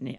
Yeah.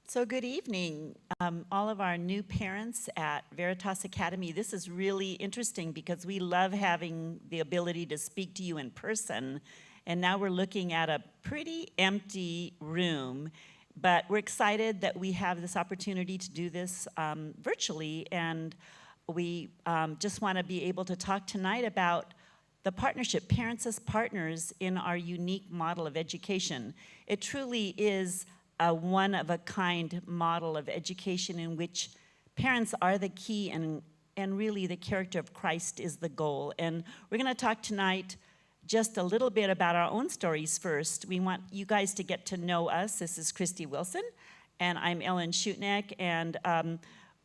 So good evening, all of our new parents at Veritas Academy. This is really interesting because we love having the ability to speak to you in person. And now we're looking at a pretty empty room, but we're excited that we have this opportunity to do this virtually. And we just want to be able to talk tonight about the partnership, parents as partners in our unique model of education. It truly is a one-of-a-kind model of education in which parents are the key and really the character of Christ is the goal. And we're going to talk tonight just a little bit about our own stories first. We want you guys to get to know us. This is Christy Wilson, and I'm Ellen Schutneck, and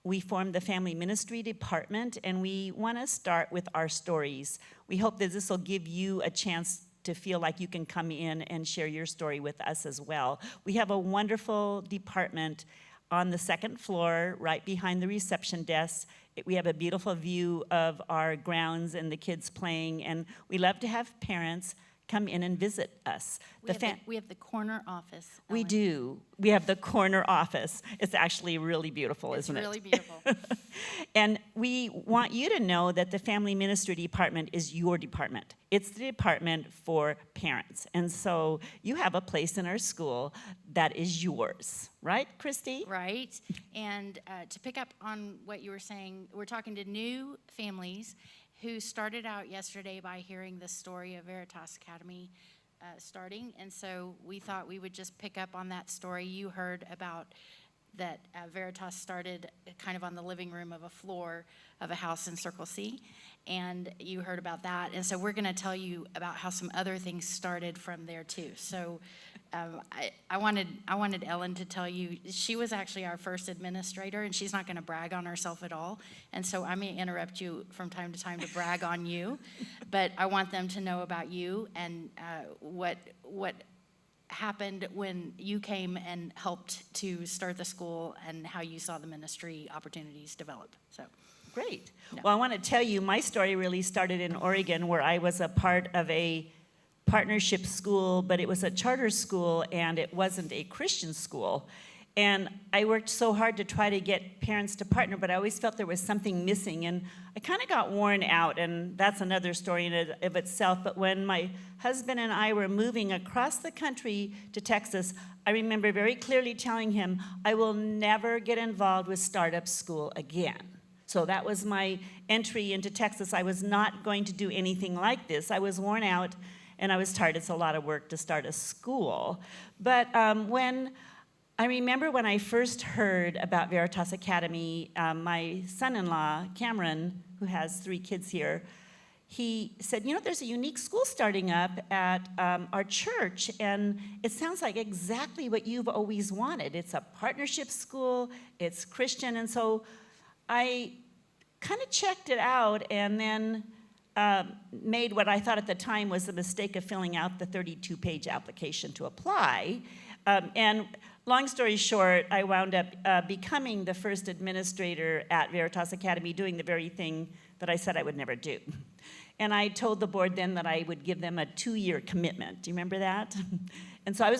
we formed the Family Ministry Department, and we want to start with our stories. We hope that this will give you a chance to feel like you can come in and share your story with us as well. We have a wonderful department on the second floor, right behind the reception desk. We have a beautiful view of our grounds and the kids playing, and we love to have parents come in and visit us. We have the corner office. We do. We have the corner office. It's actually really beautiful, isn't it? It's really beautiful. And we want you to know that the Family Ministry Department is your department. It's the department for parents. And so you have a place in our school that is yours. Right, Christy? Right. And to pick up on what you were saying, we're talking to new families who started out yesterday by hearing the story of Veritas Academy starting. And so we thought we would just pick up on that story you heard about that Veritas started kind of on the living room of a floor of a house in Circle C, and you heard about that. And so we're going to tell you about how some other things started from there too. So I wanted Ellen to tell you, she was actually our first administrator, and she's not going to brag on herself at all. And so I may interrupt you from time to time to brag on you, but I want them to know about you and what happened when you came and helped to start the school and how you saw the ministry opportunities develop. So. Great. Yeah. Well, I want to tell you, my story really started in Oregon, where I was a part of a partnership school, but it was a charter school, and it wasn't a Christian school. And I worked so hard to try to get parents to partner, but I always felt there was something missing, and I kind of got worn out, and that's another story in and of itself. But when my husband and I were moving across the country to Texas, I remember very clearly telling him, I will never get involved with startup school again. So that was my entry into Texas. I was not going to do anything like this. I was worn out, and I was tired. It's a lot of work to start a school. But I remember when I first heard about Veritas Academy, my son-in-law, Cameron, who has 3 kids here, he said, you know, there's a unique school starting up at our church, and it sounds like exactly what you've always wanted. It's a partnership school, it's Christian, and so I kind of checked it out and then made what I thought at the time was the mistake of filling out the 32-page application to apply. And long story short, I wound up becoming the first administrator at Veritas Academy, doing the very thing that I said I would never do. And I told the board then that I would give them a 2-year commitment. Do you remember that? And so I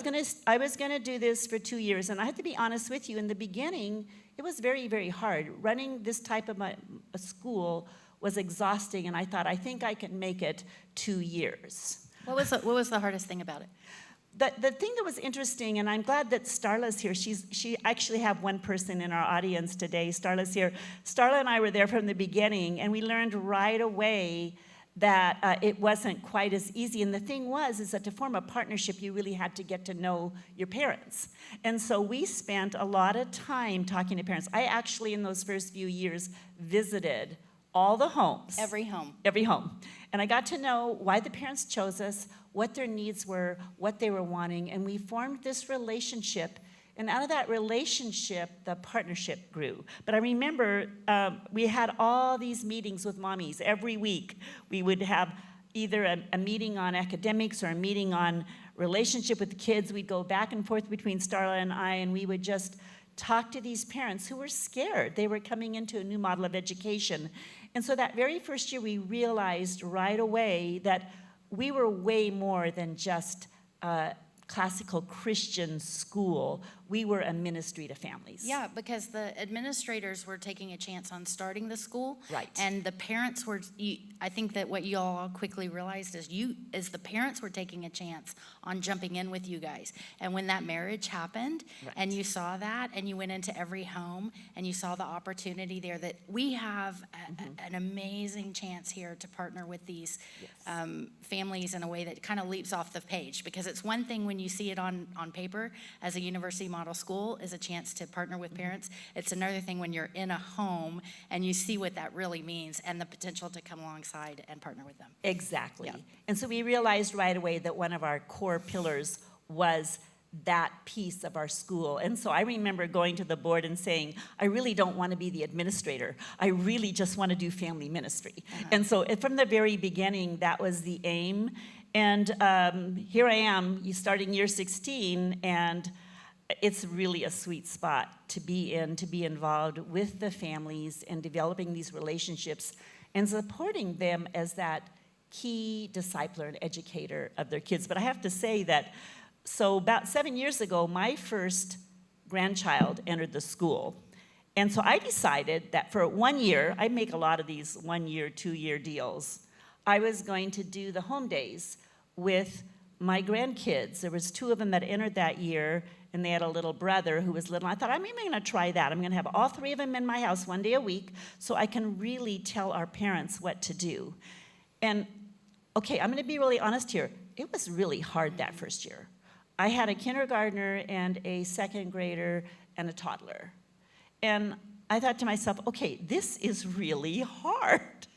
was gonna do this for 2 years. And I have to be honest with you, in the beginning, it was very, very hard. Running this type of a school was exhausting, and I thought, I think I can make it 2 years. What was the hardest thing about it? The thing that was interesting, and I'm glad that Starla's here. She actually have one person in our audience today. Starla's here. Starla and I were there from the beginning, and we learned right away that it wasn't quite as easy. And the thing is that to form a partnership, you really had to get to know your parents. And so we spent a lot of time talking to parents. I actually, in those first few years, visited all the homes. Every home. Every home. And I got to know why the parents chose us, what their needs were, what they were wanting, and we formed this relationship. And out of that relationship, the partnership grew. But I remember we had all these meetings with mommies every week. We would have either a meeting on academics or a meeting on relationship with the kids. We'd go back and forth between Starla and I, and we would just talk to these parents who were scared. They were coming into a new model of education. And so that very first year, we realized right away that we were way more than just classical Christian school. We were a ministry to families. Yeah, because the administrators were taking a chance on starting the school. Right. And the parents were, I think that what you all quickly realized is the parents were taking a chance on jumping in with you guys. And when that marriage happened, right, and you saw that, and you went into every home, and you saw the opportunity there, that we have an amazing chance here to partner with these families in a way that kind of leaps off the page. Because it's one thing when you see it on paper as a university model school is a chance to partner with parents. It's another thing when you're in a home and you see what that really means and the potential to come alongside and partner with them. Exactly. Yeah. And so we realized right away that one of our core pillars was that piece of our school. And so I remember going to the board and saying, I really don't want to be the administrator. I really just want to do family ministry. And so from the very beginning, that was the aim. And here I am, starting year 16, and it's really a sweet spot to be in, to be involved with the families and developing these relationships and supporting them as that key discipler and educator of their kids. But I have to say that, so about 7 years ago, my first grandchild entered the school. And so I decided that for 1 year, I make a lot of these 1 year, 2 year deals. I was going to do the home days with my grandkids. There was 2 of them that entered that year, and they had a little brother who was little. I thought, I'm even going to try that. I'm going to have all 3 of them in my house 1 day a week so I can really tell our parents what to do. And, okay, I'm going to be really honest here. It was really hard that first year. I had a kindergartner and a second grader and a toddler. And I thought to myself, okay, this is really hard.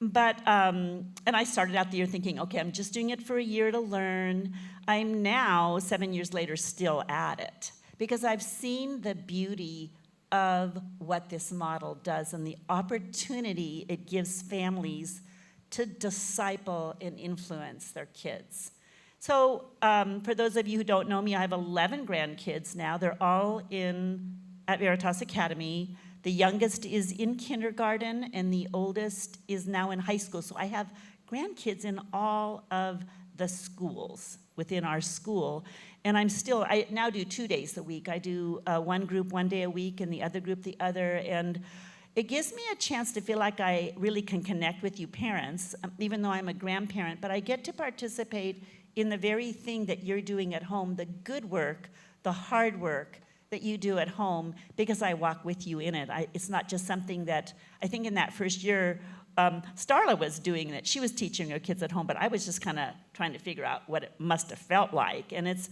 But, and I started out the year thinking, okay, I'm just doing it for a year to learn. I'm now, 7 years later, still at it because I've seen the beauty of what this model does and the opportunity it gives families to disciple and influence their kids. So for those of you who don't know me, I have 11 grandkids now. They're all at Veritas Academy. The youngest is in kindergarten, and the oldest is now in high school. So I have grandkids in all of the schools within our school. And I now do 2 days a week. I do one group 1 day a week and the other group the other. And it gives me a chance to feel like I really can connect with you parents, even though I'm a grandparent. But I get to participate in the very thing that you're doing at home, the good work, the hard work that you do at home, because I walk with you in it. It's not just something that, I think in that first year, Starla was doing it. She was teaching her kids at home, but I was just kind of trying to figure out what it must have felt like. And it's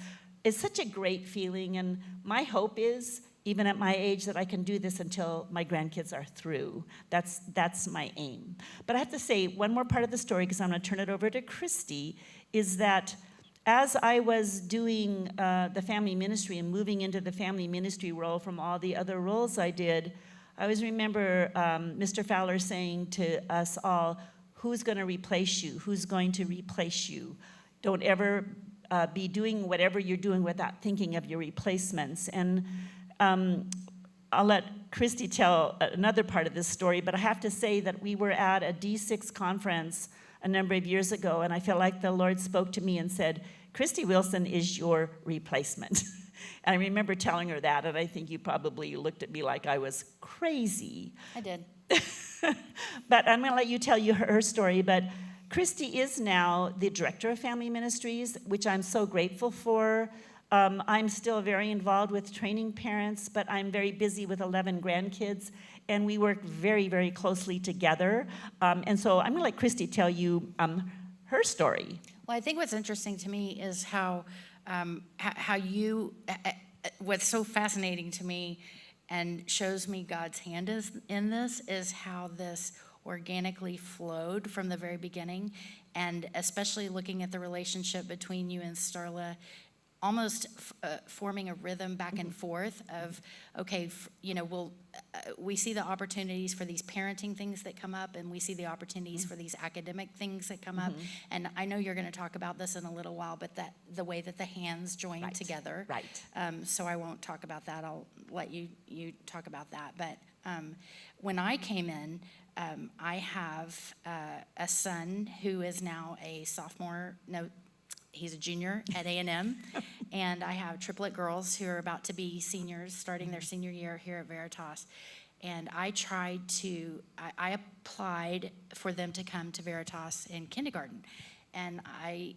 such a great feeling, and my hope is, even at my age, that I can do this until my grandkids are through. That's my aim. But I have to say, one more part of the story, because I'm going to turn it over to Christy, is that as I was doing the family ministry and moving into the family ministry role from all the other roles I did, I always remember Mr. Fowler saying to us all, who's going to replace you? Who's going to replace you? Don't ever be doing whatever you're doing without thinking of your replacements. And I'll let Christy tell another part of this story, but I have to say that we were at a D6 conference a number of years ago, and I feel like the Lord spoke to me and said, Christy Wilson is your replacement. And I remember telling her that, and I think you probably looked at me like I was crazy. I did. But I'm going to let you tell her story. But Christy is now the director of family ministries, which I'm so grateful for. I'm still very involved with training parents, but I'm very busy with 11 grandkids, and we work very, very closely together. And so I'm going to let Christy tell you her story. Well, I think what's interesting to me is how what's so fascinating to me and shows me God's hand in this is how this organically flowed from the very beginning, and especially looking at the relationship between you and Starla, almost forming a rhythm back and forth of, okay, we see the opportunities for these parenting things that come up, and we see the opportunities for these academic things that come up. And I know you're going to talk about this in a little while, but the way that the hands join together. Right. So I won't talk about that. I'll let you talk about that. But when I came in, I have a son who is now a sophomore. No, he's a junior at A&M, and I have triplet girls who are about to be seniors, starting their senior year here at Veritas. And I applied for them to come to Veritas in kindergarten. And I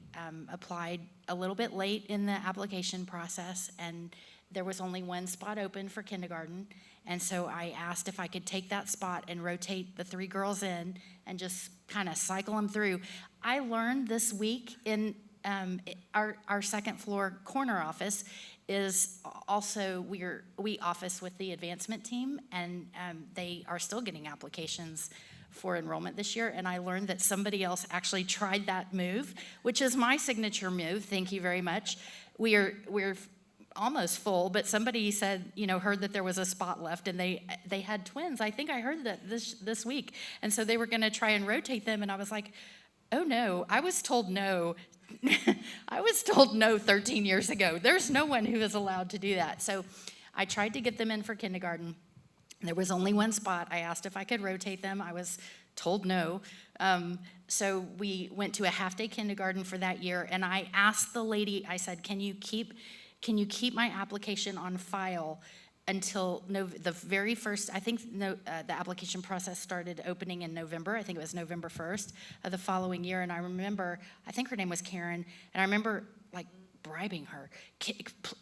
applied a little bit late in the application process, and there was only one spot open for kindergarten. And so I asked if I could take that spot and rotate the 3 girls in and just kind of cycle them through. I learned this week in our second floor corner office is also, we office with the advancement team, and they are still getting applications for enrollment this year. And I learned that somebody else actually tried that move, which is my signature move. Thank you very much. We're almost full, but somebody said, heard that there was a spot left, and they had twins. I think I heard that this week. And so they were going to try and rotate them, and I was like, oh no, I was told no. I was told no 13 years ago. There's no one who is allowed to do that. So I tried to get them in for kindergarten. There was only one spot. I asked if I could rotate them. I was told no. So we went to a half-day kindergarten for that year, and I asked the lady, I said, can you keep my application on file until the very first, I think the application process started opening in November. I think it was November 1st of the following year. And I remember, I think her name was Karen, and I remember bribing her.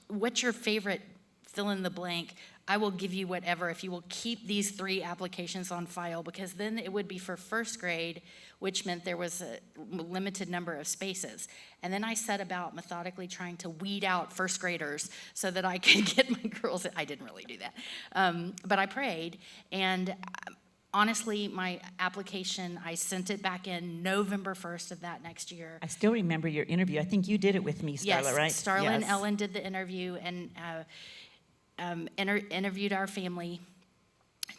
What's your favorite fill in the blank I will give you whatever if you will keep these 3 applications on file, because then it would be for first grade, which meant there was a limited number of spaces. And then I set about methodically trying to weed out first graders so that I could get my girls. I didn't really do that. But I prayed, and honestly, my application, I sent it back in November 1st of that next year. I still remember your interview. I think you did it with me, Starla, Yes, right? Starla and Yes. Ellen did the interview, and interviewed our family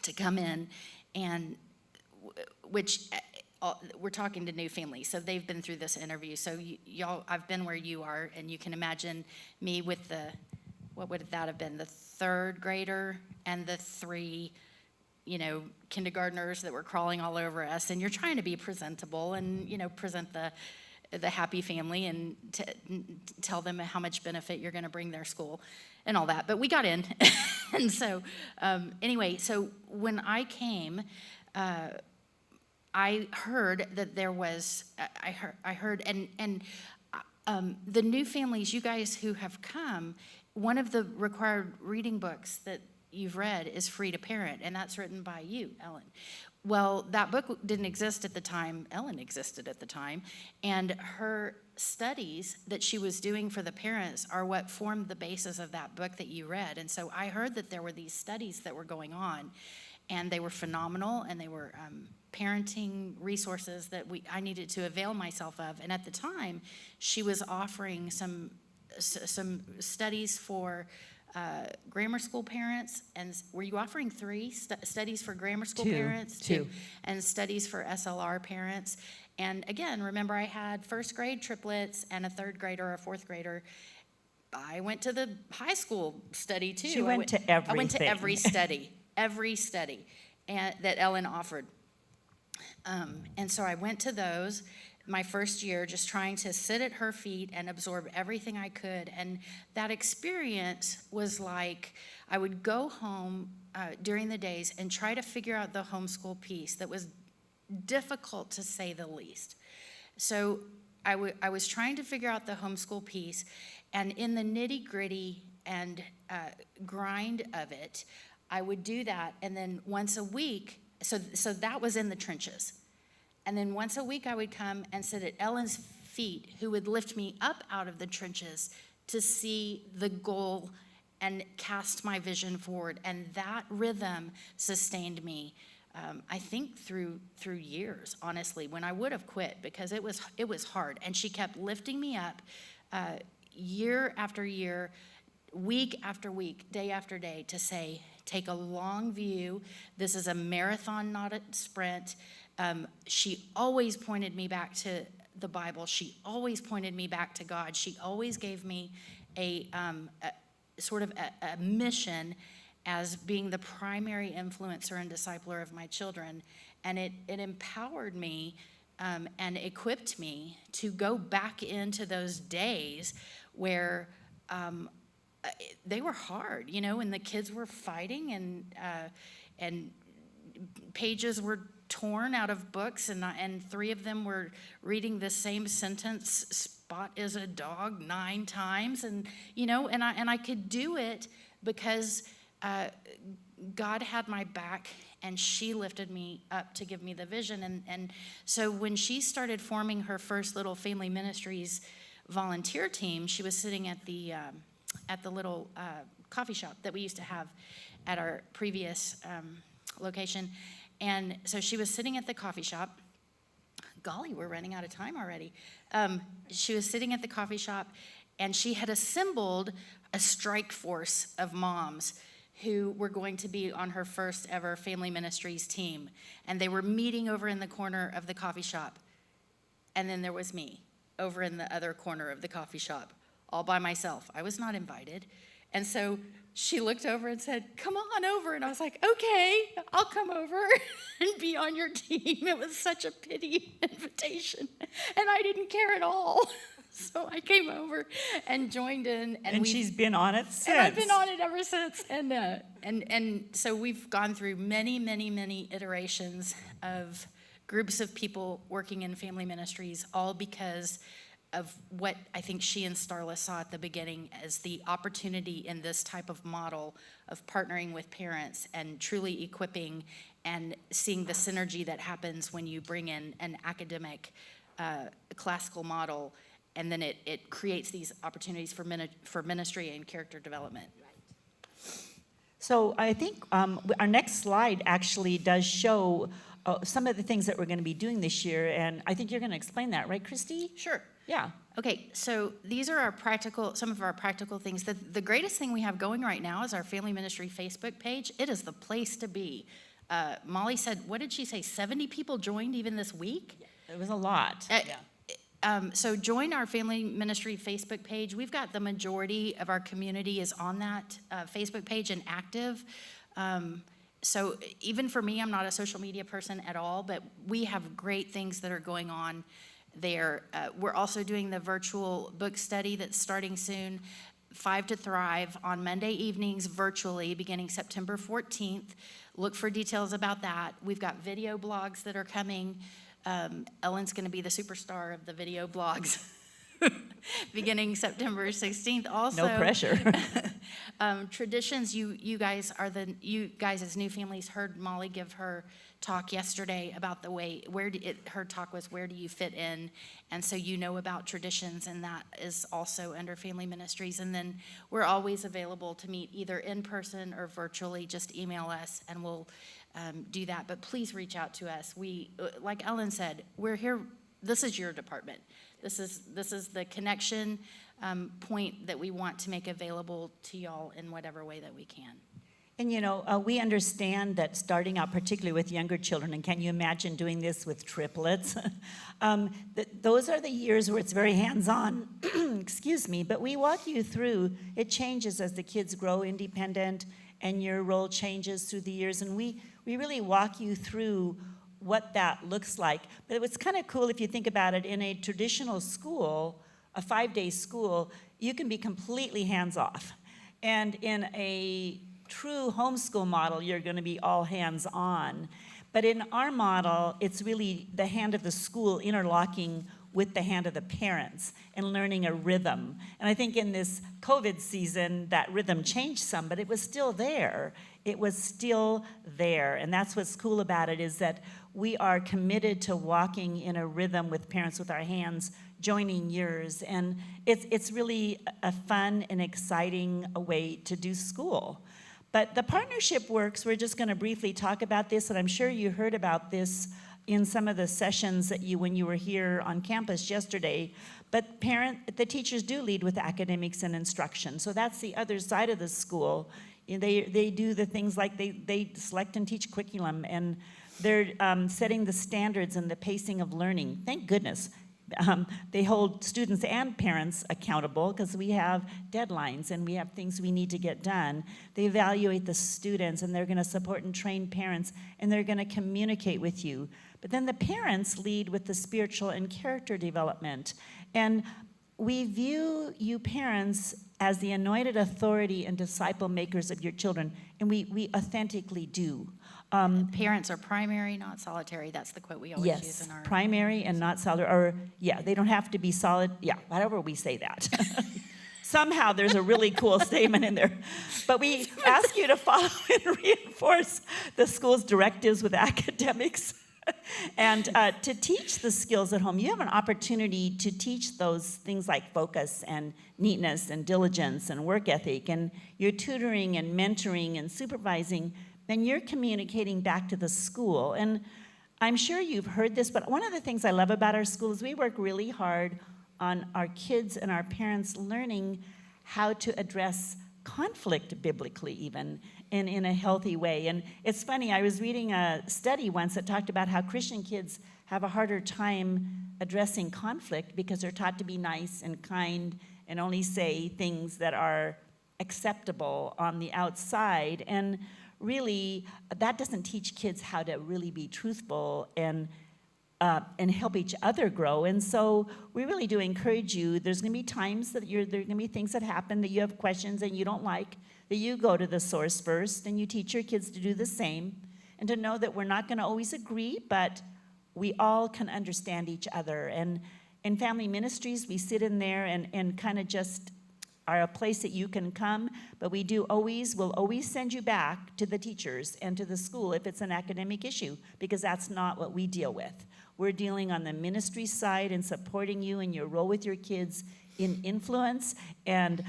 to come in, and which we're talking to new families, so they've been through this interview. So y'all, I've been where you are, and you can imagine me with the, what would that have been, the 3rd grader and the 3, kindergartners that were crawling all over us, and you're trying to be presentable and, present the happy family and tell them how much benefit you're going to bring their school and all that. But we got in. And so anyway, so when I came, I heard that there was, I heard, and the new families, you guys who have come, one of the required reading books that you've read is Free to Parent, and that's written by you, Ellen. Well, that book didn't exist at the time. Ellen existed at the time, and her studies that she was doing for the parents are what formed the basis of that book that you read. And so I heard that there were these studies that were going on, and they were phenomenal, and they were parenting resources that I needed to avail myself of. And at the time, she was offering some studies for grammar school parents. And were you offering 3 studies for grammar school parents? Two. And studies for SLR parents. And again, remember, I had first grade triplets and a 3rd grader or a 4th grader. I went to the high school study too. She went to everything. I went to every study and that Ellen offered. And so I went to those my first year, just trying to sit at her feet and absorb everything I could. And that experience was like, I would go home during the days and try to figure out the homeschool piece that was difficult, to say the least. So I was trying to figure out the homeschool piece, and in the nitty-gritty and grind of it, I would do that, and then once a week, so that was in the trenches. And then once a week I would come and sit at Ellen's feet, who would lift me up out of the trenches to see the goal and cast my vision forward. And that rhythm sustained me, I think through years, honestly, when I would have quit, because it was hard. And she kept lifting me up year after year, week after week, day after day, to say, take a long view. This is a marathon, not a sprint. She always pointed me back to the Bible. She always pointed me back to God. She always gave me a sort of a mission as being the primary influencer and discipler of my children. And it empowered me and equipped me to go back into those days where they were hard, and the kids were fighting, and pages were torn out of books, and 3 of them were reading the same sentence, Spot is a dog, 9 times, and I could do it because God had my back, and she lifted me up to give me the vision. And so when she started forming her first little family ministries volunteer team, she was sitting at the little coffee shop that we used to have at our previous location. And so she was sitting at the coffee shop. Golly, we're running out of time already. She was sitting at the coffee shop, and she had assembled a strike force of moms who were going to be on her first ever family ministries team. And they were meeting over in the corner of the coffee shop. And then there was me over in the other corner of the coffee shop, all by myself. I was not invited. And so she looked over and said, come on over. And I was like, okay, I'll come over and be on your team. It was such a pity invitation, and I didn't care at all. So I came over and joined in. And she's been on it since. And I've been on it ever since. And so we've gone through many, many, many iterations of groups of people working in family ministries, all because of what I think she and Starla saw at the beginning as the opportunity in this type of model of partnering with parents and truly equipping and seeing the synergy that happens when you bring in an academic classical model, and then it creates these opportunities for ministry and character development. So I think our next slide actually does show some of the things that we're going to be doing this year, and I think you're going to explain that, right, Christy? Sure. Yeah. Okay, so these are some of our practical things. The greatest thing we have going right now is our Family Ministry Facebook page. It is the place to be. Molly said, what did she say, 70 people joined even this week? It was a lot. So join our Family Ministry Facebook page. We've got the majority of our community is on that Facebook page and active. So even for me, I'm not a social media person at all, but we have great things that are going on there. We're also doing the virtual book study that's starting soon, 5 to Thrive, on Monday evenings virtually beginning September 14th. Look for details about that. We've got video blogs that are coming. Ellen's going to be the superstar of the video blogs beginning September 16th. Also, no pressure. Traditions. You guys as new families heard Molly give her talk yesterday about the way her talk was, where do you fit in, and so you know about traditions, and that is also under Family Ministries. And then we're always available to meet either in person or virtually. Just email us and we'll do that. But please reach out to us. We, like Ellen said, we're here. This is your department. This is the connection point that we want to make available to y'all in whatever way that we can. And we understand that starting out particularly with younger children, and can you imagine doing this with triplets? Those are the years where it's very hands-on, excuse me, but we walk you through. It changes as the kids grow independent and your role changes through the years, and we really walk you through what that looks like. But it's kind of cool if you think about it. In a traditional school, a 5-day school, you can be completely hands-off. And in a true homeschool model, you're going to be all hands-on. But in our model, it's really the hand of the school interlocking with the hand of the parents and learning a rhythm. And I think in this COVID season, that rhythm changed some, but it was still there. It was still there. And that's what's cool about it, is that we are committed to walking in a rhythm with parents, with our hands joining yours. And it's really a fun and exciting way to do school. But the partnership works. We're just going to briefly talk about this, and I'm sure you heard about this in some of the sessions that when you were here on campus yesterday. But the teachers do lead with academics and instruction. So that's the other side of the school. They do the things like they select and teach curriculum, and they're setting the standards and the pacing of learning. Thank goodness. They hold students and parents accountable because we have deadlines and we have things we need to get done. They evaluate the students, and they're going to support and train parents, and they're going to communicate with you. But then the parents lead with the spiritual and character development. And we view you parents as the anointed authority and disciple makers of your children, and we authentically do. Parents are primary, not solitary. That's the quote we always use in our... Yes, primary and not solitary, or they don't have to be solid, however we say that. Somehow there's a really cool statement in there. But we ask you to follow and reinforce the school's directives with academics and to teach the skills at home. You have an opportunity to teach those things like focus and neatness and diligence and work ethic, and you're tutoring and mentoring and supervising, then you're communicating back to the school. And I'm sure you've heard this, but one of the things I love about our school is we work really hard on our kids and our parents learning how to address conflict biblically even, and in a healthy way. And it's funny, I was reading a study once that talked about how Christian kids have a harder time addressing conflict because they're taught to be nice and kind and only say things that are acceptable on the outside. And really, that doesn't teach kids how to really be truthful and help each other grow. And so we really do encourage you. There's going to be times that there are going to be things that happen that you have questions and you don't like, that you go to the source first, and you teach your kids to do the same, and to know that we're not going to always agree, but we all can understand each other. And In family ministries, we sit in there and kind of just are a place that you can come, but we'll always send you back to the teachers and to the school if it's an academic issue, because that's not what we deal with. We're dealing on the ministry side and supporting you in your role with your kids in influence, and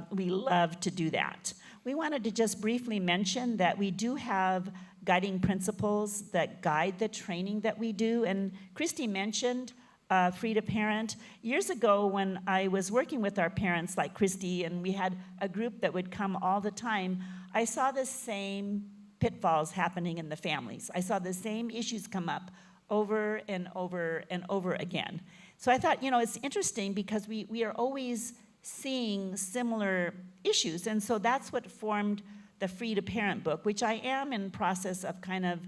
we love to do that. We wanted to just briefly mention that we do have guiding principles that guide the training that we do, and Christy mentioned Free to Parent. Years ago, when I was working with our parents like Christy, and we had a group that would come all the time, I saw the same pitfalls happening in the families. I saw the same issues come up over and over and over again. So I thought, it's interesting because we are always seeing similar issues, and so that's what formed the Free to Parent book, which I am in process of kind of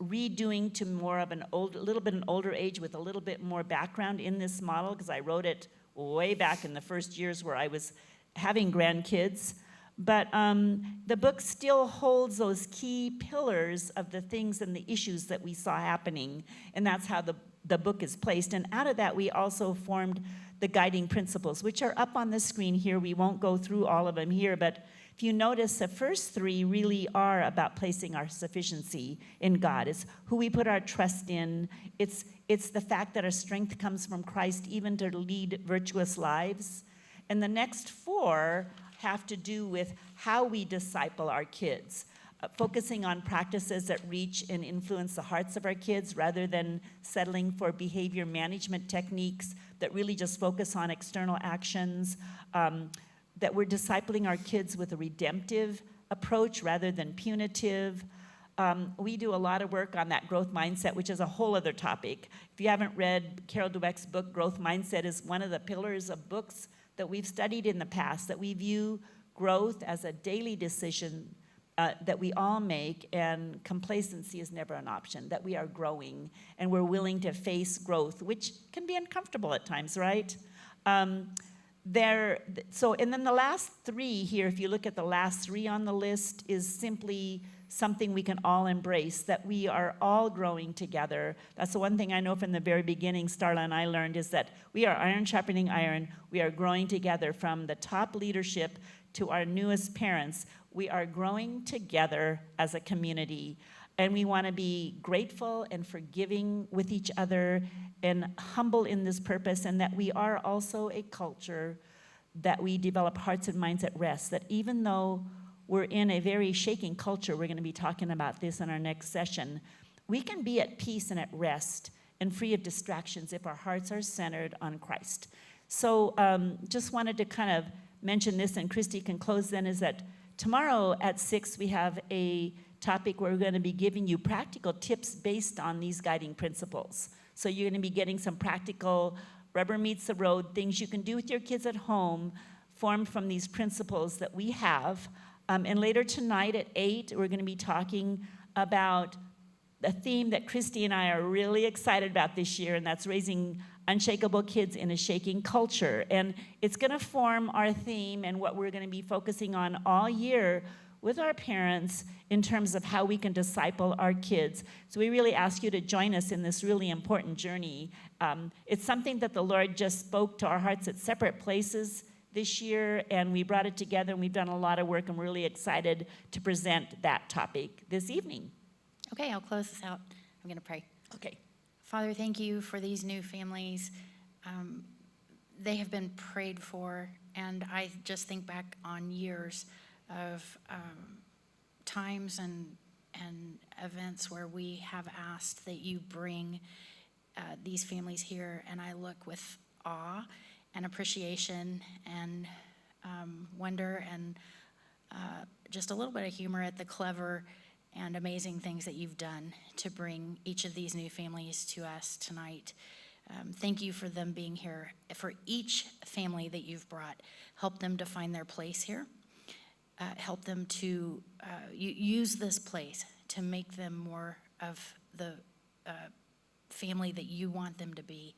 redoing to more of a little bit an older age with a little bit more background in this model, because I wrote it way back in the first years where I was having grandkids. But the book still holds those key pillars of the things and the issues that we saw happening, and that's how the book is placed. And out of that, we also formed the guiding principles, which are up on the screen here. We won't go through all of them here, but if you notice, the first three really are about placing our sufficiency in God. It's who we put our trust in. It's the fact that our strength comes from Christ even to lead virtuous lives. And the next four have to do with how we disciple our kids, focusing on practices that reach and influence the hearts of our kids rather than settling for behavior management techniques that really just focus on external actions, that we're discipling our kids with a redemptive approach rather than punitive. We do a lot of work on that growth mindset, which is a whole other topic. If you haven't read Carol Dweck's book, Growth Mindset is one of the pillars of books that we've studied in the past, that we view growth as a daily decision that we all make, and complacency is never an option, that we are growing and we're willing to face growth, which can be uncomfortable at times, right? And then the last three here, if you look at the last three on the list, is simply something we can all embrace, that we are all growing together. That's the one thing I know from the very beginning, Starla and I learned, is that we are iron sharpening iron. We are growing together from the top leadership to our newest parents. We are growing together as a community, and we want to be grateful and forgiving with each other and humble in this purpose, and that we are also a culture that we develop hearts and minds at rest, that even though we're in a very shaking culture, we're going to be talking about this in our next session, we can be at peace and at rest and free of distractions if our hearts are centered on Christ. So just wanted to kind of mention this, and Christy can close then, is that tomorrow at 6 we have a topic where we're going to be giving you practical tips based on these guiding principles. So you're going to be getting some practical rubber meets the road, things you can do with your kids at home, formed from these principles that we have. And later tonight at 8, we're going to be talking about a theme that Christy and I are really excited about this year, and that's raising unshakable kids in a shaking culture. And it's going to form our theme and what we're going to be focusing on all year with our parents in terms of how we can disciple our kids. So we really ask you to join us in this really important journey. It's something that the Lord just spoke to our hearts at separate places this year, and we brought it together, and we've done a lot of work, and we're really excited to present that topic this evening. Okay, I'll close this out. I'm going to pray. Okay. Father, thank you for these new families. They have been prayed for, and I just think back on years of times and events where we have asked that you bring these families here, and I look with awe and appreciation and wonder and just a little bit of humor at the clever and amazing things that you've done to bring each of these new families to us tonight. Thank you for them being here. For each family that you've brought, help them to find their place here. Help them to use this place to make them more of the family that you want them to be.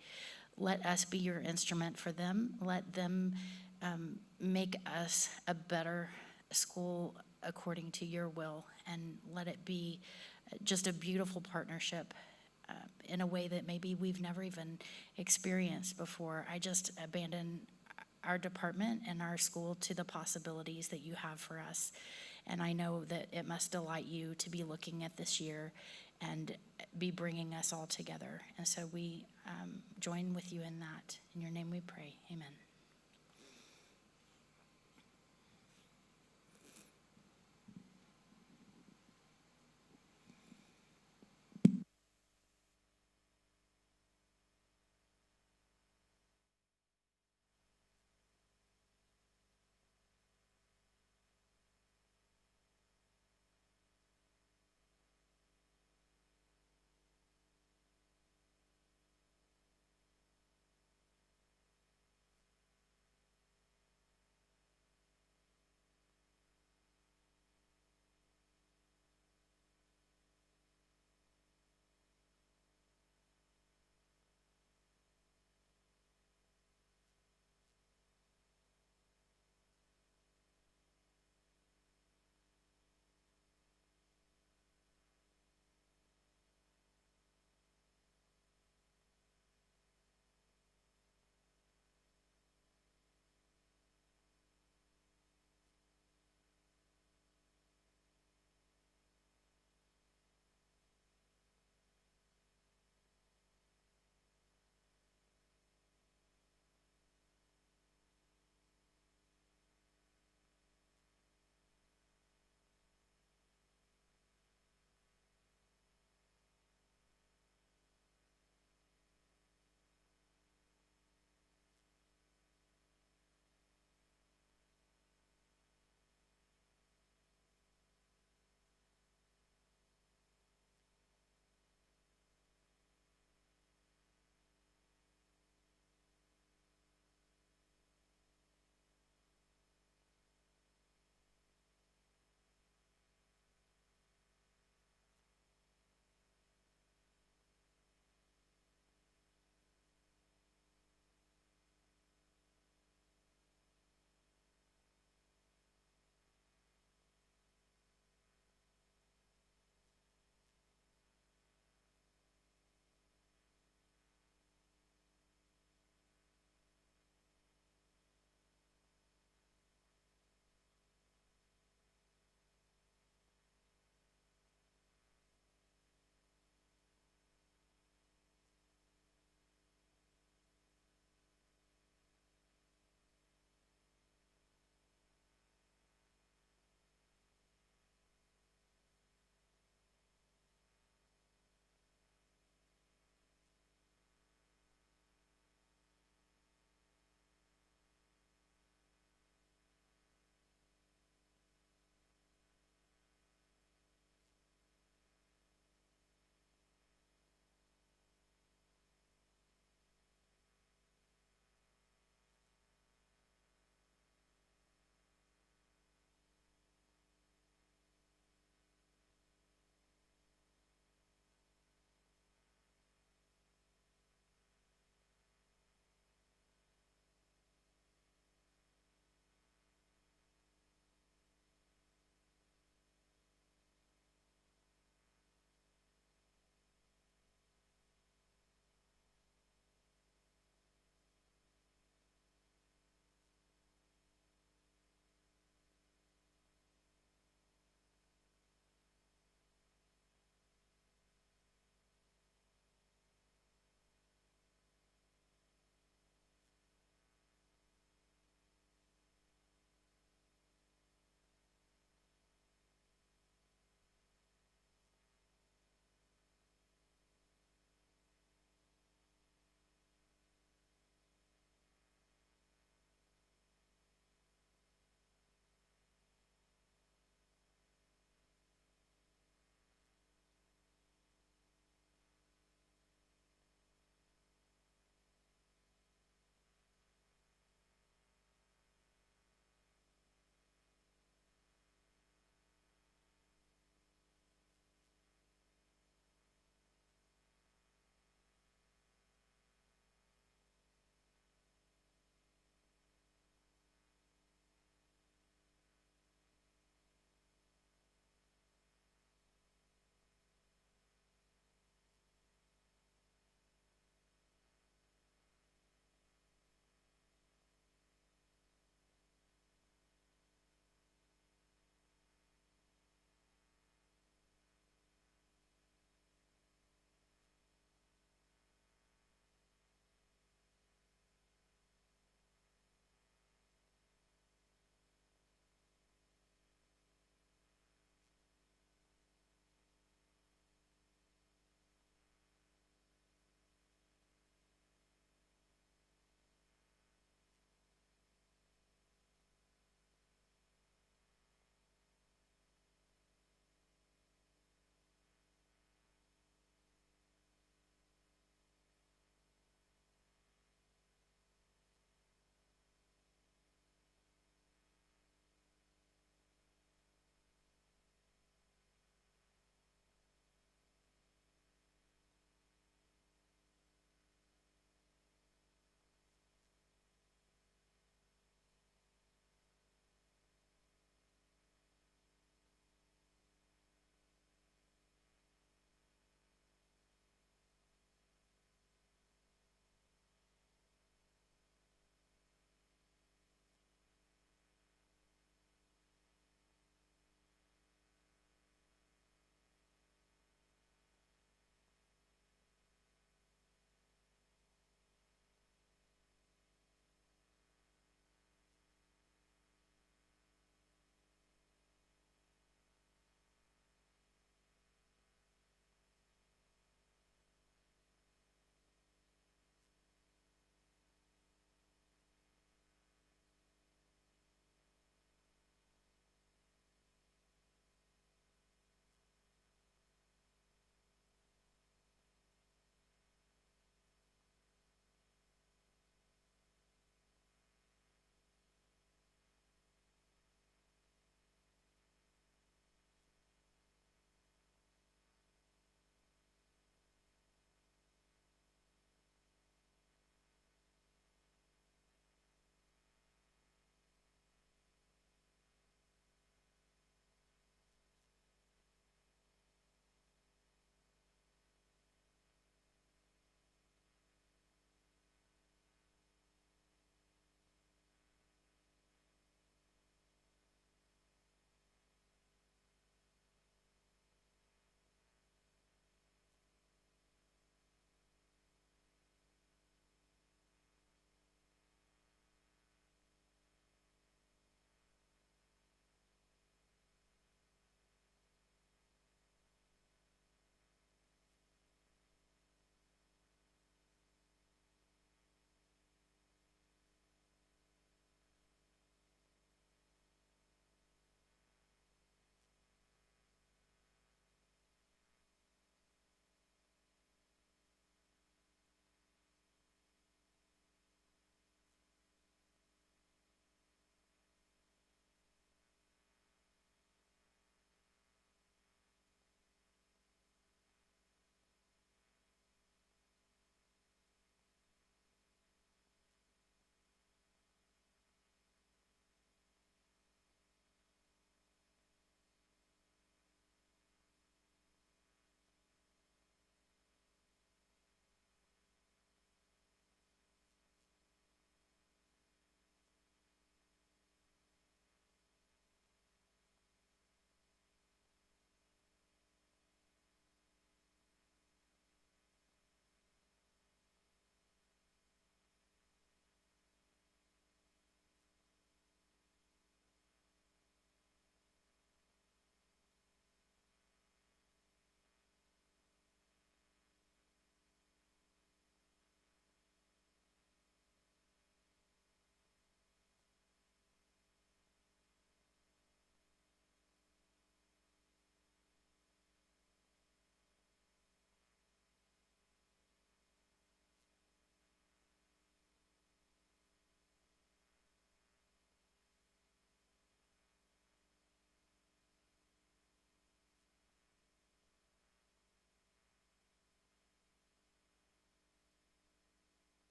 Let us be your instrument for them. Let them make us a better school according to your will, and let it be just a beautiful partnership in a way that maybe we've never even experienced before. I just abandon our department and our school to the possibilities that you have for us. And I know that it must delight you to be looking at this year and be bringing us all together. And so we join with you in that. In your name we pray. Amen.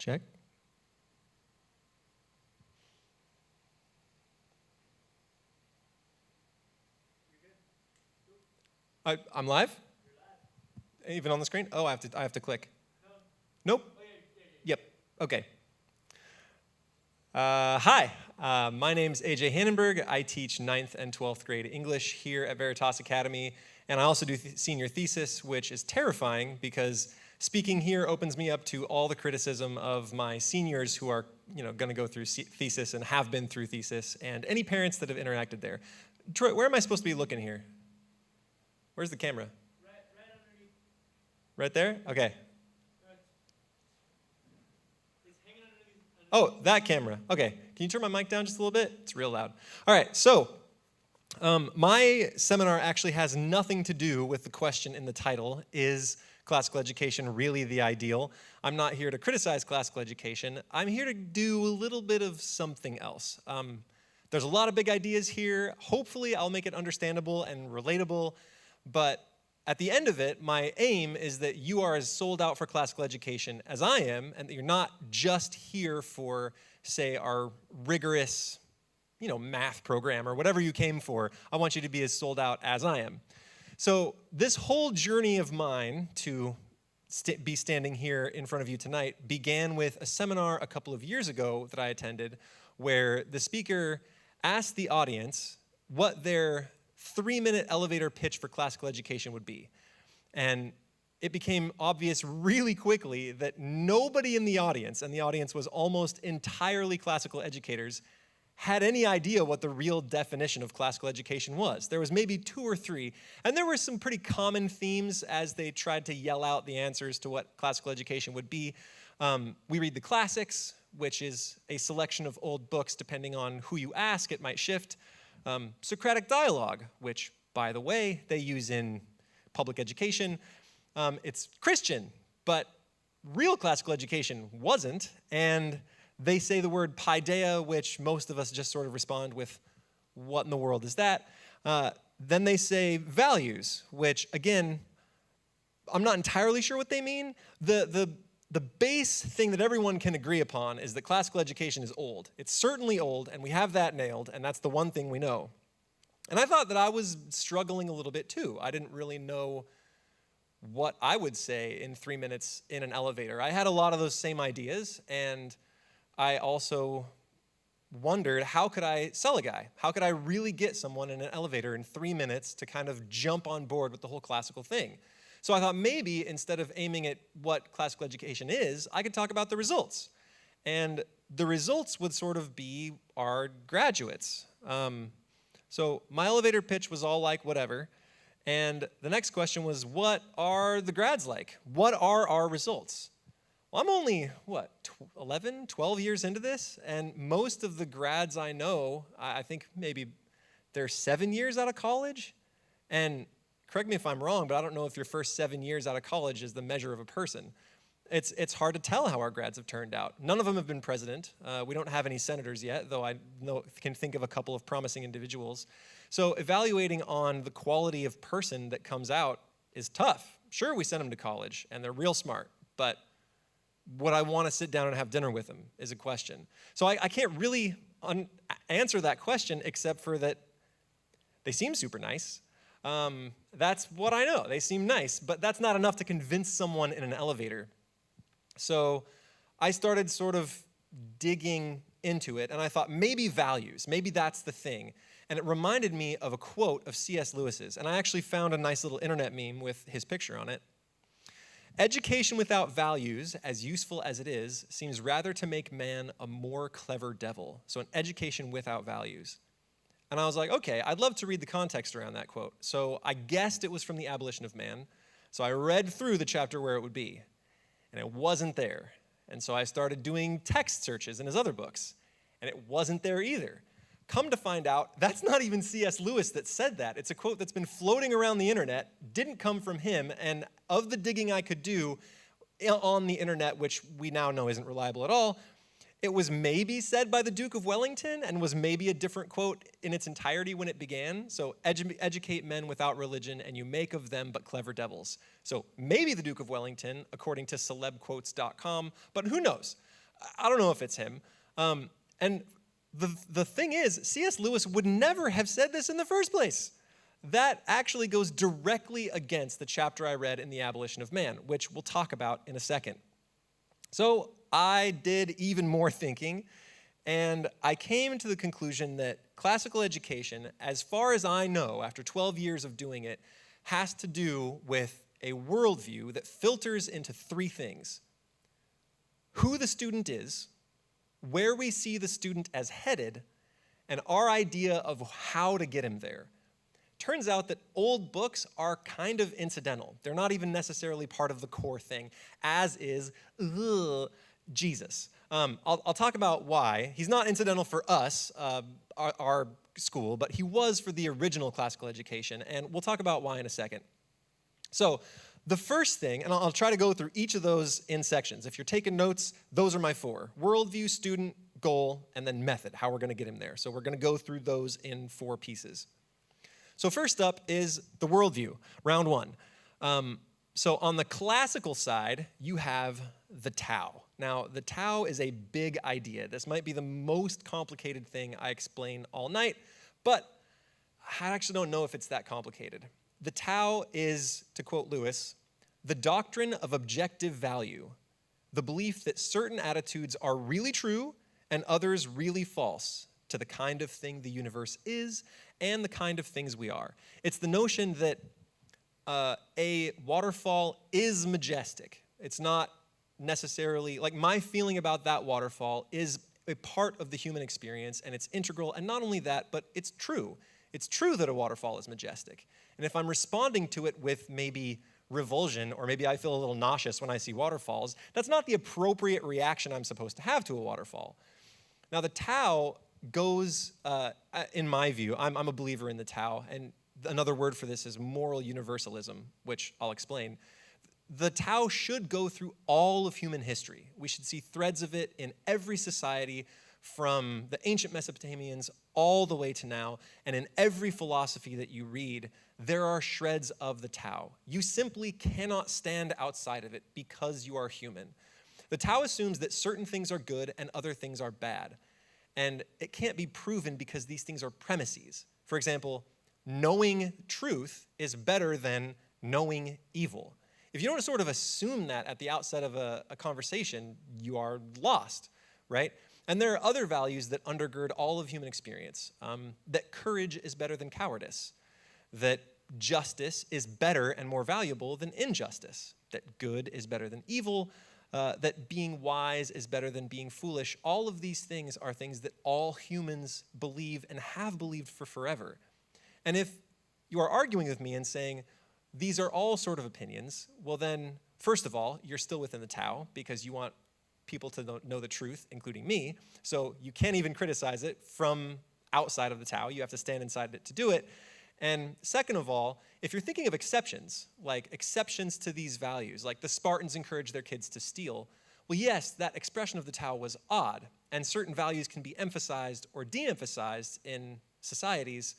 Check. I'm live? Even on the screen? Oh, I have to click. Nope. Yep. Okay. Hi. My name's AJ Hannenberg. I teach 9th and 12th grade English here at Veritas Academy, and I also do senior thesis, which is terrifying because speaking here opens me up to all the criticism of my seniors who are, going to go through thesis and have been through thesis, and any parents that have interacted there. Troy, where am I supposed to be looking here? Where's the camera? Right underneath. Right there? Okay. It's hanging underneath. Oh, that camera. Okay. Can you turn my mic down just a little bit? It's real loud. All right. So my seminar actually has nothing to do with the question in the title, is classical education really the ideal? I'm not here to criticize classical education. I'm here to do a little bit of something else. There's a lot of big ideas here. Hopefully, I'll make it understandable and relatable. But at the end of it, my aim is that you are as sold out for classical education as I am, and that you're not just here for, say, our rigorous, math program or whatever you came for. I want you to be as sold out as I am. So this whole journey of mine to be standing here in front of you tonight began with a seminar a couple of years ago that I attended, where the speaker asked the audience what their 3-minute elevator pitch for classical education would be. And it became obvious really quickly that nobody in the audience, and the audience was almost entirely classical educators, had any idea what the real definition of classical education was. There was maybe 2 or 3, and there were some pretty common themes as they tried to yell out the answers to what classical education would be. We read the classics, which is a selection of old books. Depending on who you ask, it might shift. Socratic dialogue, which, by the way, they use in public education. It's Christian, but real classical education wasn't, and they say the word Paideia, which most of us just sort of respond with, what in the world is that? Then they say values, which, again, I'm not entirely sure what they mean. The base thing that everyone can agree upon is that classical education is old. It's certainly old, and we have that nailed, and that's the one thing we know. And I thought that I was struggling a little bit too. I didn't really know what I would say in 3 minutes in an elevator. I had a lot of those same ideas, and I also wondered, how could I sell a guy? How could I really get someone in an elevator in 3 minutes to kind of jump on board with the whole classical thing? So I thought maybe instead of aiming at what classical education is, I could talk about the results. And the results would sort of be our graduates. So my elevator pitch was all like whatever. And the next question was, what are the grads like? What are our results? Well, I'm only, 11, 12 years into this? And most of the grads I know, I think maybe they're 7 years out of college. And correct me if I'm wrong, but I don't know if your first 7 years out of college is the measure of a person. It's hard to tell how our grads have turned out. None of them have been president. We don't have any senators yet, though I can think of a couple of promising individuals. So evaluating on the quality of person that comes out is tough. Sure, we send them to college, and they're real smart, but would I want to sit down and have dinner with them is a question. So I can't really answer that question except for that they seem super nice. That's what I know. They seem nice, but that's not enough to convince someone in an elevator. So I started sort of digging into it, and I thought maybe values, maybe that's the thing. And it reminded me of a quote of C.S. Lewis's, and I actually found a nice little internet meme with his picture on it. Education without values, as useful as it is, seems rather to make man a more clever devil. So an education without values. And I was like, okay, I'd love to read the context around that quote. So I guessed it was from The Abolition of Man. So I read through the chapter where it would be, and it wasn't there. And so I started doing text searches in his other books, and it wasn't there either. Come to find out, that's not even C.S. Lewis that said that. It's a quote that's been floating around the internet, didn't come from him, and of the digging I could do on the internet, which we now know isn't reliable at all, it was maybe said by the Duke of Wellington and was maybe a different quote in its entirety when it began. So educate men without religion and you make of them but clever devils. So maybe the Duke of Wellington, according to celebquotes.com, but who knows? I don't know if it's him. And the thing is, C.S. Lewis would never have said this in the first place. That actually goes directly against the chapter I read in The Abolition of Man, which we'll talk about in a second. So I did even more thinking, and I came to the conclusion that classical education, as far as I know, after 12 years of doing it, has to do with a worldview that filters into three things: who the student is, where we see the student as headed, and our idea of how to get him there. Turns out that old books are kind of incidental. They're not even necessarily part of the core thing, as is Jesus. I'll talk about why. He's not incidental for us, our school, but he was for the original classical education, and we'll talk about why in a second. So the first thing, and I'll try to go through each of those in sections. If you're taking notes, those are my four: worldview, student, goal, and then method, how we're going to get him there. So we're going to go through those in 4 pieces. So first up is the worldview, round one. So on the classical side, you have the Tao. Now, the Tao is a big idea. This might be the most complicated thing I explain all night, but I actually don't know if it's that complicated. The Tao is, to quote Lewis, the doctrine of objective value, the belief that certain attitudes are really true and others really false to the kind of thing the universe is and the kind of things we are. It's the notion that a waterfall is majestic. It's not necessarily, like, my feeling about that waterfall is a part of the human experience, and it's integral, and not only that, but it's true. It's true that a waterfall is majestic. And if I'm responding to it with maybe revulsion, or maybe I feel a little nauseous when I see waterfalls, that's not the appropriate reaction I'm supposed to have to a waterfall. Now, the Tao goes, in my view, I'm a believer in the Tao, and another word for this is moral universalism, which I'll explain. The Tao should go through all of human history. We should see threads of it in every society, from the ancient Mesopotamians all the way to now, and in every philosophy that you read, there are shreds of the Tao. You simply cannot stand outside of it because you are human. The Tao assumes that certain things are good and other things are bad, and it can't be proven because these things are premises. For example, knowing truth is better than knowing evil. If you don't sort of assume that at the outset of a conversation, you are lost, right? And there are other values that undergird all of human experience, that courage is better than cowardice, that justice is better and more valuable than injustice, that good is better than evil, that being wise is better than being foolish. All of these things are things that all humans believe and have believed for forever. And if you are arguing with me and saying, these are all sort of opinions, well then, first of all, you're still within the Tao because you want people to know the truth, including me, so you can't even criticize it from outside of the Tao. You have to stand inside it to do it. And second of all, if you're thinking of exceptions, like exceptions to these values, like the Spartans encouraged their kids to steal, well, yes, that expression of the Tao was odd, and certain values can be emphasized or de-emphasized in societies,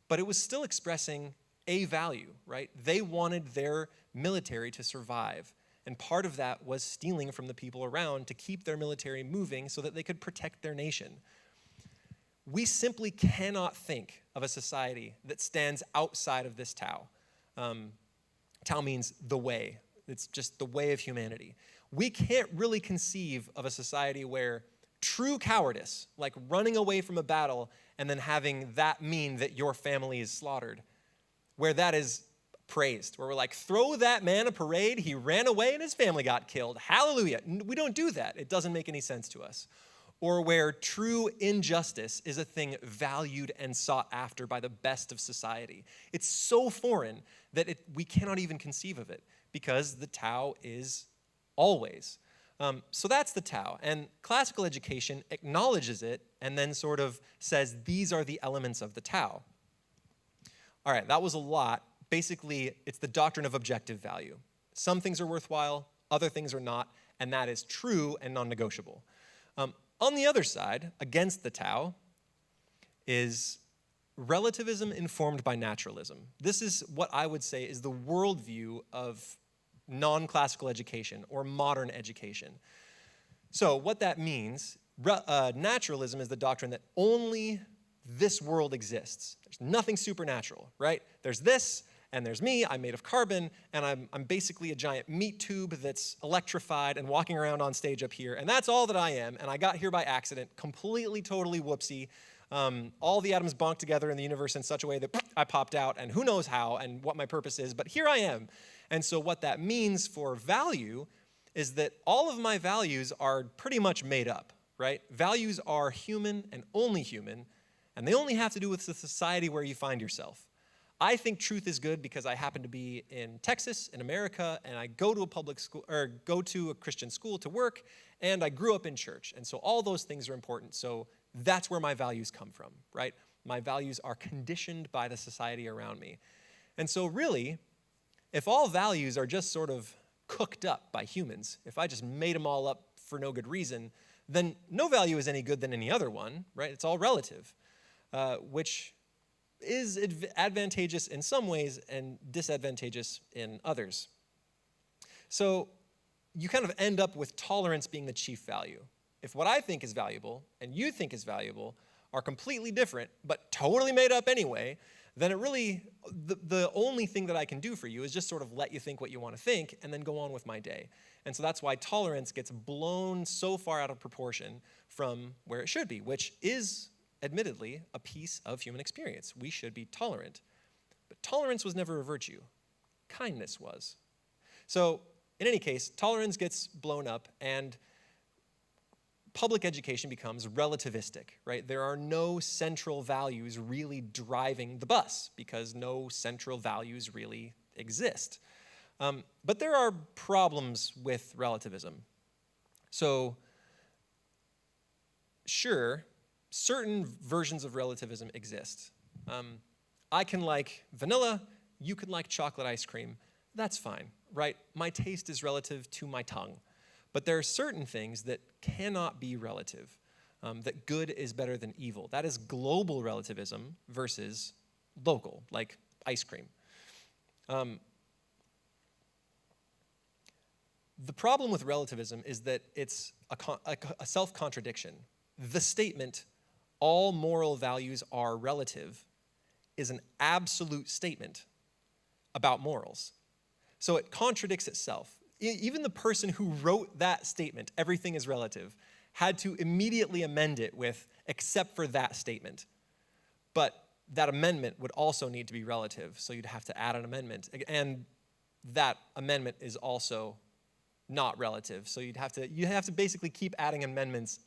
but it was still expressing a value, right? They wanted their military to survive, and part of that was stealing from the people around to keep their military moving so that they could protect their nation. We simply cannot think of a society that stands outside of this Tao. Tao means the way. It's just the way of humanity. We can't really conceive of a society where true cowardice, like running away from a battle and then having that mean that your family is slaughtered, where that is praised, where we're like, throw that man a parade, he ran away and his family got killed. Hallelujah. We don't do that. It doesn't make any sense to us. Or where true injustice is a thing valued and sought after by the best of society. It's so foreign that we cannot even conceive of it because the Tao is always. So that's the Tao. And classical education acknowledges it and then sort of says these are the elements of the Tao. All right, that was a lot. Basically, it's the doctrine of objective value. Some things are worthwhile, other things are not, and that is true and non-negotiable. On the other side, against the Tao, is relativism informed by naturalism. This is what I would say is the worldview of non-classical education or modern education. So what that means, naturalism is the doctrine that only this world exists. There's nothing supernatural, right? There's this, and there's me. I'm made of carbon, and I'm basically a giant meat tube that's electrified and walking around on stage up here, and that's all that I am, and I got here by accident, completely, totally whoopsie. All the atoms bonked together in the universe in such a way that I popped out, and who knows how and what my purpose is, but here I am. And so what that means for value is that all of my values are pretty much made up, right? Values are human and only human, and they only have to do with the society where you find yourself. I think truth is good because I happen to be in Texas, in America, and I go to a public school, or go to a Christian school to work, and I grew up in church. And so all those things are important. So that's where my values come from, right? My values are conditioned by the society around me. And so really, if all values are just sort of cooked up by humans, if I just made them all up for no good reason, then no value is any good than any other one, right? It's all relative, which is advantageous in some ways and disadvantageous in others. So you kind of end up with tolerance being the chief value. If what I think is valuable and you think is valuable are completely different, but totally made up anyway, then it really, the only thing that I can do for you is just sort of let you think what you want to think and then go on with my day. And so that's why tolerance gets blown so far out of proportion from where it should be, which is admittedly a piece of human experience. We should be tolerant. But tolerance was never a virtue. Kindness was. So in any case, tolerance gets blown up and public education becomes relativistic, right? There are no central values really driving the bus because no central values really exist. But there are problems with relativism. So sure, certain versions of relativism exist. I can like vanilla, you can like chocolate ice cream. That's fine, right? My taste is relative to my tongue. But there are certain things that cannot be relative, that good is better than evil. That is global relativism versus local, like ice cream. The problem with relativism is that it's a self-contradiction. The statement, all moral values are relative, is an absolute statement about morals. So it contradicts itself. Even the person who wrote that statement, everything is relative, had to immediately amend it with, except for that statement. But that amendment would also need to be relative, so you'd have to add an amendment. And that amendment is also not relative, so you have to basically keep adding amendments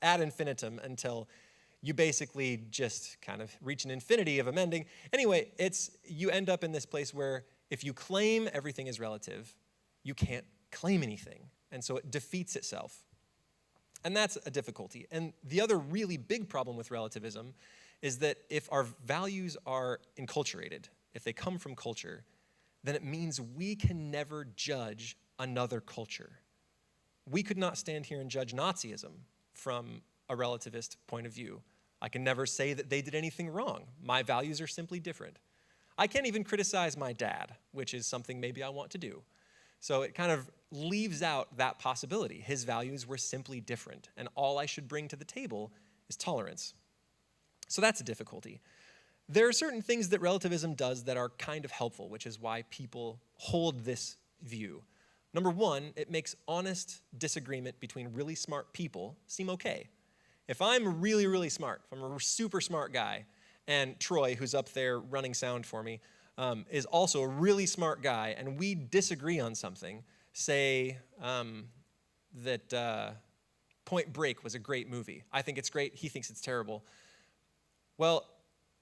ad infinitum until you basically just kind of reach an infinity of amending. Anyway, you end up in this place where if you claim everything is relative, you can't claim anything. And so it defeats itself. And that's a difficulty. And the other really big problem with relativism is that if our values are enculturated, if they come from culture, then it means we can never judge another culture. We could not stand here and judge Nazism from a relativist point of view. I can never say that they did anything wrong. My values are simply different. I can't even criticize my dad, which is something maybe I want to do. So it kind of leaves out that possibility. His values were simply different, and all I should bring to the table is tolerance. So that's a difficulty. There are certain things that relativism does that are kind of helpful, which is why people hold this view. Number one, it makes honest disagreement between really smart people seem okay. If I'm really, really smart, if I'm a super smart guy, and Troy, who's up there running sound for me, is also a really smart guy, and we disagree on something, say that Point Break was a great movie. I think it's great, he thinks it's terrible. Well,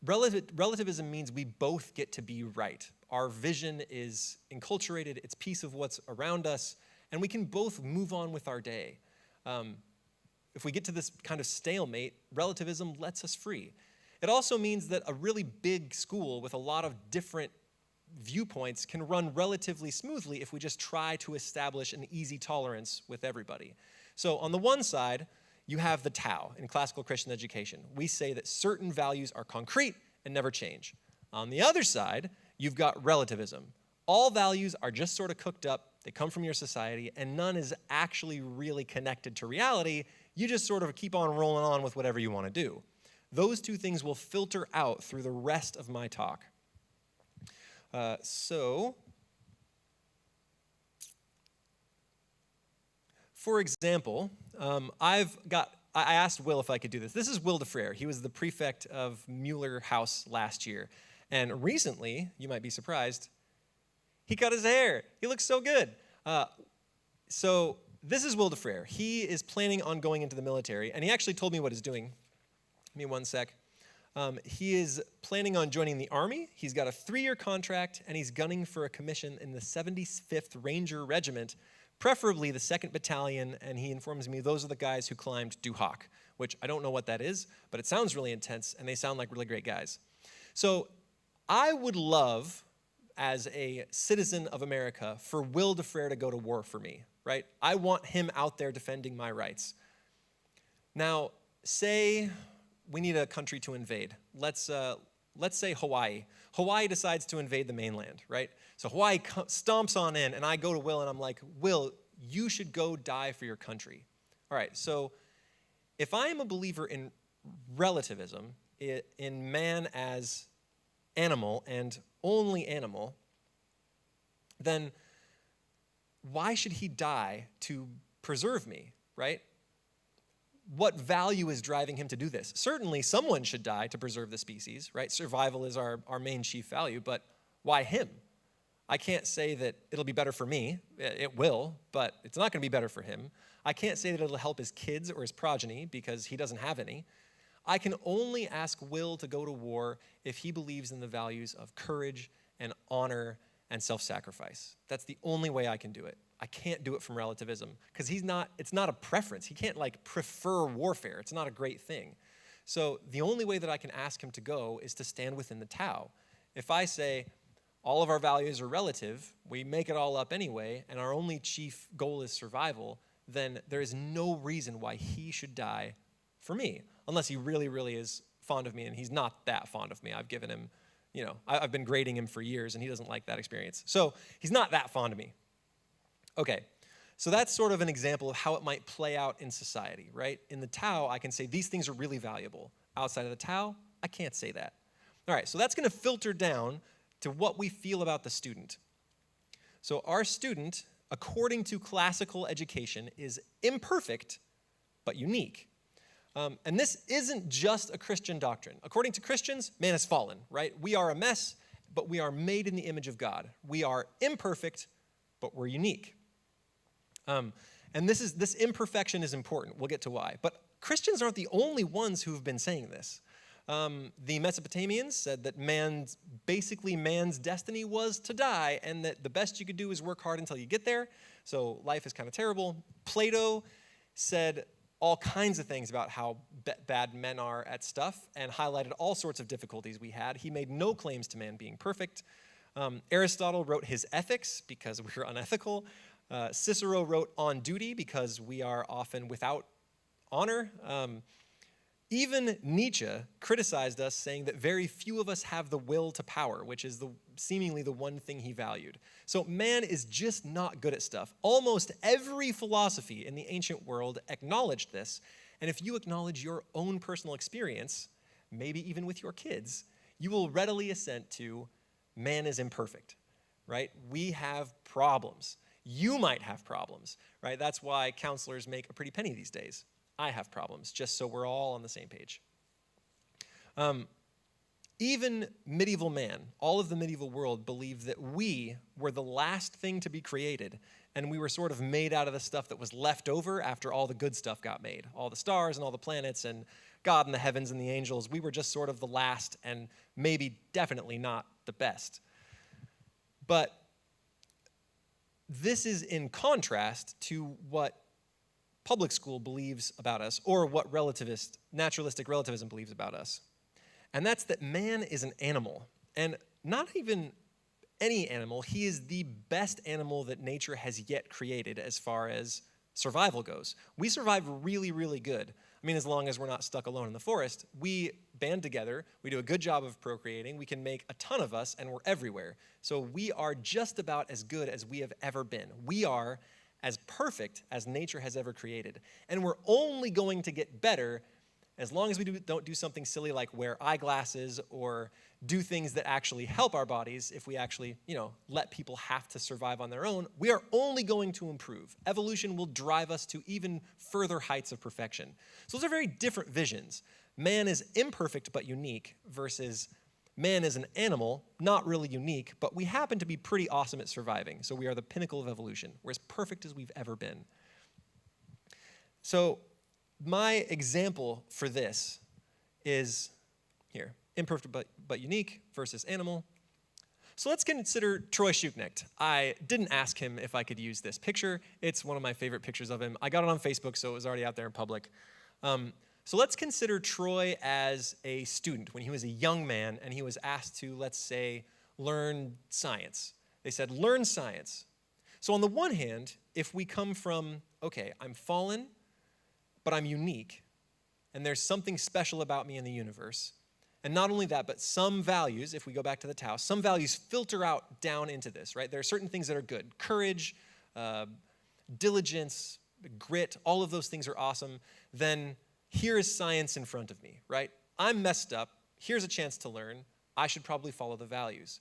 relativism means we both get to be right. Our vision is enculturated, it's piece of what's around us, and we can both move on with our day. If we get to this kind of stalemate, relativism lets us free. It also means that a really big school with a lot of different viewpoints can run relatively smoothly if we just try to establish an easy tolerance with everybody. So on the one side, you have the Tao in classical Christian education. We say that certain values are concrete and never change. On the other side, you've got relativism. All values are just sort of cooked up. They come from your society, and none is actually really connected to reality. You just sort of keep on rolling on with whatever you want to do. Those two things will filter out through the rest of my talk. For example, I asked Will if I could do this. This is Will DeFrere. He was the prefect of Mueller House last year. And recently, you might be surprised, he cut his hair. He looks so good. So this is Will DeFrere. He is planning on going into the military, and he actually told me what he's doing. Give me one sec. He is planning on joining the Army. He's got a 3-year contract, and he's gunning for a commission in the 75th Ranger Regiment, preferably the 2nd Battalion, and he informs me those are the guys who climbed Duhok, which I don't know what that is, but it sounds really intense, and they sound like really great guys. So I would love, as a citizen of America, for Will DeFrere to go to war for me, right? I want him out there defending my rights. Now, say we need a country to invade. Let's say Hawaii. Hawaii decides to invade the mainland, right? So Hawaii stomps on in, and I go to Will, and I'm like, Will, you should go die for your country. All right, so if I am a believer in relativism, in man as animal and only animal, then why should he die to preserve me, right? What value is driving him to do this? Certainly someone should die to preserve the species, right? Survival is our main chief value, but why him? I can't say that it'll be better for me. It will, but it's not going to be better for him. I can't say that it'll help his kids or his progeny because he doesn't have any. I can only ask Will to go to war if he believes in the values of courage and honor and self-sacrifice. That's the only way I can do it. I can't do it from relativism because it's not a preference. He can't prefer warfare. It's not a great thing. So the only way that I can ask him to go is to stand within the Tao. If I say all of our values are relative, we make it all up anyway, and our only chief goal is survival, then there is no reason why he should die for me, unless he really, really is fond of me, and he's not that fond of me. I've given him, I've been grading him for years, and he doesn't like that experience. So he's not that fond of me. Okay, so that's sort of an example of how it might play out in society, right? In the Tao, I can say these things are really valuable. Outside of the Tao, I can't say that. All right, so that's going to filter down to what we feel about the student. So our student, according to classical education, is imperfect but unique. And this isn't just a Christian doctrine. According to Christians, man has fallen, right? We are a mess, but we are made in the image of God. We are imperfect, but we're unique. And this imperfection is important. We'll get to why. But Christians aren't the only ones who have been saying this. The Mesopotamians said that man's destiny was to die, and that the best you could do is work hard until you get there. So life is kind of terrible. Plato said all kinds of things about how bad men are at stuff and highlighted all sorts of difficulties we had. He made no claims to man being perfect. Aristotle wrote his Ethics because we're unethical. Cicero wrote On Duty because we are often without honor. Even Nietzsche criticized us, saying that very few of us have the will to power, which is seemingly the one thing he valued. So man is just not good at stuff. Almost every philosophy in the ancient world acknowledged this, and if you acknowledge your own personal experience, maybe even with your kids, you will readily assent to man is imperfect, right? We have problems. You might have problems, right? That's why counselors make a pretty penny these days. I have problems, just so we're all on the same page. Even medieval man, all of the medieval world believed that we were the last thing to be created, and we were sort of made out of the stuff that was left over after all the good stuff got made. All the stars and all the planets and God and the heavens and the angels, we were just sort of the last and maybe definitely not the best. But this is in contrast to what public school believes about us, or what naturalistic relativism believes about us. And that's that man is an animal, and not even any animal. He is the best animal that nature has yet created as far as survival goes. We survive really, really good. I mean, as long as we're not stuck alone in the forest, we band together, we do a good job of procreating, we can make a ton of us, and we're everywhere. So we are just about as good as we have ever been. We are as perfect as nature has ever created. And we're only going to get better as long as we don't do something silly like wear eyeglasses or do things that actually help our bodies. If we actually, let people have to survive on their own, we are only going to improve. Evolution will drive us to even further heights of perfection. So those are very different visions. Man is imperfect but unique versus man is an animal, not really unique, but we happen to be pretty awesome at surviving. So we are the pinnacle of evolution. We're as perfect as we've ever been. So my example for this is here, imperfect but unique versus animal. So let's consider Troy Schuchnecht. I didn't ask him if I could use this picture. It's one of my favorite pictures of him. I got it on Facebook, so it was already out there in public. So let's consider Troy as a student when he was a young man and he was asked to, let's say, learn science. They said, learn science. So on the one hand, if we come from, okay, I'm fallen, but I'm unique, and there's something special about me in the universe. And not only that, but some values, if we go back to the Tao, some values filter out down into this, right? There are certain things that are good. Courage, diligence, grit, all of those things are awesome. Then here is science in front of me, right? I'm messed up. Here's a chance to learn. I should probably follow the values.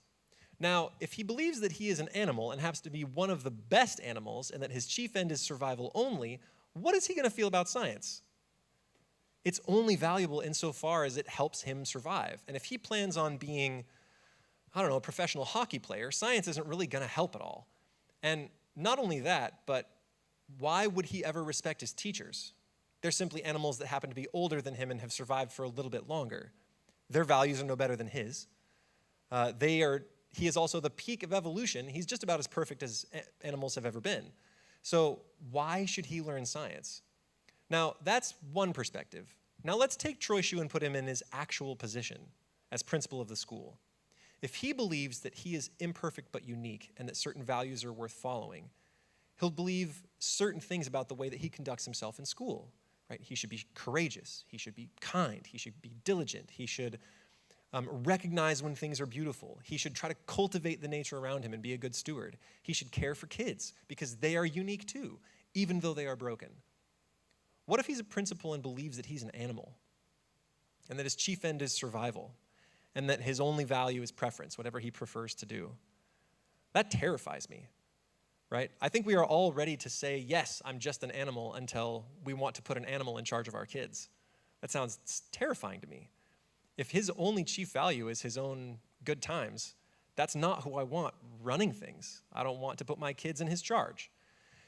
Now, if he believes that he is an animal and happens to be one of the best animals and that his chief end is survival only, what is he going to feel about science? It's only valuable insofar as it helps him survive. And if he plans on being, a professional hockey player, science isn't really going to help at all. And not only that, but why would he ever respect his teachers? They're simply animals that happen to be older than him and have survived for a little bit longer. Their values are no better than his. He is also the peak of evolution. He's just about as perfect as animals have ever been. So why should he learn science? Now, that's one perspective. Now let's take Troy Schuch and put him in his actual position as principal of the school. If he believes that he is imperfect but unique and that certain values are worth following, he'll believe certain things about the way that he conducts himself in school, right? He should be courageous. He should be kind. He should be diligent. He should recognize when things are beautiful. He should try to cultivate the nature around him and be a good steward. He should care for kids because they are unique too, even though they are broken. What if he's a principal and believes that he's an animal and that his chief end is survival and that his only value is preference, whatever he prefers to do? That terrifies me, right? I think we are all ready to say, yes, I'm just an animal until we want to put an animal in charge of our kids. That sounds terrifying to me. If his only chief value is his own good times, that's not who I want running things. I don't want to put my kids in his charge.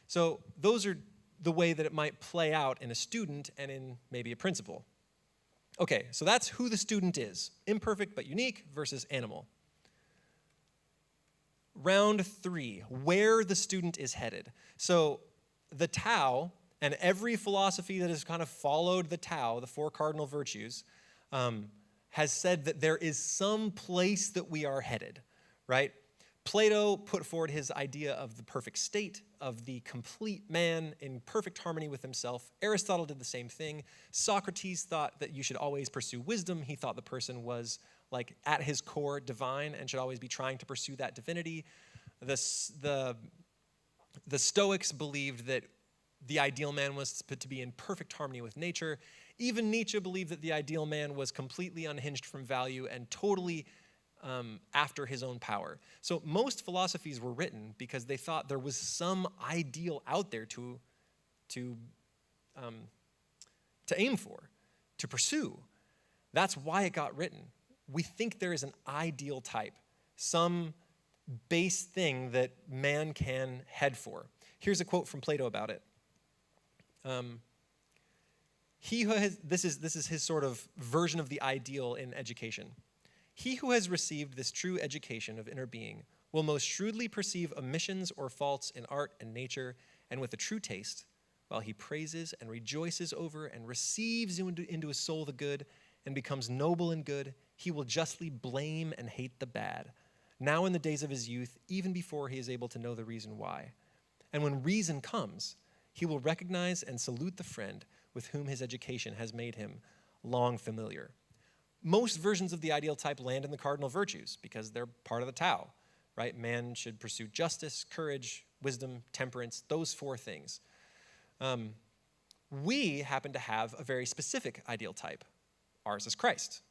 So those are the way that it might play out in a student and in maybe a principal. Okay, so that's who the student is. Imperfect but unique versus animal. Round 3, where the student is headed. So the Tao and every philosophy that has kind of followed the Tao, the 4 cardinal virtues, has said that there is some place that we are headed, right? Plato put forward his idea of the perfect state, of the complete man in perfect harmony with himself. Aristotle did the same thing. Socrates thought that you should always pursue wisdom. He thought the person was, like, at his core divine and should always be trying to pursue that divinity. The Stoics believed that the ideal man was to be in perfect harmony with nature. Even Nietzsche believed that the ideal man was completely unhinged from value and totally after his own power. So most philosophies were written because they thought there was some ideal out there to aim for, to pursue. That's why it got written. We think there is an ideal type, some base thing that man can head for. Here's a quote from Plato about it. This is his sort of version of the ideal in education. He who has received this true education of inner being will most shrewdly perceive omissions or faults in art and nature, and with a true taste, while he praises and rejoices over and receives into his soul the good and becomes noble and good, he will justly blame and hate the bad, now in the days of his youth, even before he is able to know the reason why. And when reason comes, he will recognize and salute the friend with whom his education has made him long familiar. Most versions of the ideal type land in the cardinal virtues because they're part of the Tao, right? Man should pursue justice, courage, wisdom, temperance, those 4 things. We happen to have a very specific ideal type. Ours is Christ,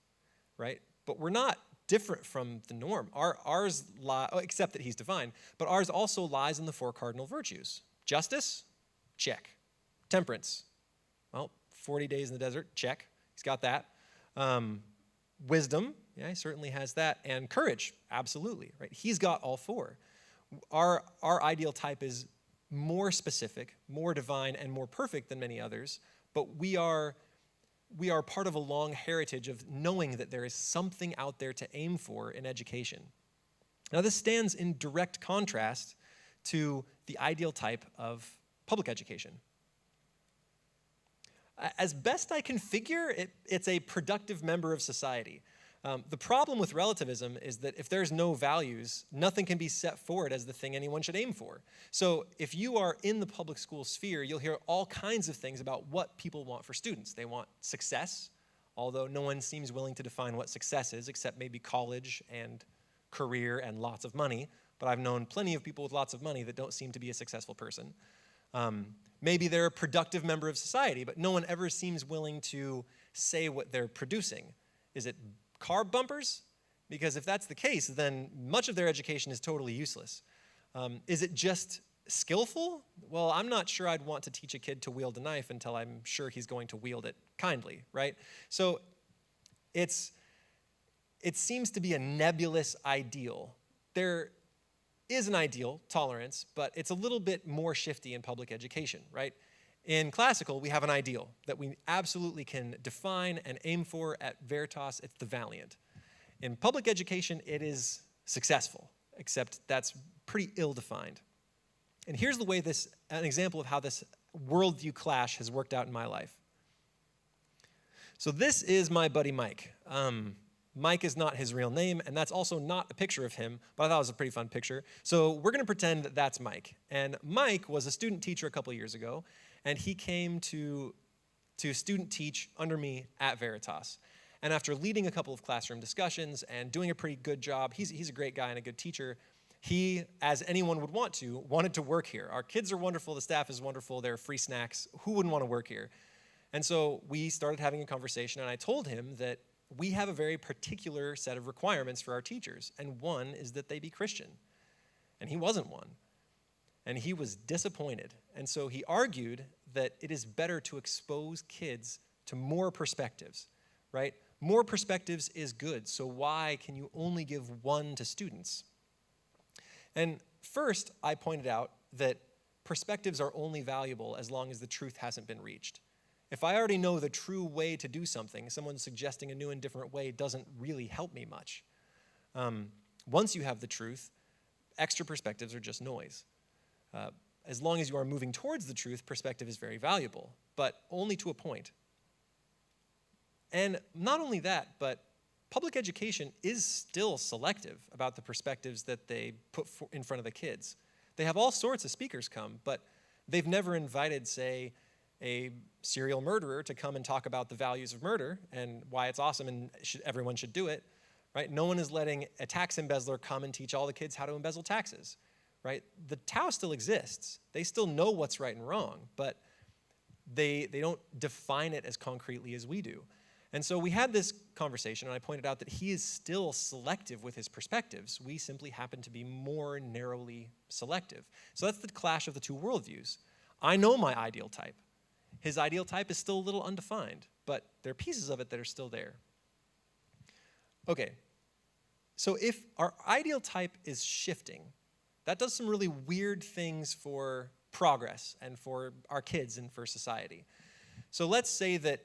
right? But we're not different from the norm. Ours except that he's divine, but ours also lies in the 4 cardinal virtues. Justice, check. Temperance, well, 40 days in the desert, check. He's got that. Wisdom, yeah, he certainly has that. And courage, absolutely, right? He's got all 4. Our ideal type is more specific, more divine, and more perfect than many others, but we are part of a long heritage of knowing that there is something out there to aim for in education. Now, this stands in direct contrast to the ideal type of public education. As best I can figure, it's a productive member of society. The problem with relativism is that if there's no values, nothing can be set forward as the thing anyone should aim for. So if you are in the public school sphere, you'll hear all kinds of things about what people want for students. They want success, although no one seems willing to define what success is, except maybe college and career and lots of money. But I've known plenty of people with lots of money that don't seem to be a successful person. Maybe they're a productive member of society, but no one ever seems willing to say what they're producing. Is it car bumpers? Because if that's the case, then much of their education is totally useless. Is it just skillful? Well, I'm not sure I'd want to teach a kid to wield a knife until I'm sure he's going to wield it kindly, right? So it seems to be a nebulous ideal. There is an ideal, tolerance, but it's a little bit more shifty in public education, right? In classical, we have an ideal that we absolutely can define and aim for. At Veritas, it's the valiant. In public education, it is successful, except that's pretty ill-defined. And here's the way an example of how this worldview clash has worked out in my life. So this is my buddy Mike. Mike is not his real name, and that's also not a picture of him, but I thought it was a pretty fun picture. So we're going to pretend that that's Mike. And Mike was a student teacher a couple years ago, and he came to student teach under me at Veritas. And after leading a couple of classroom discussions and doing a pretty good job, he's a great guy and a good teacher, he, as anyone would want to, wanted to work here. Our kids are wonderful, the staff is wonderful, there are free snacks. Who wouldn't want to work here? And so we started having a conversation, and I told him that we have a very particular set of requirements for our teachers, and one is that they be Christian. And he wasn't one. And he was disappointed. And so he argued that it is better to expose kids to more perspectives, right? More perspectives is good, so why can you only give one to students? And first, I pointed out that perspectives are only valuable as long as the truth hasn't been reached. If I already know the true way to do something, someone suggesting a new and different way doesn't really help me much. Once you have the truth, extra perspectives are just noise. As long as you are moving towards the truth, perspective is very valuable, but only to a point. And not only that, but public education is still selective about the perspectives that they put in front of the kids. They have all sorts of speakers come, but they've never invited, say, a serial murderer to come and talk about the values of murder and why it's awesome and everyone should do it, right? No one is letting a tax embezzler come and teach all the kids how to embezzle taxes, right? The Tao still exists. They still know what's right and wrong, but they don't define it as concretely as we do. And so we had this conversation, and I pointed out that he is still selective with his perspectives. We simply happen to be more narrowly selective. So that's the clash of the two worldviews. I know my ideal type. His ideal type is still a little undefined, but there are pieces of it that are still there. Okay, so if our ideal type is shifting, that does some really weird things for progress and for our kids and for society. So let's say that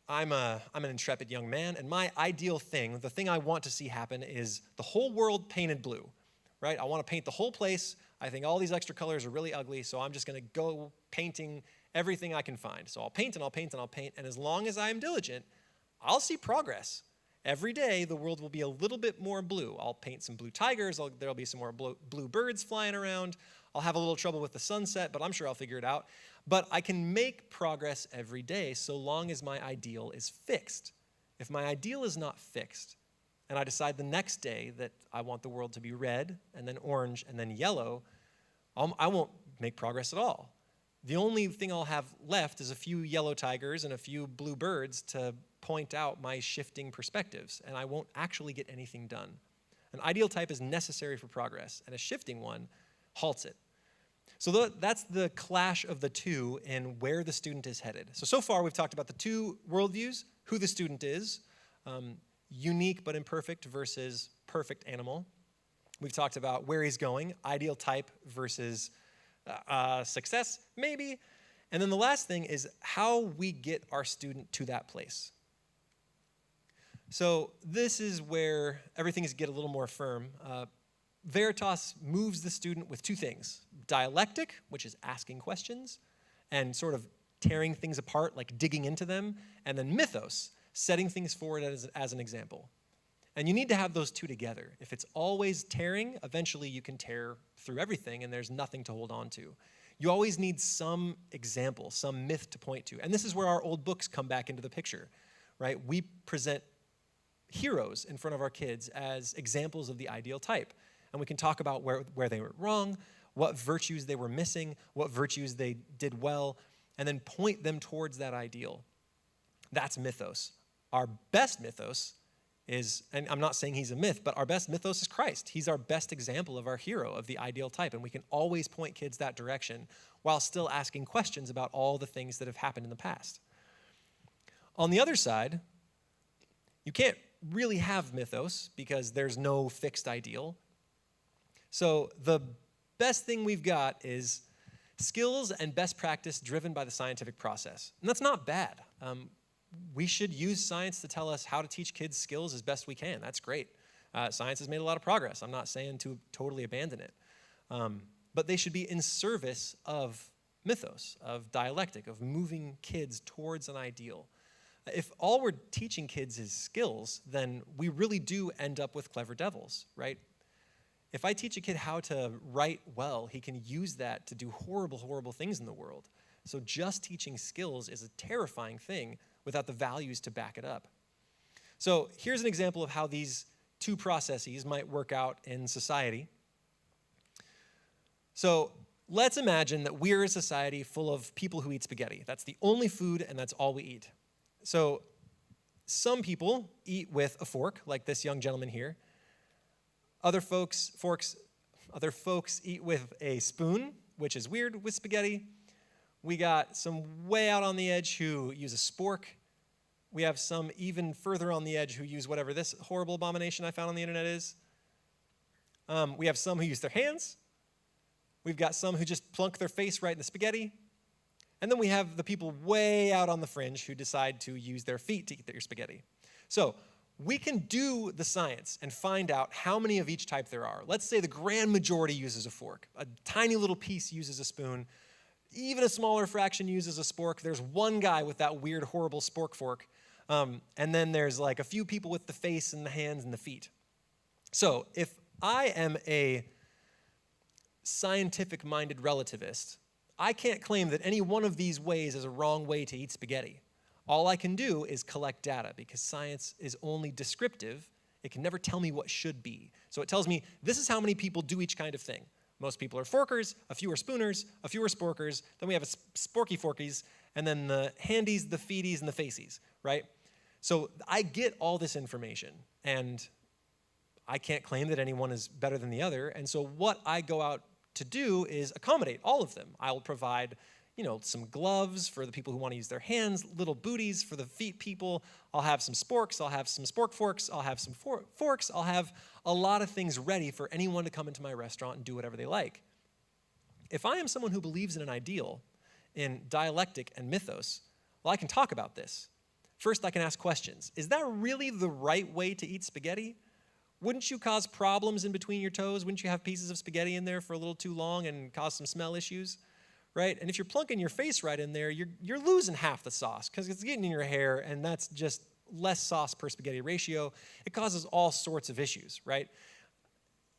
I'm an intrepid young man, and my ideal thing, the thing I want to see happen, is the whole world painted blue, right? I want to paint the whole place. I think all these extra colors are really ugly, so I'm just going to go painting everything I can find. So I'll paint and I'll paint and I'll paint, and as long as I am diligent, I'll see progress. Every day, the world will be a little bit more blue. I'll paint some blue tigers. There'll be some more blue birds flying around. I'll have a little trouble with the sunset, but I'm sure I'll figure it out. But I can make progress every day so long as my ideal is fixed. If my ideal is not fixed, and I decide the next day that I want the world to be red, and then orange, and then yellow, I won't make progress at all. The only thing I'll have left is a few yellow tigers and a few blue birds to point out my shifting perspectives, and I won't actually get anything done. An ideal type is necessary for progress, and a shifting one halts it. So that's the clash of the two in where the student is headed. So far we've talked about the two worldviews, who the student is, unique but imperfect versus perfect animal. We've talked about where he's going, ideal type versus success, maybe. And then the last thing is how we get our student to that place. So this is where everything's get a little more firm. Veritas moves the student with two things: dialectic, which is asking questions and sort of tearing things apart, like digging into them, and then mythos, setting things forward as an example. And you need to have those two together. If it's always tearing, eventually you can tear through everything and there's nothing to hold on to. You always need some example, some myth to point to. And this is where our old books come back into the picture, right? We present heroes in front of our kids as examples of the ideal type. And we can talk about where they were wrong, what virtues they were missing, what virtues they did well, and then point them towards that ideal. That's mythos. Our best mythos is, and I'm not saying he's a myth, but our best mythos is Christ. He's our best example of our hero, of the ideal type, and we can always point kids that direction while still asking questions about all the things that have happened in the past. On the other side, you can't really have mythos because there's no fixed ideal. So the best thing we've got is skills and best practice driven by the scientific process. And that's not bad. We should use science to tell us how to teach kids skills as best we can. That's great. Science has made a lot of progress. I'm not saying to totally abandon it. But they should be in service of mythos, of dialectic, of moving kids towards an ideal. If all we're teaching kids is skills, then we really do end up with clever devils, right? If I teach a kid how to write well, he can use that to do horrible, horrible things in the world. So just teaching skills is a terrifying thing without the values to back it up. So here's an example of how these two processes might work out in society. So let's imagine that we're a society full of people who eat spaghetti. That's the only food and that's all we eat. So some people eat with a fork, like this young gentleman here. Other folks eat with a spoon, which is weird with spaghetti. We got some way out on the edge who use a spork. We have some even further on the edge who use whatever this horrible abomination I found on the internet is. We have some who use their hands. We've got some who just plunk their face right in the spaghetti. And then we have the people way out on the fringe who decide to use their feet to eat their spaghetti. So we can do the science and find out how many of each type there are. Let's say the grand majority uses a fork. A tiny little piece uses a spoon. Even a smaller fraction uses a spork. There's one guy with that weird, horrible spork fork. And then there's like a few people with the face and the hands and the feet. So if I am a scientific-minded relativist, I can't claim that any one of these ways is a wrong way to eat spaghetti. All I can do is collect data because science is only descriptive. It can never tell me what should be. So it tells me this is how many people do each kind of thing. Most people are forkers, a few are spooners, a few are sporkers, then we have sporky forkies, and then the handies, the feeties, and the facies, right? So I get all this information, and I can't claim that anyone is better than the other, and so what I go out to do is accommodate all of them. I will provide, some gloves for the people who want to use their hands, little booties for the feet people. I'll have some sporks, I'll have some spork forks, I'll have some forks, I'll have a lot of things ready for anyone to come into my restaurant and do whatever they like. If I am someone who believes in an ideal, in dialectic and mythos, well, I can talk about this. First, I can ask questions. Is that really the right way to eat spaghetti? Wouldn't you cause problems in between your toes? Wouldn't you have pieces of spaghetti in there for a little too long and cause some smell issues? Right? And if you're plunking your face right in there, you're losing half the sauce because it's getting in your hair, and that's just less sauce per spaghetti ratio. It causes all sorts of issues, right?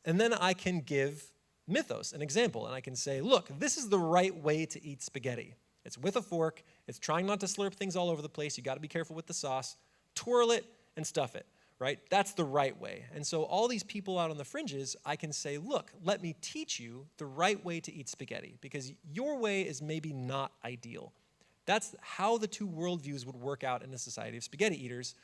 And then I can give mythos, an example, and I can say, look, this is the right way to eat spaghetti. It's with a fork. It's trying not to slurp things all over the place. You got to be careful with the sauce. twirl it and stuff it, right? That's the right way. And so all these people out on the fringes, I can say, look, let me teach you the right way to eat spaghetti, because your way is maybe not ideal. That's how the two worldviews would work out in the society of spaghetti eaters.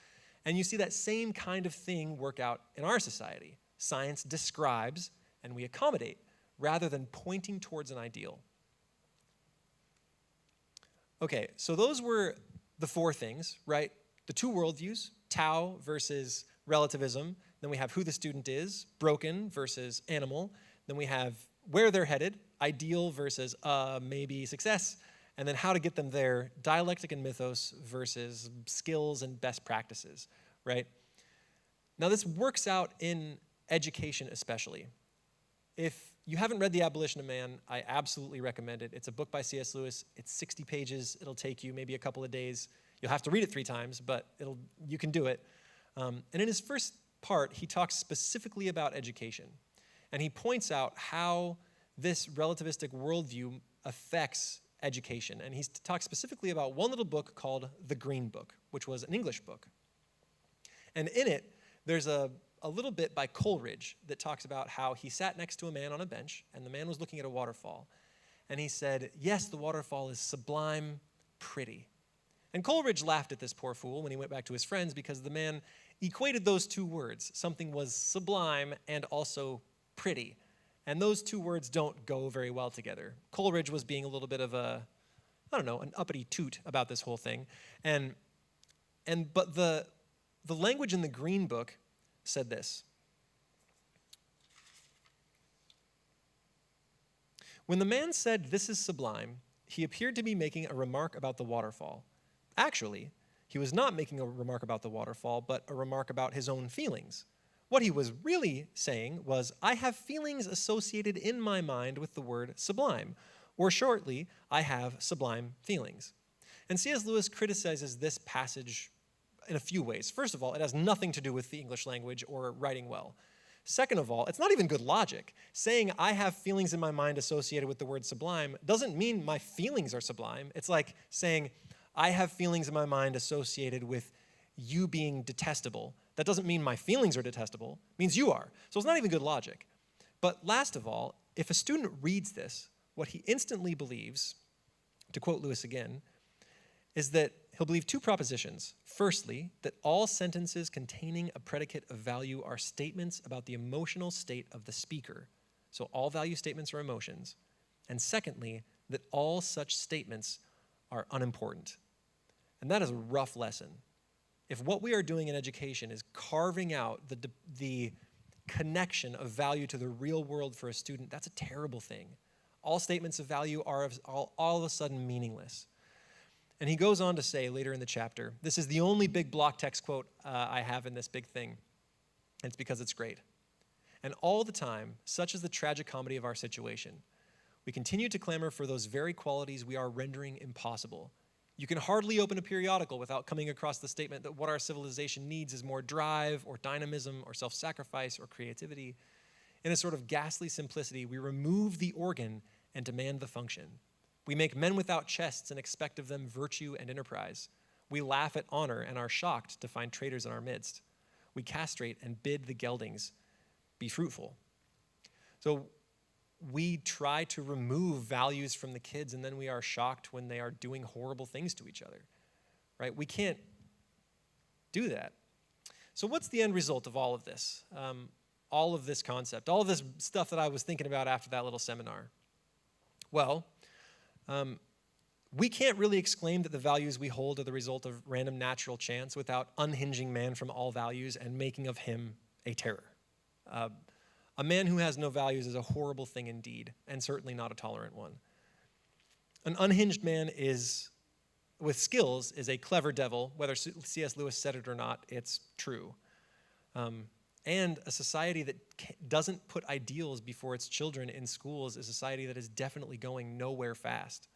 And you see that same kind of thing work out in our society. Science describes and we accommodate rather than pointing towards an ideal. Okay, so those were the four things, right? The two worldviews, Tao versus relativism. Then we have who the student is, broken versus animal. Then we have where they're headed, ideal versus maybe success. And then how to get them there, dialectic and mythos versus skills and best practices, right? Now this works out in education especially. If you haven't read The Abolition of Man, I absolutely recommend it. It's a book by C.S. Lewis. It's 60 pages. It'll take you maybe a couple of days. You'll have to read it 3 times, but you can do it. And in his first part, he talks specifically about education. And he points out how this relativistic worldview affects education. And he talks specifically about one little book called The Green Book, which was an English book. And in it, there's a little bit by Coleridge that talks about how he sat next to a man on a bench, and the man was looking at a waterfall. And he said, yes, the waterfall is sublime, pretty. And Coleridge laughed at this poor fool when he went back to his friends because the man equated those two words. Something was sublime and also pretty. And those two words don't go very well together. Coleridge was being a little bit of an uppity toot about this whole thing. But the language in the Green Book said this. When the man said, "This is sublime," he appeared to be making a remark about the waterfall. Actually, he was not making a remark about the waterfall, but a remark about his own feelings. What he was really saying was, I have feelings associated in my mind with the word sublime, or shortly, I have sublime feelings. And C.S. Lewis criticizes this passage in a few ways. First of all, it has nothing to do with the English language or writing well. Second of all, it's not even good logic. Saying I have feelings in my mind associated with the word sublime doesn't mean my feelings are sublime. It's like saying I have feelings in my mind associated with you being detestable. That doesn't mean my feelings are detestable. It means you are. So it's not even good logic. But last of all, if a student reads this, what he instantly believes, to quote Lewis again, is that he'll believe 2 propositions. Firstly, that all sentences containing a predicate of value are statements about the emotional state of the speaker. So all value statements are emotions. And secondly, that all such statements are unimportant. And that is a rough lesson. If what we are doing in education is carving out the connection of value to the real world for a student, that's a terrible thing. All statements of value are all of a sudden meaningless. And he goes on to say later in the chapter, this is the only big block text quote I have in this big thing, and it's because it's great. And all the time, such is the tragic comedy of our situation. We continue to clamor for those very qualities we are rendering impossible. You can hardly open a periodical without coming across the statement that what our civilization needs is more drive or dynamism or self-sacrifice or creativity. In a sort of ghastly simplicity, we remove the organ and demand the function. We make men without chests and expect of them virtue and enterprise. We laugh at honor and are shocked to find traitors in our midst. We castrate and bid the geldings be fruitful. So we try to remove values from the kids, and then we are shocked when they are doing horrible things to each other, right? We can't do that. So what's the end result of all of this? All of this concept, all of this stuff that I was thinking about after that little seminar? Well, we can't really exclaim that the values we hold are the result of random natural chance without unhinging man from all values and making of him a terror. A man who has no values is a horrible thing indeed, and certainly not a tolerant one. An unhinged man with skills is a clever devil. Whether C.S. Lewis said it or not, it's true. And a society that doesn't put ideals before its children in schools is a society that is definitely going nowhere fast.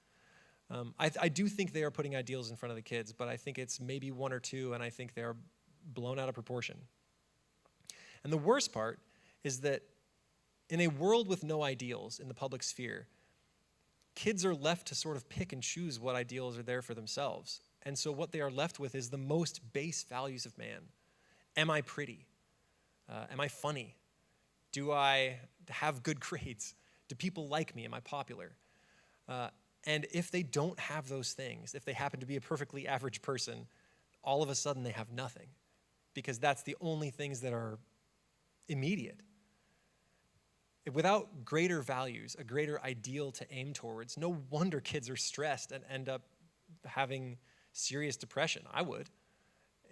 I do think they are putting ideals in front of the kids, but I think it's maybe 1 or 2, and I think they are blown out of proportion. And the worst part is that in a world with no ideals in the public sphere, kids are left to sort of pick and choose what ideals are there for themselves. And so what they are left with is the most base values of man. Am I pretty? Am I funny? Do I have good grades? Do people like me? Am I popular? And if they don't have those things, if they happen to be a perfectly average person, all of a sudden they have nothing, because that's the only things that are immediate. Without greater values, a greater ideal to aim towards, no wonder kids are stressed and end up having serious depression. I would.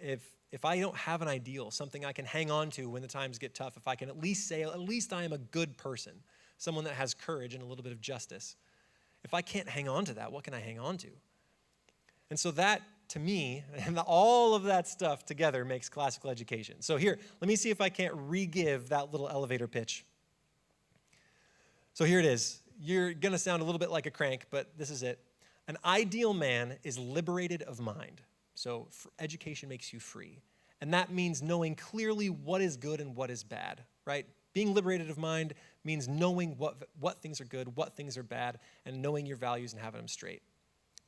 If I don't have an ideal, something I can hang on to when the times get tough, if I can at least say, at least I am a good person, someone that has courage and a little bit of justice, if I can't hang on to that, what can I hang on to? And so that, to me, and all of that stuff together makes classical education. So here, let me see if I can't re-give that little elevator pitch. So here it is. You're going to sound a little bit like a crank, but this is it. An ideal man is liberated of mind. So education makes you free. And that means knowing clearly what is good and what is bad, right? Being liberated of mind means knowing what things are good, what things are bad, and knowing your values and having them straight.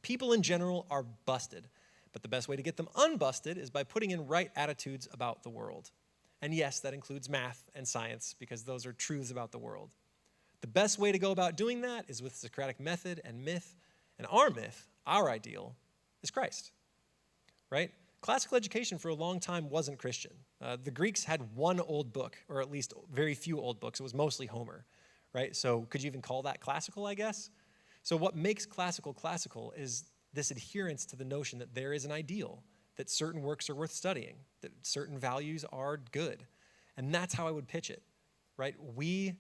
People in general are busted, but the best way to get them unbusted is by putting in right attitudes about the world. And yes, that includes math and science, because those are truths about the world. The best way to go about doing that is with Socratic method and myth. And our myth, our ideal, is Christ, right? Classical education for a long time wasn't Christian. The Greeks had one old book, or at least very few old books. It was mostly Homer, right? So could you even call that classical, I guess? So what makes classical classical is this adherence to the notion that there is an ideal, that certain works are worth studying, that certain values are good. And that's how I would pitch it, right? We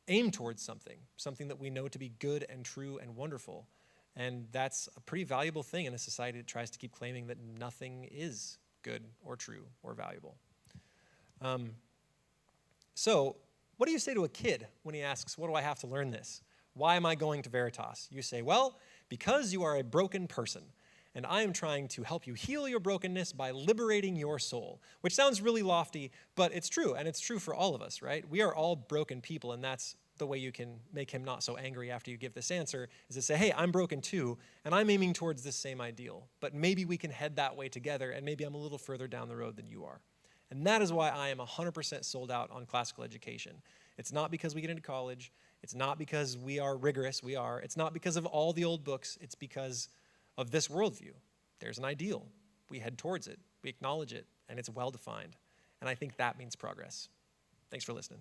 aim towards something that we know to be good and true and wonderful. And that's a pretty valuable thing in a society that tries to keep claiming that nothing is good or true or valuable. So what do you say to a kid when he asks, what do I have to learn this? Why am I going to Veritas? You say, well, because you are a broken person, and I am trying to help you heal your brokenness by liberating your soul, which sounds really lofty, but it's true, and it's true for all of us, right? We are all broken people, and that's the way you can make him not so angry after you give this answer, is to say, hey, I'm broken too, and I'm aiming towards this same ideal, but maybe we can head that way together, and maybe I'm a little further down the road than you are. And that is why I am 100% sold out on classical education. It's not because we get into college. It's not because we are rigorous. It's not because of all the old books. It's because of this worldview. There's an ideal. We head towards it. We acknowledge it, and it's well-defined. And I think that means progress. Thanks for listening.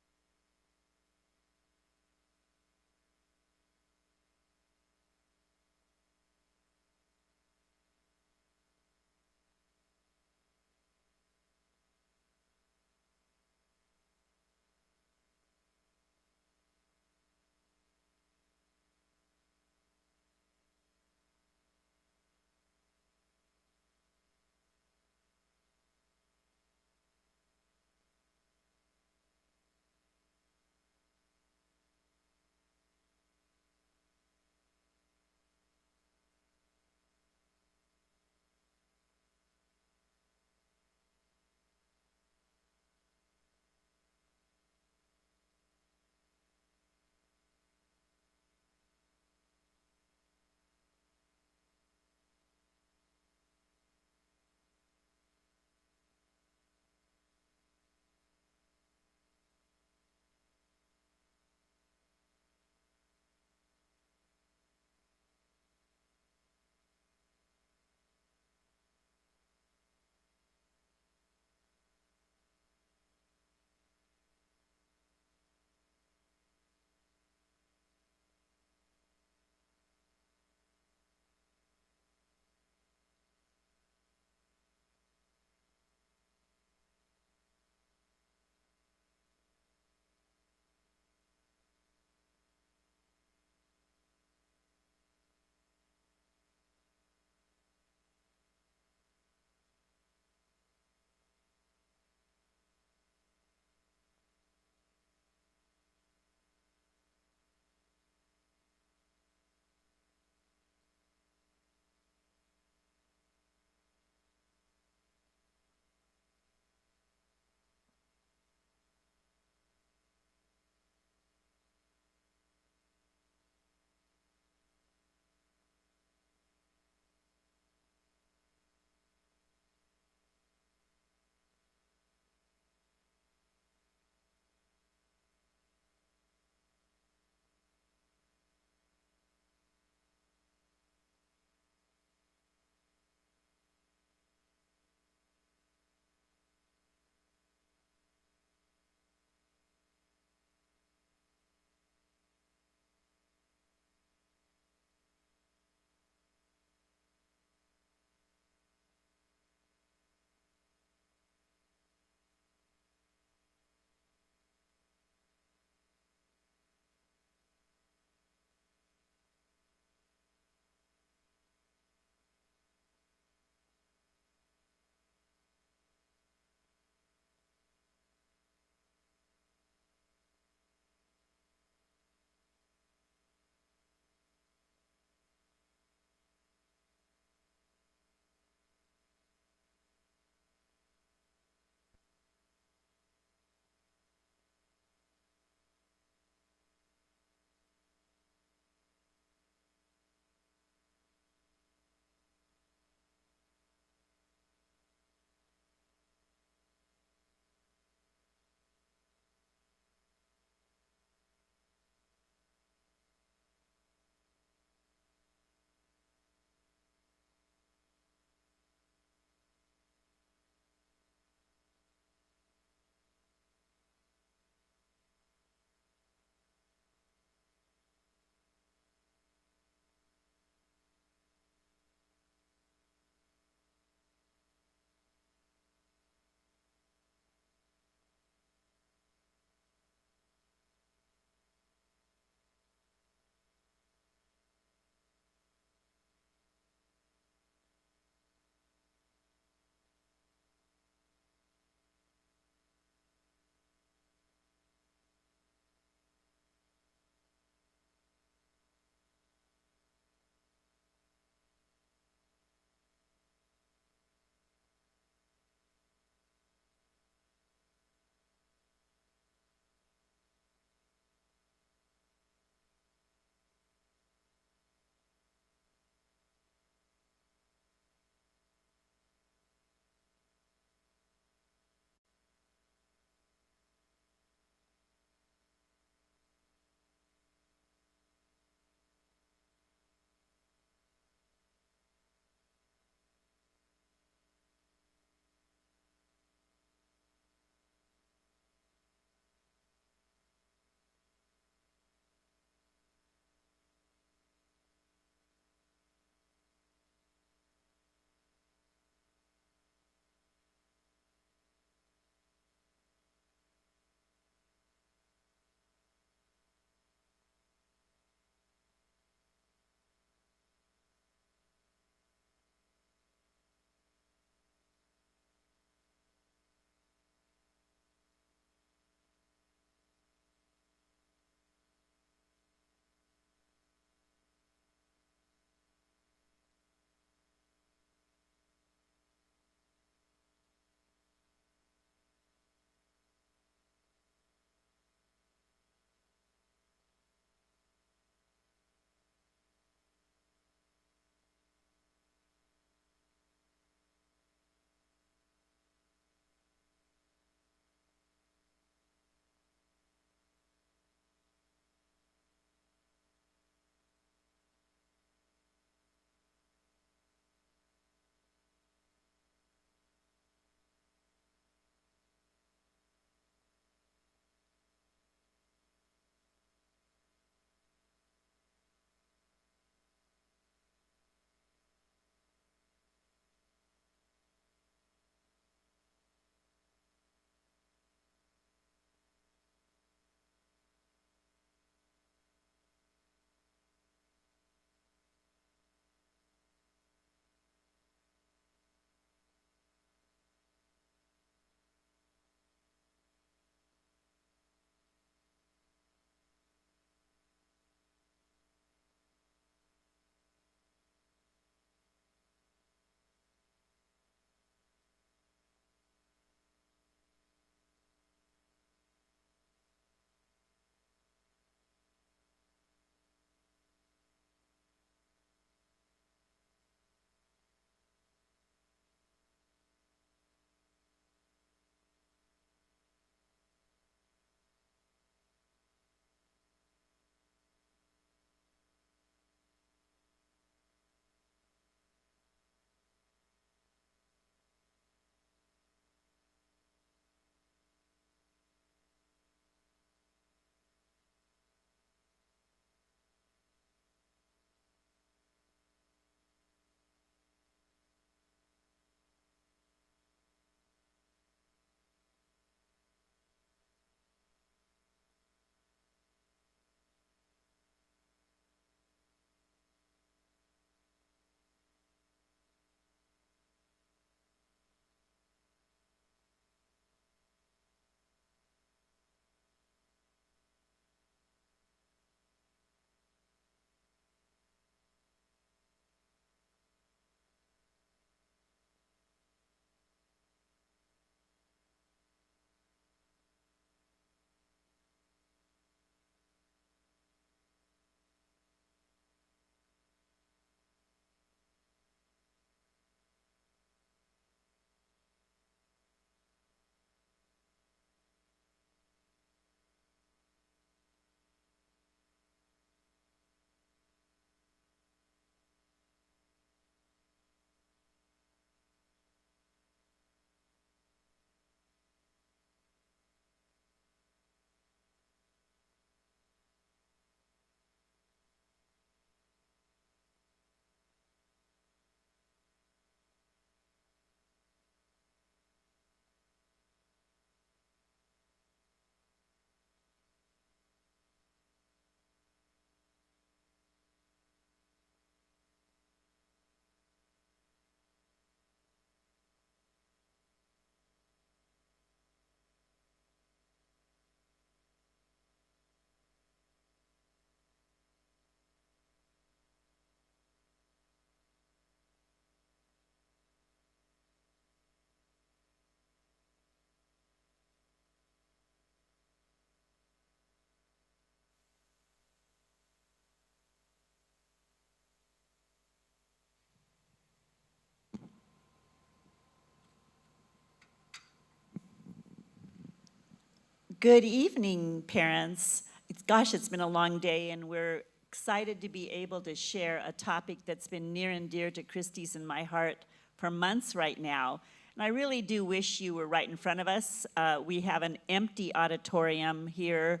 Good evening, parents. It's been a long day, and we're excited to be able to share a topic that's been near and dear to Christy's and my heart for months right now. And I really do wish you were right in front of us. We have an empty auditorium here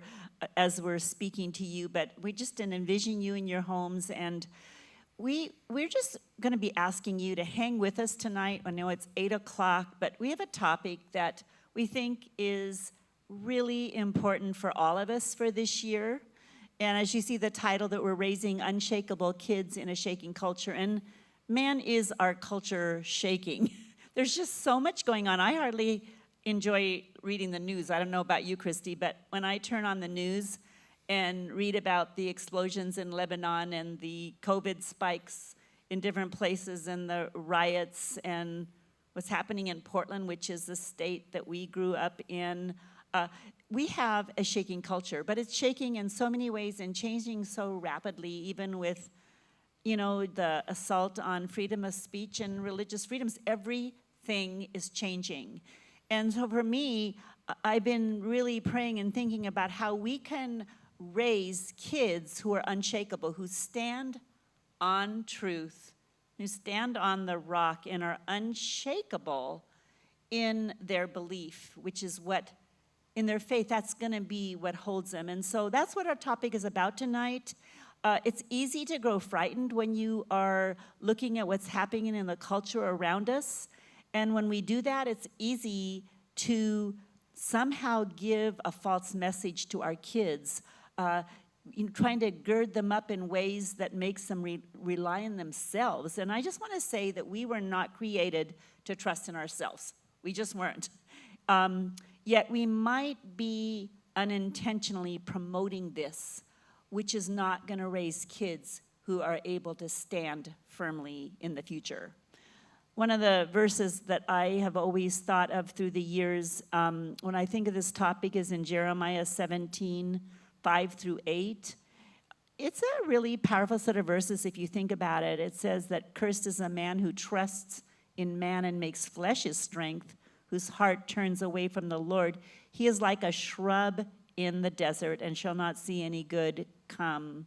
as we're speaking to you, but we just didn't envision you in your homes, and we're just going to be asking you to hang with us tonight. I know it's 8 o'clock, but we have a topic that we think is really important for all of us for this year. And as you see the title that we're raising, Unshakable Kids in a Shaking Culture. And man, is our culture shaking. There's just so much going on. I hardly enjoy reading the news. I don't know about you, Christy, but when I turn on the news and read about the explosions in Lebanon and the COVID spikes in different places and the riots and what's happening in Portland, which is the state that we grew up in, we have a shaking culture, but it's shaking in so many ways and changing so rapidly, even with, the assault on freedom of speech and religious freedoms. Everything is changing. And so for me, I've been really praying and thinking about how we can raise kids who are unshakable, who stand on truth, who stand on the rock and are unshakable in their belief, which is what, in their faith, that's going to be what holds them. And so that's what our topic is about tonight. It's easy to grow frightened when you are looking at what's happening in the culture around us. And when we do that, it's easy to somehow give a false message to our kids, trying to gird them up in ways that makes them rely on themselves. And I just want to say that we were not created to trust in ourselves. We just weren't. Yet we might be unintentionally promoting this, which is not going to raise kids who are able to stand firmly in the future. One of the verses that I have always thought of through the years when I think of this topic is in Jeremiah 17, 5 through 8. It's a really powerful set of verses if you think about it. It says that cursed is a man who trusts in man and makes flesh his strength, whose heart turns away from the Lord. He is like a shrub in the desert and shall not see any good come.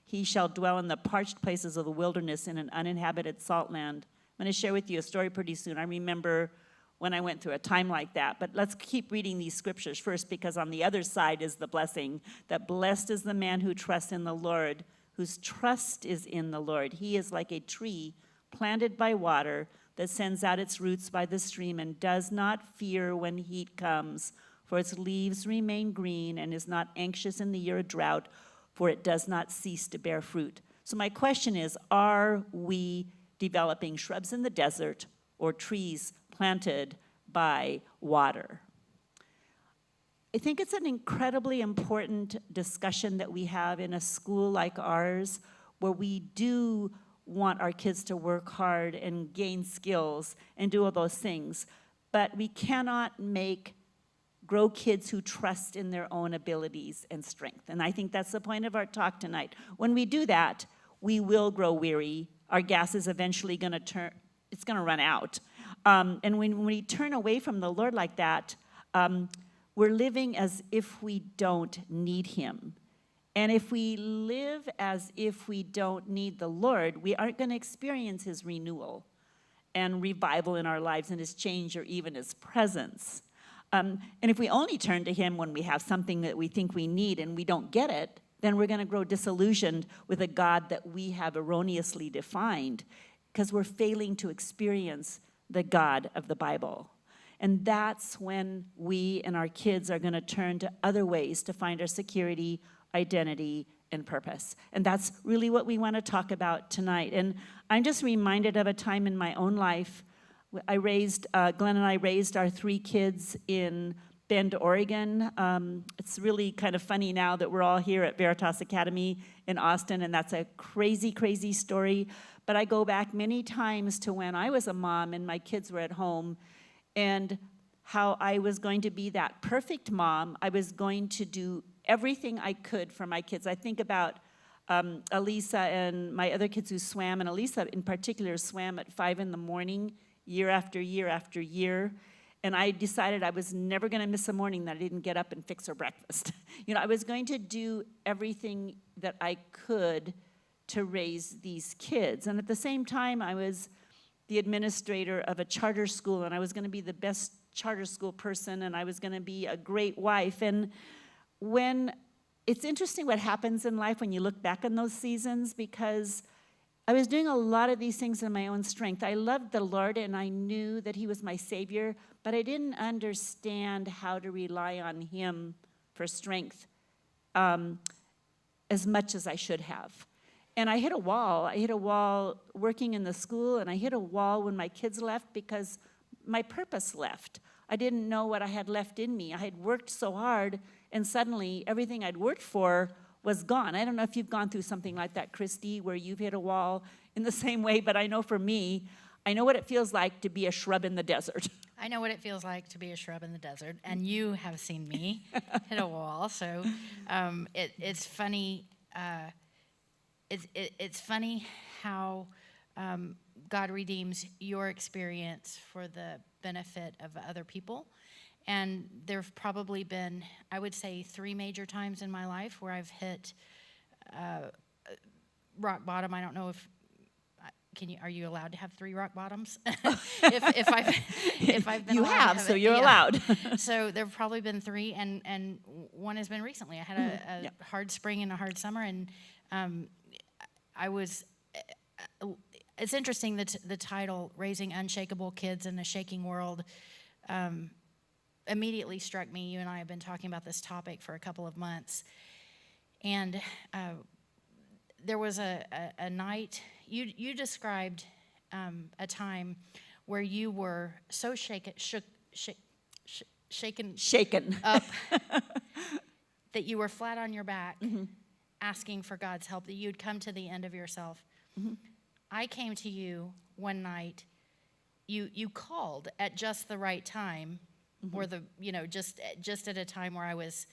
He shall dwell in the parched places of the wilderness in an uninhabited salt land. I'm going to share with you a story pretty soon. I remember when I went through a time like that. But let's keep reading these scriptures first, because on the other side is the blessing, that blessed is the man who trusts in the Lord, whose trust is in the Lord. He is like a tree planted by water that sends out its roots by the stream and does not fear when heat comes, for its leaves remain green, and is not anxious in the year of drought, for it does not cease to bear fruit. So my question is, are we developing shrubs in the desert or trees planted by water? I think it's an incredibly important discussion that we have in a school like ours, where we do want our kids to work hard and gain skills and do all those things. But we cannot grow kids who trust in their own abilities and strength. And I think that's the point of our talk tonight. When we do that, we will grow weary. Our gas is eventually going to run out. And when we turn away from the Lord like that, we're living as if we don't need him. And if we live as if we don't need the Lord, we aren't going to experience his renewal and revival in our lives and his change or even his presence. And if we only turn to him when we have something that we think we need and we don't get it, then we're going to grow disillusioned with a God that we have erroneously defined, because we're failing to experience the God of the Bible. And that's when we and our kids are going to turn to other ways to find our security, identity, and purpose. And that's really what we want to talk about tonight. And I'm just reminded of a time in my own life. Glenn and I raised our 3 kids in Bend, Oregon. It's really kind of funny now that we're all here at Veritas Academy in Austin, and that's a crazy, crazy story. But I go back many times to when I was a mom and my kids were at home, and how I was going to be that perfect mom. I was going to do everything I could for my kids. I think about Elisa and my other kids who swam, and Elisa in particular swam at 5 in the morning, year after year after year. And I decided I was never going to miss a morning that I didn't get up and fix her breakfast. I was going to do everything that I could to raise these kids. And at the same time, I was the administrator of a charter school, and I was going to be the best charter school person, and I was going to be a great wife. And it's interesting what happens in life when you look back on those seasons, because I was doing a lot of these things in my own strength. I loved the Lord, and I knew that he was my Savior, but I didn't understand how to rely on him for strength as much as I should have. And I hit a wall. I hit a wall working in the school, and I hit a wall when my kids left because my purpose left. I didn't know what I had left in me. I had worked so hard, and suddenly everything I'd worked for was gone. I don't know if you've gone through something like that, Christy, where you've hit a wall in the same way, but I know for me, I know what it feels like to be a shrub in the desert. I know what it feels like to be a shrub in the desert, and you have seen me hit a wall. So it's funny. It's funny how God redeems your experience for the benefit of other people. And there have probably been, I would say, 3 major times in my life where I've hit rock bottom. I don't know if are you allowed to have 3 rock bottoms? if I've been you allowed to have, so it, you're yeah. allowed. So there have probably been 3, and one has been recently. I had a hard spring and a hard summer, and I was. It's interesting that the title "Raising Unshakable Kids in a Shaking World" immediately struck me. You and I have been talking about this topic for a couple of months, and there was a night. You described a time where you were so shaken up that you were flat on your back, asking for God's help, that you'd come to the end of yourself. I came to you one night. You called at just the right time, or just at a time where I was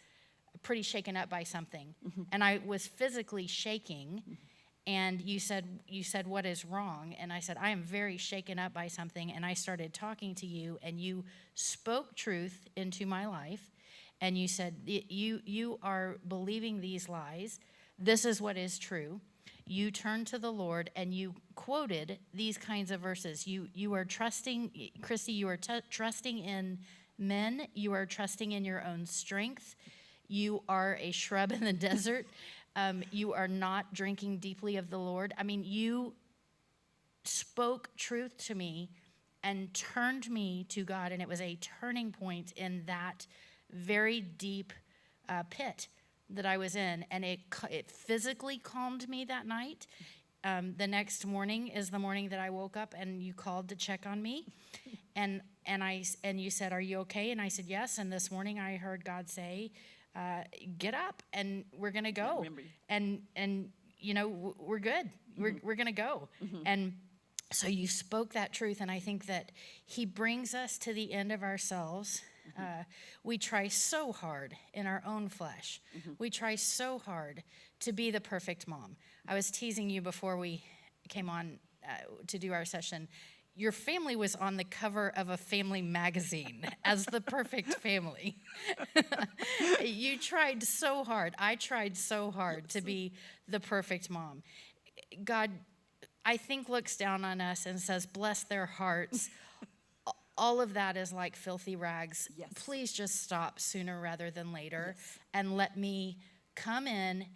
pretty shaken up by something, and I was physically shaking. And you said, what is wrong? And I said, I am very shaken up by something. And I started talking to you, and you spoke truth into my life. And you said, you are believing these lies. This is what is true. You turned to the Lord, and you quoted these kinds of verses. You are trusting, Christy, you are trusting in men. You are trusting in your own strength. You are a shrub in the desert. You are not drinking deeply of the Lord. I mean, you spoke truth to me and turned me to God, and it was a turning point in that very deep pit that I was in, and it physically calmed me that night. The next morning is the morning that I woke up, and you called to check on me, and you said, "Are you okay?" And I said, "Yes." And this morning I heard God say, get up, and we're going to go. And we're good. We're going to go. And so you spoke that truth, and I think that he brings us to the end of ourselves. We try so hard in our own flesh. We try so hard to be the perfect mom. I was teasing you before we came on to do our session. Your family was on the cover of a family magazine as the perfect family. You tried so hard. I tried so hard to be the perfect mom. God, I think, looks down on us and says, bless their hearts. All of that is like filthy rags. Yes. Please just stop sooner rather than later, and let me come in,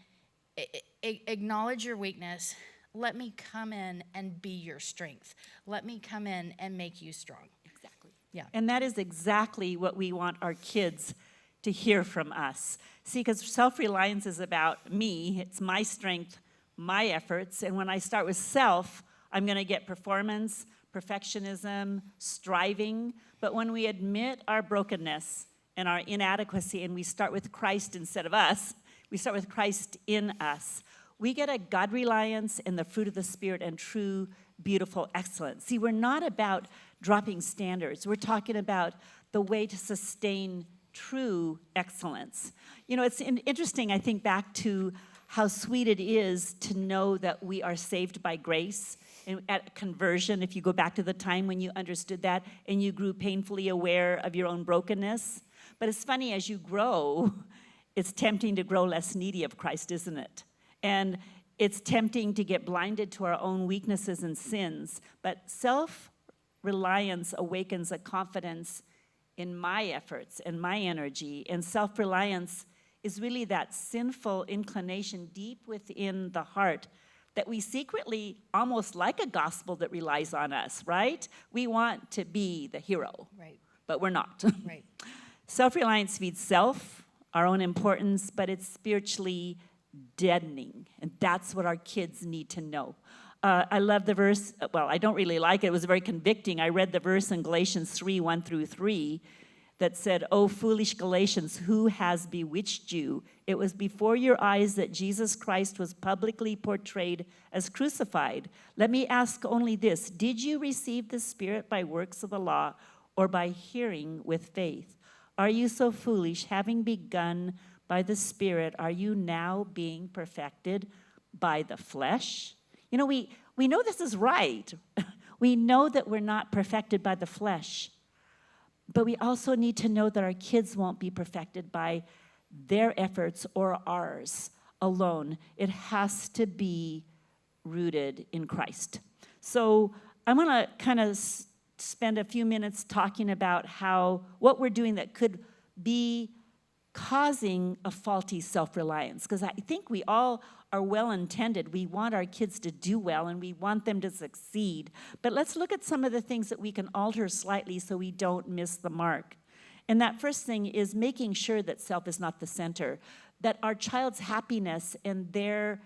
acknowledge your weakness. Let me come in and be your strength. Let me come in and make you strong. Exactly. Yeah. And that is exactly what we want our kids to hear from us. See, because self-reliance is about me. It's my strength, my efforts. And when I start with self, I'm going to get performance, perfectionism, striving. But when we admit our brokenness and our inadequacy, and we start with Christ instead of us, we start with Christ in us, we get a God reliance and the fruit of the Spirit and true, beautiful excellence. See, we're not about dropping standards. We're talking about the way to sustain true excellence. It's interesting, I think, back to how sweet it is to know that we are saved by grace And at conversion, if you go back to the time when you understood that and you grew painfully aware of your own brokenness. But it's funny, as you grow, it's tempting to grow less needy of Christ, isn't it? And it's tempting to get blinded to our own weaknesses and sins. But self-reliance awakens a confidence in my efforts and my energy. And self-reliance is really that sinful inclination deep within the heart that we secretly almost like a gospel that relies on us, right? We want to be the hero, Right. but we're not. Right. Self-reliance feeds self, our own importance, but it's spiritually deadening, and that's what our kids need to know. I love the verse. Well, I don't really like it. It was very convicting. I read the verse in Galatians 3:1-3 that said, "O foolish Galatians, who has bewitched you? It was before your eyes that Jesus Christ was publicly portrayed as crucified. Let me ask only this, did you receive the Spirit by works of the law or by hearing with faith? Are you so foolish? Having begun by the Spirit, are you now being perfected by the flesh?" You know, we know this is right. We know that we're not perfected by the flesh. But we also need to know that our kids won't be perfected by their efforts or ours alone. It has to be rooted in Christ. So I'm going to kind of spend a few minutes talking about what we're doing that could be causing a faulty self-reliance. Because I think we all are well-intended. We want our kids to do well, and we want them to succeed. But let's look at some of the things that we can alter slightly so we don't miss the mark. And that first thing is making sure that self is not the center, that our child's happiness and their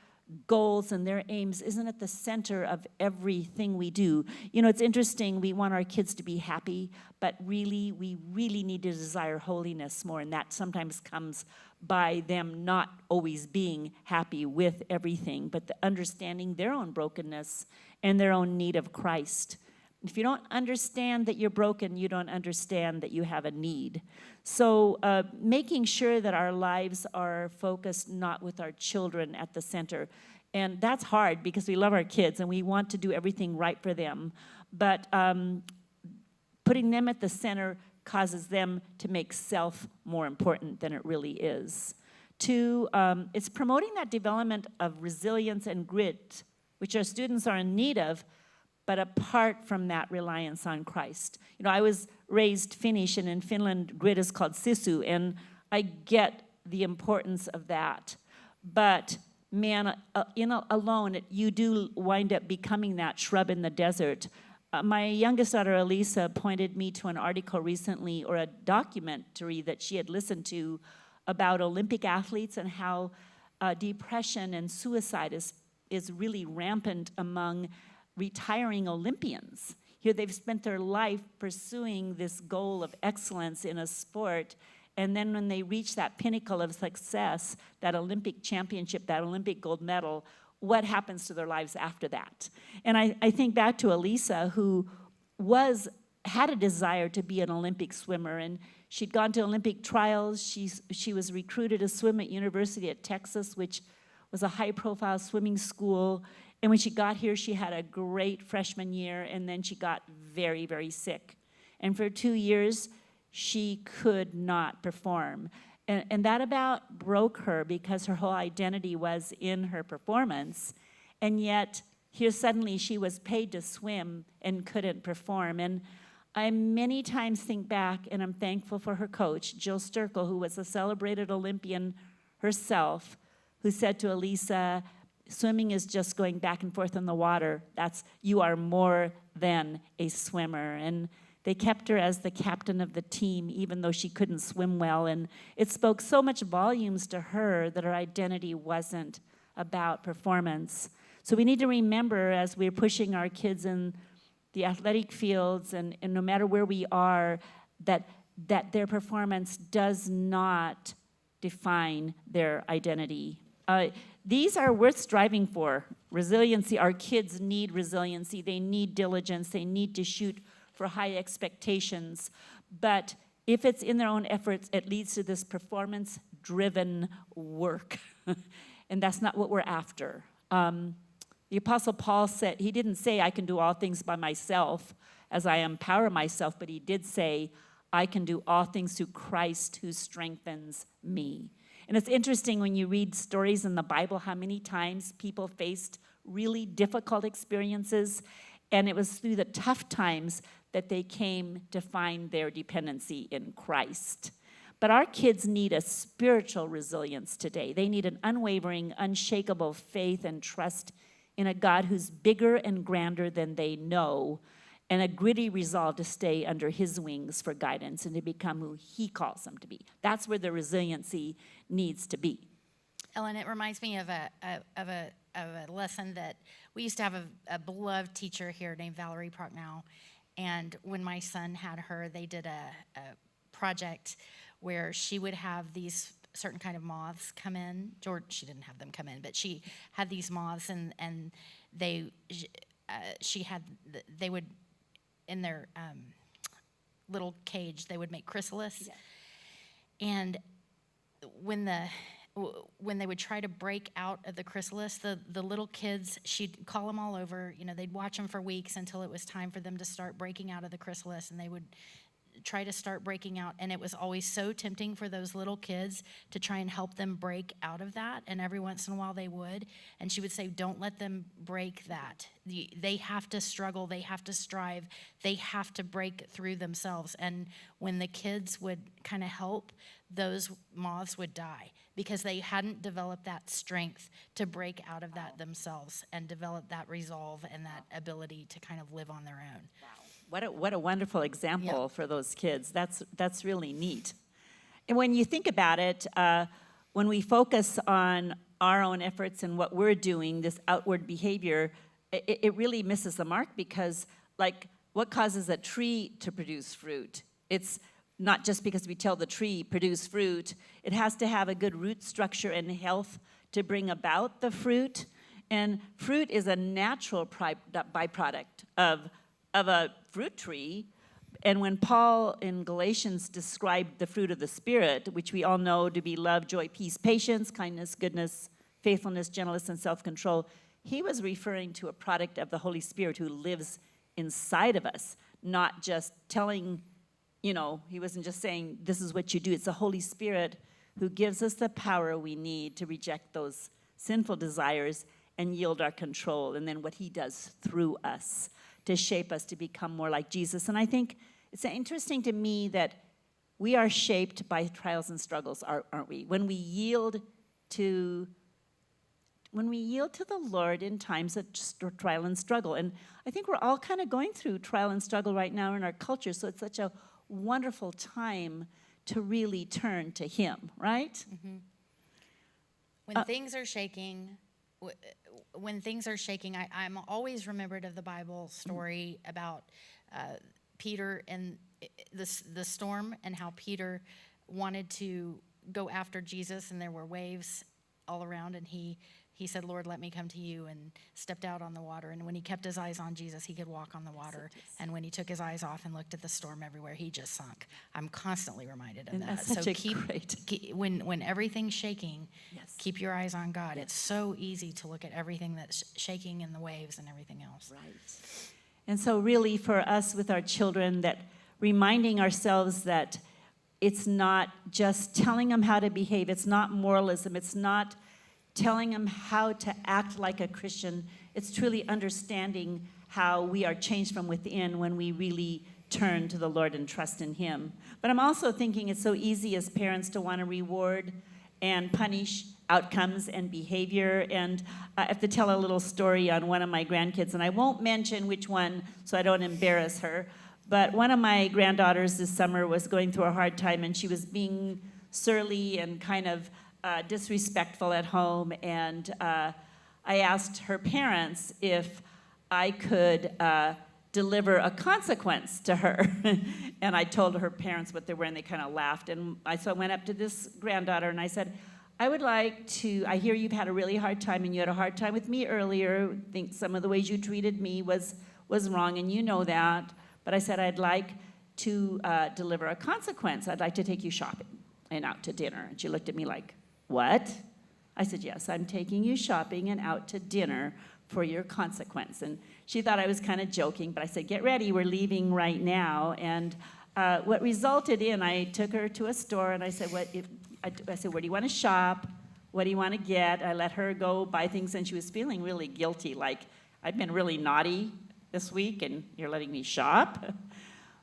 goals and their aims isn't at the center of everything we do. You know, it's interesting, we want our kids to be happy, but really, we really need to desire holiness more, and that sometimes comes by them not always being happy with everything, but understanding their own brokenness and their own need of Christ. If you don't understand that you're broken, you don't understand that you have a need. So making sure that our lives are focused not with our children at the center. And that's hard because we love our kids and we want to do everything right for them. But putting them at the center causes them to make self more important than it really is. Two, it's promoting that development of resilience and grit, which our students are in need of, but apart from that reliance on Christ. You know, I was raised Finnish, and in Finland, grit is called sisu, and I get the importance of that. But man, alone, you do wind up becoming that shrub in the desert. My youngest daughter, Elisa, pointed me to an article recently, or a documentary that she had listened to about Olympic athletes and how depression and suicide is really rampant among retiring Olympians. Here they've spent their life pursuing this goal of excellence in a sport, and then when they reach that pinnacle of success, that Olympic championship, that Olympic gold medal, what happens to their lives after that? And I think back to Elisa, who had a desire to be an Olympic swimmer, and she'd gone to Olympic trials. She was recruited to swim at University of Texas, which was a high-profile swimming school. And when she got here, she had a great freshman year, and then she got very, very sick. And for 2 years, she could not perform. And that about broke her because her whole identity was in her performance. And yet, here suddenly she was paid to swim and couldn't perform. And I many times think back, and I'm thankful for her coach, Jill Sturkle, who was a celebrated Olympian herself, who said to Elisa, swimming is just going back and forth in the water. You are more than a swimmer. And they kept her as the captain of the team, even though she couldn't swim well. And it spoke so much volumes to her that her identity wasn't about performance. So we need to remember, as we're pushing our kids in the athletic fields and no matter where we are, that their performance does not define their identity. These are worth striving for. Resiliency, our kids need resiliency. They need diligence. They need to shoot for high expectations. But if it's in their own efforts, it leads to this performance-driven work. And that's not what we're after. The Apostle Paul said, he didn't say, I can do all things by myself as I empower myself, but he did say, I can do all things through Christ who strengthens me. And it's interesting when you read stories in the Bible, how many times people faced really difficult experiences, and it was through the tough times that they came to find their dependency in Christ. But our kids need a spiritual resilience today. They need an unwavering, unshakable faith and trust in a God who's bigger and grander than they know, and a gritty resolve to stay under his wings for guidance and to become who he calls them to be. That's where the resiliency needs to be. Ellen, it reminds me of a lesson that we used to have a beloved teacher here named Valerie Prochnow. And when my son had her, they did a project where she would have these certain kind of moths come in. She didn't have them come in, but she had these moths, and they would, in their little cage, they would make chrysalis. Yes. And when they would try to break out of the chrysalis, the little kids, she'd call them all over. They'd watch them for weeks until it was time for them to start breaking out of the chrysalis, and they would try to start breaking out. And it was always so tempting for those little kids to try and help them break out of that. And every once in a while they would. And she would say, don't let them break that. They have to struggle. They have to strive. They have to break through themselves. And when the kids would kind of help, those moths would die because they hadn't developed that strength to break out of that themselves and develop that resolve and that ability to kind of live on their own. Wow. What a wonderful example for those kids. That's really neat. And when you think about it, when we focus on our own efforts and what we're doing, this outward behavior, it really misses the mark because, like, what causes a tree to produce fruit? It's not just because we tell the tree, produce fruit. It has to have a good root structure and health to bring about the fruit. And fruit is a natural byproduct of a fruit tree. And when Paul in Galatians described the fruit of the Spirit, which we all know to be love, joy, peace, patience, kindness, goodness, faithfulness, gentleness, and self-control, he was referring to a product of the Holy Spirit who lives inside of us, not just telling, he wasn't just saying, this is what you do. It's the Holy Spirit who gives us the power we need to reject those sinful desires and yield our control, and then what he does through us to shape us to become more like Jesus. And I think it's interesting to me that we are shaped by trials and struggles, aren't we? When we yield to the Lord in times of trial and struggle. And I think we're all kind of going through trial and struggle right now in our culture, so it's such a wonderful time to really turn to him, right? Mm-hmm. When things are shaking, I'm always remembered of the Bible story about Peter and the storm, and how Peter wanted to go after Jesus, and there were waves all around, and he said, Lord, let me come to you, and stepped out on the water. And when he kept his eyes on Jesus, he could walk on the water. And when he took his eyes off and looked at the storm everywhere, he just sunk. I'm constantly reminded of that. So when everything's shaking, yes, keep your eyes on God. Yes. It's so easy to look at everything that's shaking in the waves and everything else. Right. And so really for us with our children, that reminding ourselves that it's not just telling them how to behave. It's not moralism. It's not telling them how to act like a Christian. It's truly understanding how we are changed from within when we really turn to the Lord and trust in him. But I'm also thinking it's so easy as parents to want to reward and punish outcomes and behavior. And I have to tell a little story on one of my grandkids, and I won't mention which one so I don't embarrass her. But one of my granddaughters this summer was going through a hard time, and she was being surly and kind of disrespectful at home, and I asked her parents if I could deliver a consequence to her. And I told her parents what they were, and they kind of laughed. And so I went up to this granddaughter, and I said, I hear you've had a really hard time, and you had a hard time with me earlier. I think some of the ways you treated me was wrong, and you know that. But I said, I'd like to deliver a consequence. I'd like to take you shopping and out to dinner. And she looked at me like, what? I said, yes, I'm taking you shopping and out to dinner for your consequence. And she thought I was kind of joking, but I said, get ready, we're leaving right now. And what resulted in, I took her to a store and I said, I said, where do you want to shop? What do you want to get? I let her go buy things, and she was feeling really guilty, like, I've been really naughty this week and you're letting me shop.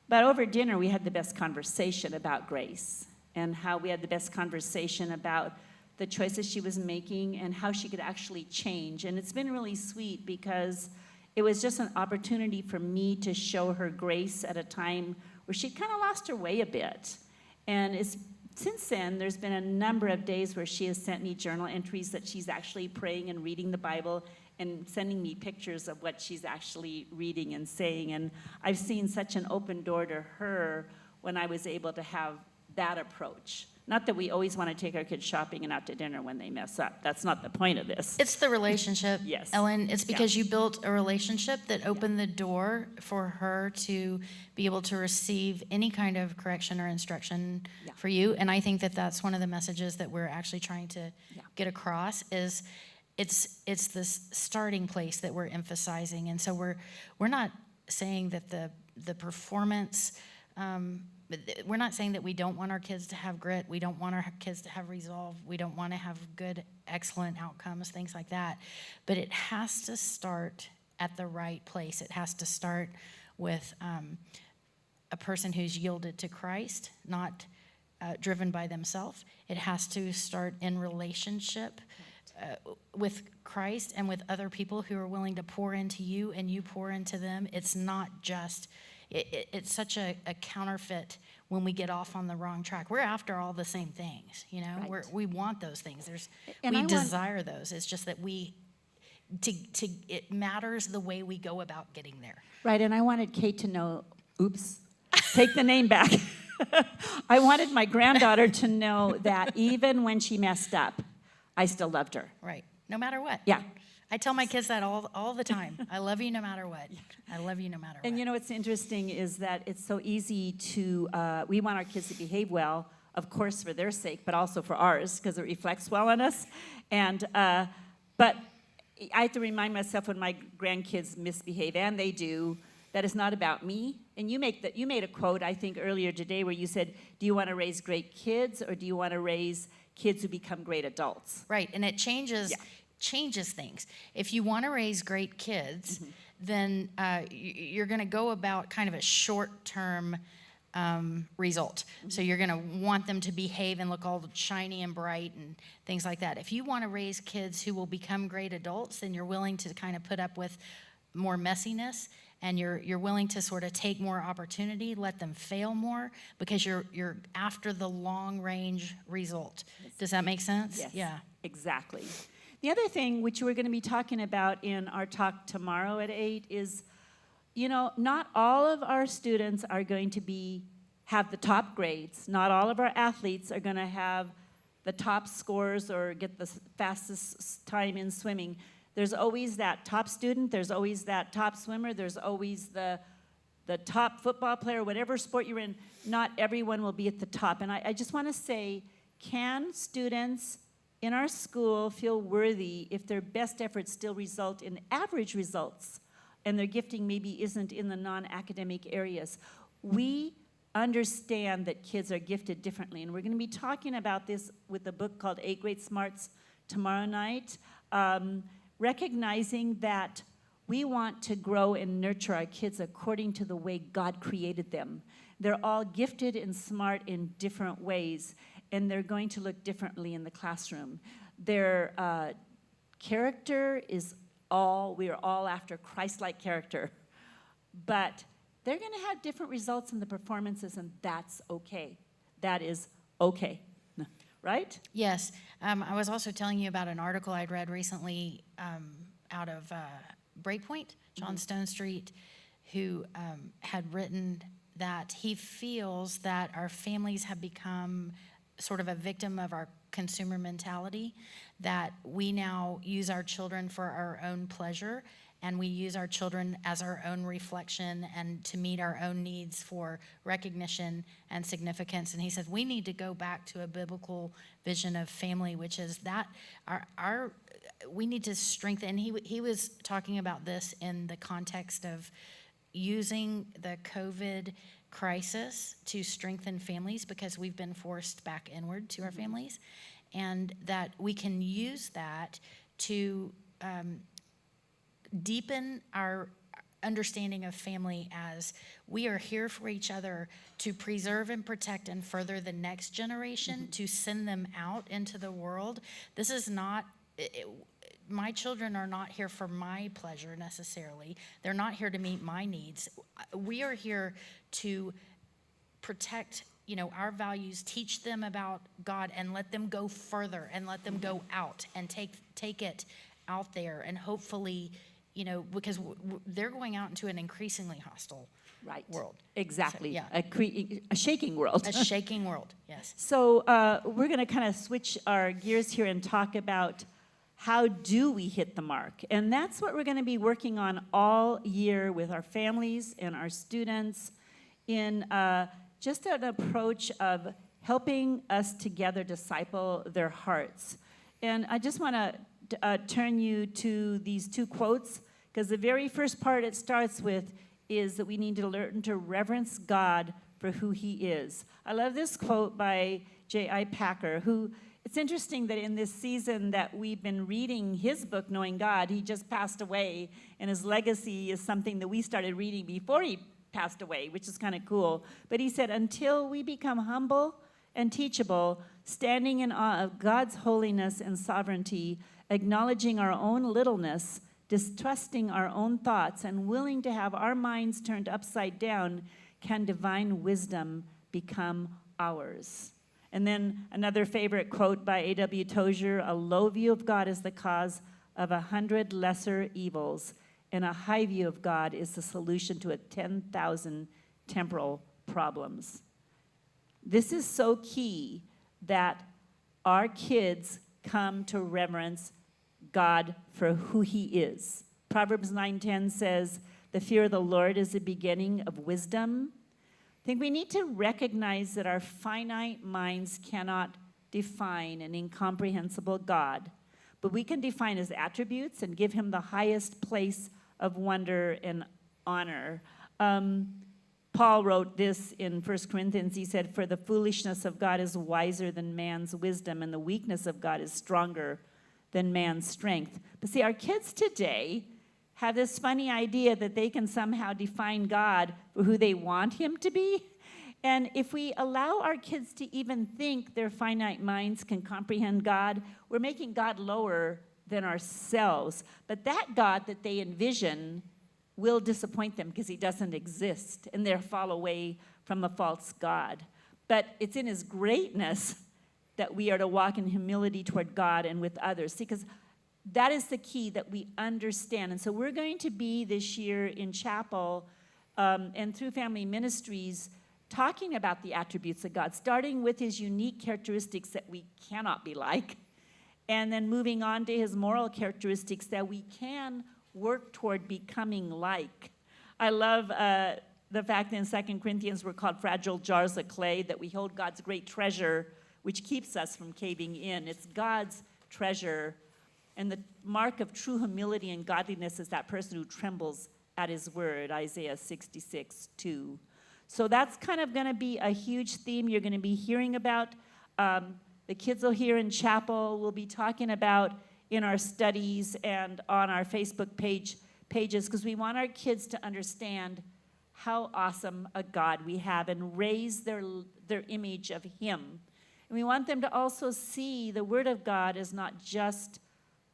But over dinner, we had the best conversation about grace and how we had the best conversation about the choices she was making and how she could actually change. And it's been really sweet because it was just an opportunity for me to show her grace at a time where she'd kind of lost her way a bit. And since then, there's been a number of days where she has sent me journal entries that she's actually praying and reading the Bible and sending me pictures of what she's actually reading and saying. And I've seen such an open door to her when I was able to have that approach. Not that we always want to take our kids shopping and out to dinner when they mess up. That's not the point of this. It's the relationship, Yes. Ellen. It's because you built a relationship that opened the door for her to be able to receive any kind of correction or instruction for you. And I think that that's one of the messages that we're actually trying to get across is it's this starting place that we're emphasizing. And so we're not saying that the performance, we're not saying that we don't want our kids to have grit, we don't want our kids to have resolve, we don't want to have good, excellent outcomes, things like that. But it has to start at the right place. It has to start with a person who's yielded to Christ, not driven by themselves. It has to start in relationship with Christ and with other people who are willing to pour into you and you pour into them. It's not just, it's such a counterfeit when we get off on the wrong track. We're after all the same things, you know. Right. We want those things. And we desire those. It's just that it matters the way we go about getting there. Right, and I wanted Kate to know, oops, take the name back. I wanted my granddaughter to know that even when she messed up, I still loved her. Right, no matter what. Yeah. I tell my kids that all the time. I love you no matter what. I love you no matter what. And you know what's interesting is that it's so easy to, we want our kids to behave well, of course for their sake, but also for ours, because it reflects well on us. And, but I have to remind myself when my grandkids misbehave, and they do, that it's not about me. And you made a quote, I think, earlier today where you said, do you want to raise great kids or do you want to raise kids who become great adults? Right, and it changes things. If you want to raise great kids, then you're going to go about kind of a short-term result. So you're going to want them to behave and look all shiny and bright and things like that. If you want to raise kids who will become great adults, then you're willing to kind of put up with more messiness, and you're willing to sort of take more opportunity, let them fail more, because you're after the long-range result. Does that make sense? Yes, Yeah. Exactly. The other thing, which we're going to be talking about in our talk tomorrow at 8, is, you know, not all of our students are going to have the top grades. Not all of our athletes are going to have the top scores or get the fastest time in swimming. There's always that top student, there's always that top swimmer, there's always the top football player, whatever sport you're in. Not everyone will be at the top. And I just want to say, can students in our school feel worthy if their best efforts still result in average results and their gifting maybe isn't in the non-academic areas? We understand that kids are gifted differently, and we're going to be talking about this with a book called 8 Great Smarts tomorrow night, recognizing that we want to grow and nurture our kids according to the way God created them. They're all gifted and smart in different ways, and they're going to look differently in the classroom. Their character is we are all after Christ-like character, but they're going to have different results in the performances, and that's okay. That is okay, right? Yes. I was also telling you about an article I'd read recently out of Breakpoint, John Stonestreet, who had written that he feels that our families have become sort of a victim of our consumer mentality, that we now use our children for our own pleasure, and we use our children as our own reflection and to meet our own needs for recognition and significance. And he said we need to go back to a biblical vision of family, which is that we need to strengthen. He was talking about this in the context of using the COVID crisis to strengthen families, because we've been forced back inward to our families, and that we can use that to deepen our understanding of family as we are here for each other to preserve and protect and further the next generation, to send them out into the world. This is not, my children are not here for my pleasure necessarily. They're not here to meet my needs. We are here to protect, our values, teach them about God, and let them go further and let them go out and take it out there, and hopefully, because they're going out into an increasingly hostile world. Exactly. So, yeah. A shaking world. A shaking world, yes. So we're going to kind of switch our gears here and talk about how do we hit the mark. And that's what we're going to be working on all year with our families and our students in just an approach of helping us together disciple their hearts. And I just want to turn you to these two quotes, because the very first part it starts with is that we need to learn to reverence God for who he is. I love this quote by J.I. Packer, who, it's interesting that in this season that we've been reading his book, Knowing God, he just passed away, and his legacy is something that we started reading before he passed away, which is kind of cool. But he said, until we become humble and teachable, standing in awe of God's holiness and sovereignty, acknowledging our own littleness, distrusting our own thoughts, and willing to have our minds turned upside down, can divine wisdom become ours. And then another favorite quote by A.W. Tozier, a low view of God is the cause of 100 lesser evils, and a high view of God is the solution to 10,000 temporal problems. This is so key that our kids come to reverence God for who he is. Proverbs 9:10 says, the fear of the Lord is the beginning of wisdom. I think we need to recognize that our finite minds cannot define an incomprehensible God, but we can define his attributes and give him the highest place of wonder and honor. Paul wrote this in 1 Corinthians. He said, for the foolishness of God is wiser than man's wisdom, and the weakness of God is stronger than man's strength. But see, our kids today have this funny idea that they can somehow define God for who they want him to be. And if we allow our kids to even think their finite minds can comprehend God, we're making God lower than ourselves. But that God that they envision will disappoint them because he doesn't exist, and they'll fall away from the false God. But it's in his greatness that we are to walk in humility toward God and with others. See, because that is the key, that we understand. And so we're going to be this year in chapel and through family ministries talking about the attributes of God, starting with his unique characteristics that we cannot be like, and then moving on to his moral characteristics that we can work toward becoming like. I love the fact that in 2 Corinthians we're called fragile jars of clay, that we hold God's great treasure, which keeps us from caving in. It's God's treasure. And the mark of true humility and godliness is that person who trembles at his word, Isaiah 66:2. So that's kind of going to be a huge theme you're going to be hearing about. The kids will hear in chapel. We'll be talking about in our studies and on our Facebook pages, because we want our kids to understand how awesome a God we have and raise their image of him. And we want them to also see the Word of God as not just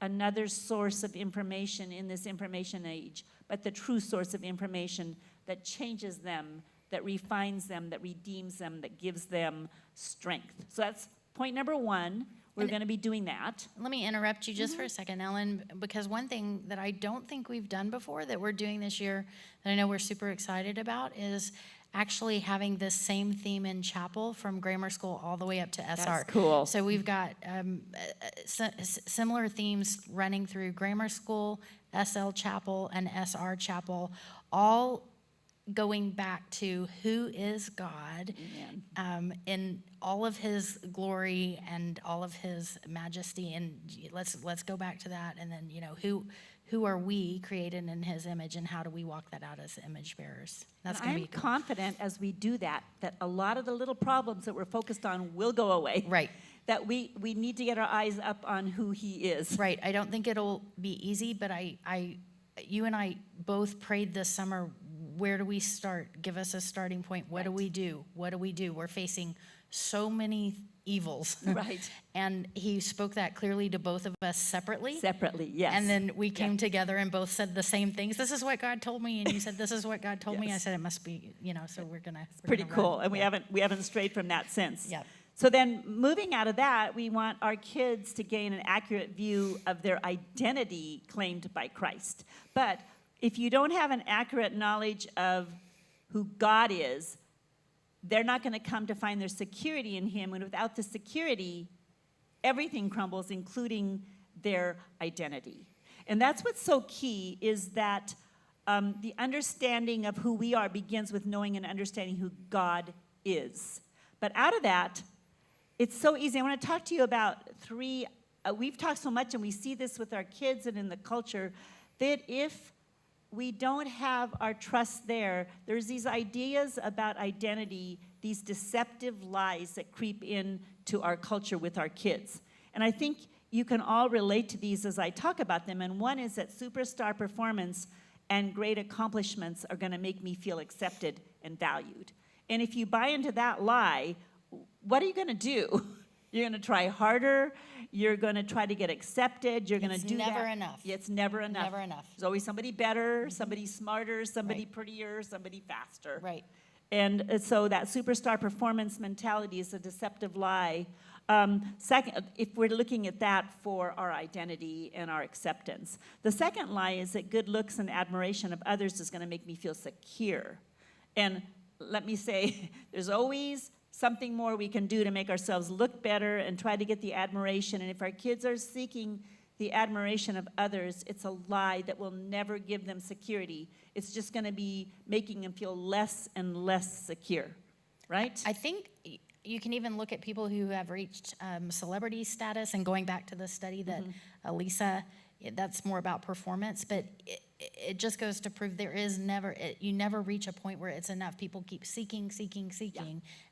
another source of information in this information age, but the true source of information that changes them, that refines them, that redeems them, that gives them strength. So that's point number one. We're going to be doing that. Let me interrupt you just for a second, Ellen, because one thing that I don't think we've done before that we're doing this year that I know we're super excited about is actually having this same theme in chapel from grammar school all the way up to SR. That's cool. So we've got similar themes running through grammar school, SL chapel, and SR chapel, all going back to who is God in all of his glory and all of his majesty. And let's go back to that. And then, who are we created in his image, and how do we walk that out as image bearers? That's going to be I'm confident as we do that a lot of the little problems that we're focused on will go away. Right. That we need to get our eyes up on who he is. Right. I don't think it'll be easy, but you and I both prayed this summer, where do we start? Give us a starting point. What do we do? What do we do? We're facing so many evils. Right. And he spoke that clearly to both of us separately. Separately, yes. And then we came together and both said the same things. This is what God told me. And you said, this is what God told me. I said, it must be, so we're going to. It's pretty cool. And we haven't strayed from that since. Yeah. So then moving out of that, we want our kids to gain an accurate view of their identity claimed by Christ. But if you don't have an accurate knowledge of who God is, they're not going to come to find their security in him. And without the security, everything crumbles, including their identity. And that's what's so key, is that the understanding of who we are begins with knowing and understanding who God is. But out of that, it's so easy. I want to talk to you about three. We've talked so much, and we see this with our kids and in the culture, that if we don't have our trust there, there's these ideas about identity, these deceptive lies that creep into our culture with our kids. And I think you can all relate to these as I talk about them. And one is that superstar performance and great accomplishments are going to make me feel accepted and valued. And if you buy into that lie, what are you going to do? You're going to try harder. You're going to try to get accepted. You're going to do that. It's never enough. It's never enough. Never enough. There's always somebody better, somebody smarter, somebody prettier, somebody faster. Right. And so that superstar performance mentality is a deceptive lie. Second, if we're looking at that for our identity and our acceptance. The second lie is that good looks and admiration of others is going to make me feel secure. And let me say, there's always something more we can do to make ourselves look better and try to get the admiration. And if our kids are seeking the admiration of others, it's a lie that will never give them security. It's just going to be making them feel less and less secure, right? I think you can even look at people who have reached celebrity status, and going back to the study that Elisa, that's more about performance, but it just goes to prove there is never, you never reach a point where it's enough. People keep seeking,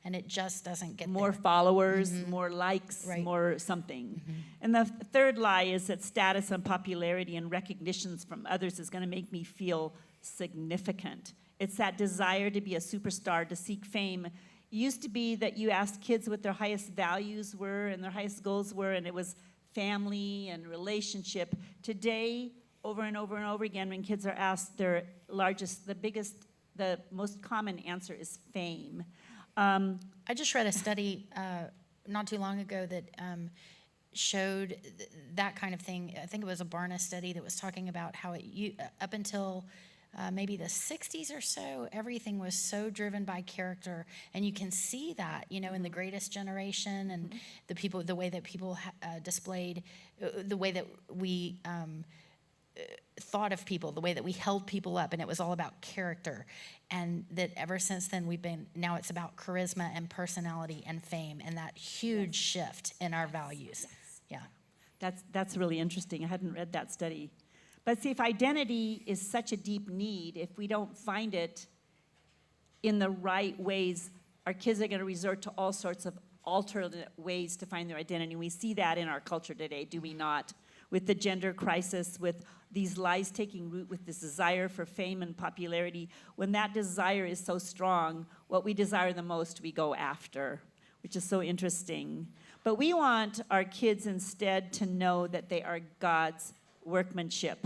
and it just doesn't get more there. Followers, more likes, Right. more something. And the third lie is that status and popularity and recognitions from others is going to make me feel significant. It's that desire to be a superstar, to seek fame. It used to be that you asked kids what their highest values were and their highest goals were, and it was family and relationship. Today, over and over and over again, when kids are asked their largest, the biggest, the most common answer is fame. I just read a study not too long ago that showed that kind of thing. I think it was a Barna study that was talking about how up until maybe the 60s or so, everything was so driven by character. And you can see that, in the Greatest Generation and the way that people displayed, the way that we thought of people, the way that we held people up, and it was all about character. And that ever since then, now it's about charisma and personality and fame, and that huge shift in our values. Yeah. That's really interesting. I hadn't read that study. But see, if identity is such a deep need, if we don't find it in the right ways, our kids are going to resort to all sorts of alternate ways to find their identity. We see that in our culture today, do we not? With the gender crisis, with these lies taking root, with this desire for fame and popularity. When that desire is so strong, what we desire the most, we go after, which is so interesting. But we want our kids instead to know that they are God's workmanship,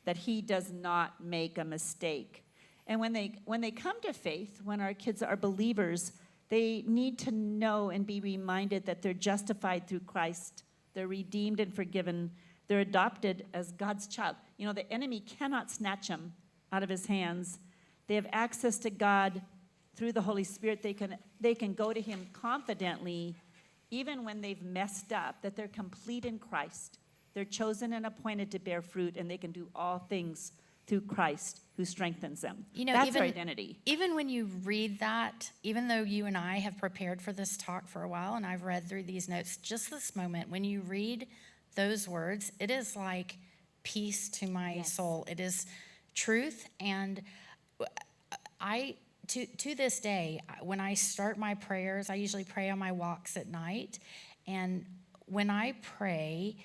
that he does not make a mistake. And when they come to faith, when our kids are believers, they need to know and be reminded that they're justified through Christ. They're redeemed and forgiven. They're adopted as God's child. The enemy cannot snatch them out of his hands. They have access to God through the Holy Spirit. They can go to him confidently, even when they've messed up, that they're complete in Christ. They're chosen and appointed to bear fruit, and they can do all things through Christ who strengthens them. You know, That's even, our identity. Even when you read that, even though you and I have prepared for this talk for a while, and I've read through these notes, just this moment, when you read those words, it is like peace to my soul. It is truth. And to this day, when I start my prayers, I usually pray on my walks at night. And when I pray,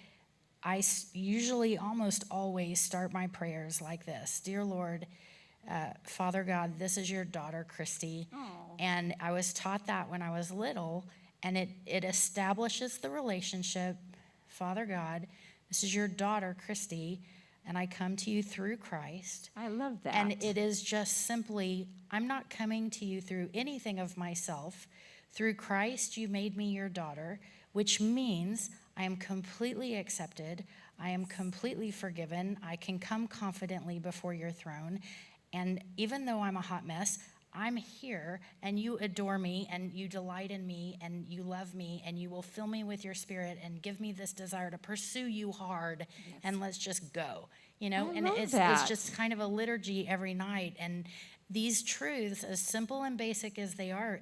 I usually almost always start my prayers like this. Dear Lord, Father God, this is your daughter, Christy. Aww. And I was taught that when I was little, and it establishes the relationship. Father God, this is your daughter, Christy, and I come to you through Christ. I love that. And it is just simply, I'm not coming to you through anything of myself. Through Christ, you made me your daughter, which means I am completely accepted. I am completely forgiven. I can come confidently before your throne. And even though I'm a hot mess, I'm here, and you adore me, and you delight in me, and you love me, and you will fill me with your spirit and give me this desire to pursue you hard, and let's just go, you know? I And love it's that. just kind of a liturgy every night. And these truths, as simple and basic as they are,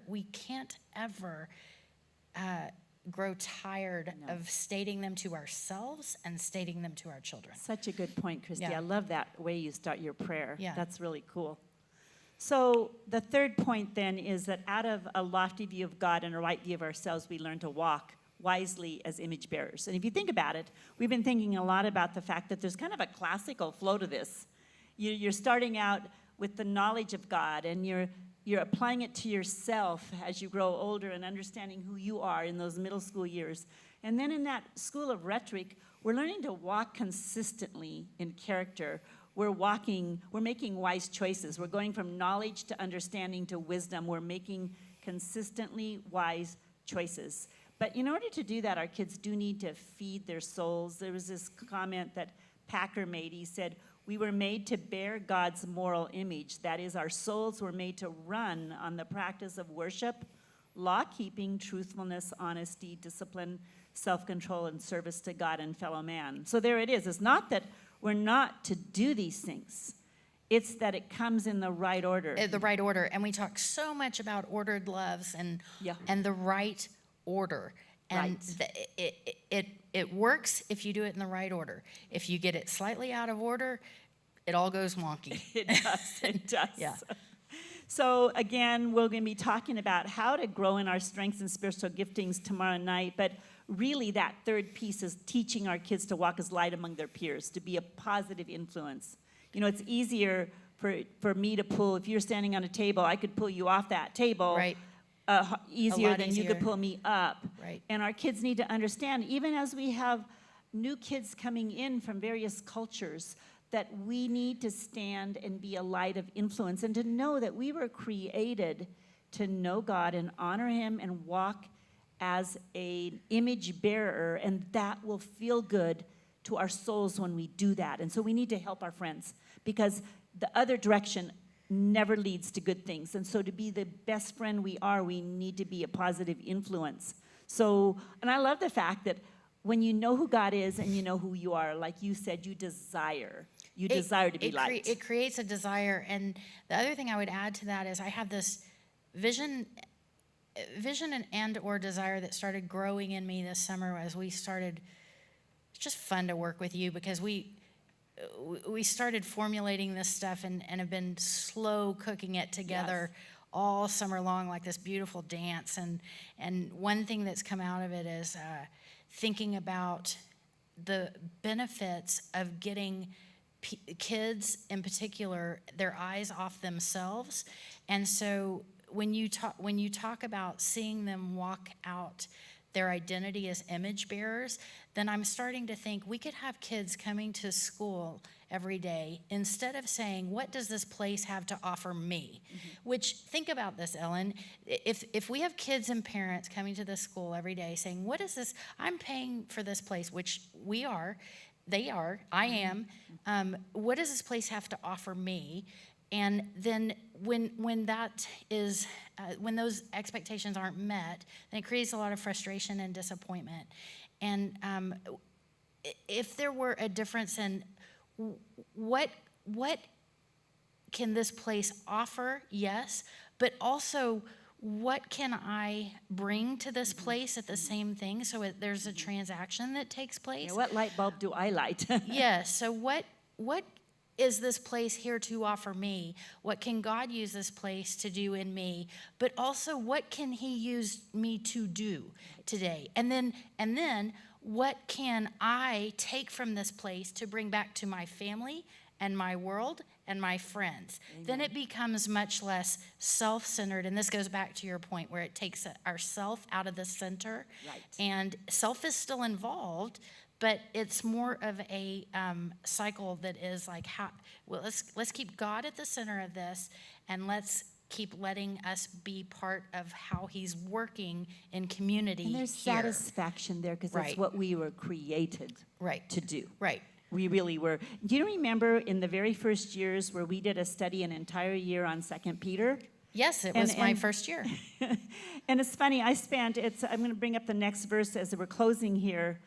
we can't ever grow tired of stating them to ourselves and stating them to our children. Such a good point, Christy. Yeah. I love that way you start your prayer. Yeah. That's really cool. So the third point then is that out of a lofty view of God and a right view of ourselves, we learn to walk wisely as image bearers. And if you think about it, we've been thinking a lot about the fact that there's kind of a classical flow to this. You're starting out with the knowledge of God, and you're applying it to yourself as you grow older and understanding who you are in those middle school years. And then in that school of rhetoric, we're learning to walk consistently in character. We're making wise choices. We're going from knowledge to understanding to wisdom. We're making consistently wise choices. But in order to do that, our kids do need to feed their souls. There was this comment that Packer made. He said, we were made to bear God's moral image. That is, our souls were made to run on the practice of worship, law-keeping, truthfulness, honesty, discipline, self-control, and service to God and fellow man. So there it is. It's not that we're not to do these things. It's that it comes in the right order. The right order. And we talk so much about ordered loves and the right order. And it works if you do it in the right order. If you get it slightly out of order, it all goes wonky. It does. It does. Yeah. So again, we're going to be talking about how to grow in our strengths and spiritual giftings tomorrow night. But really, that third piece is teaching our kids to walk as light among their peers, to be a positive influence. You know, it's easier for me to pull. If you're standing on a table, I could pull you off that table. Right. Easier than you could pull me up. Right. And our kids need to understand, even as we have new kids coming in from various cultures, that we need to stand and be a light of influence and to know that we were created to know God and honor him and walk as an image bearer, and that will feel good to our souls when we do that. And so we need to help our friends, because the other direction never leads to good things. And so to be the best friend we are, we need to be a positive influence. So, and I love the fact that when you know who God is and you know who you are, like you said, you desire to be light. It creates a desire. And the other thing I would add to that is I have this vision and or desire that started growing in me this summer as we started. It's just fun to work with you, because we started formulating this stuff and have been slow cooking it together all summer long, like this beautiful dance. And one thing that's come out of it is thinking about the benefits of getting kids in particular their eyes off themselves. And so when you talk about seeing them walk out their identity as image bearers, then I'm starting to think we could have kids coming to school every day, instead of saying, what does this place have to offer me? Mm-hmm. Which, think about this, Ellen, if we have kids and parents coming to this school every day saying, what is this, I'm paying for this place, which we are, they are, I am, what does this place have to offer me? And then when that is, when those expectations aren't met, then it creates a lot of frustration and disappointment. And if there were a difference in what can this place offer? Yes, but also what can I bring to this place at the same thing? So there's a transaction that takes place. Yeah, what light bulb do I light? Yes. So what is this place here to offer me? What can God use this place to do in me? But also, what can He use me to do today? And then what can I take from this place to bring back to my family and my world and my friends? Amen. Then it becomes much less self-centered. And this goes back to your point where it takes ourself out of the center. Right. And self is still involved, but it's more of a cycle that is like, let's keep God at the center of this, and let's keep letting us be part of how He's working in community. And there's here. satisfaction there because that's Right. what we were created to do. Right. We really were. Do you remember in the very first years where we did a study an entire year on 2 Peter? Yes, it was my first year. And it's funny, I'm going to bring up the next verse as we're closing here.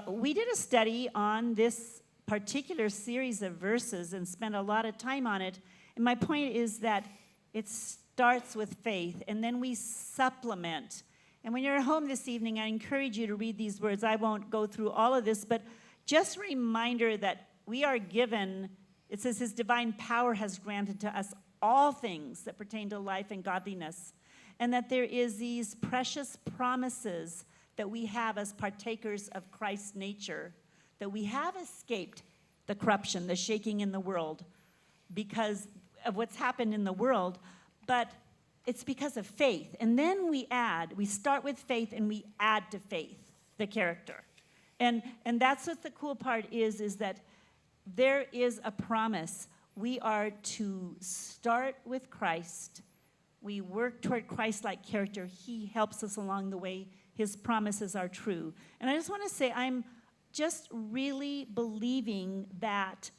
We did a study on this particular series of verses and spent a lot of time on it. And my point is that it starts with faith, and then we supplement. And when you're at home this evening, I encourage you to read these words. I won't go through all of this, but just a reminder that we are given, it says His divine power has granted to us all things that pertain to life and godliness, and that there is these precious promises that we have as partakers of Christ's nature, that we have escaped the corruption, the shaking in the world because of what's happened in the world, but it's because of faith. And then we start with faith and we add to faith the character. And that's what the cool part is that there is a promise. We are to start with Christ. We work toward Christ-like character. He helps us along the way. His promises are true. And I just want to say, I'm just really believing that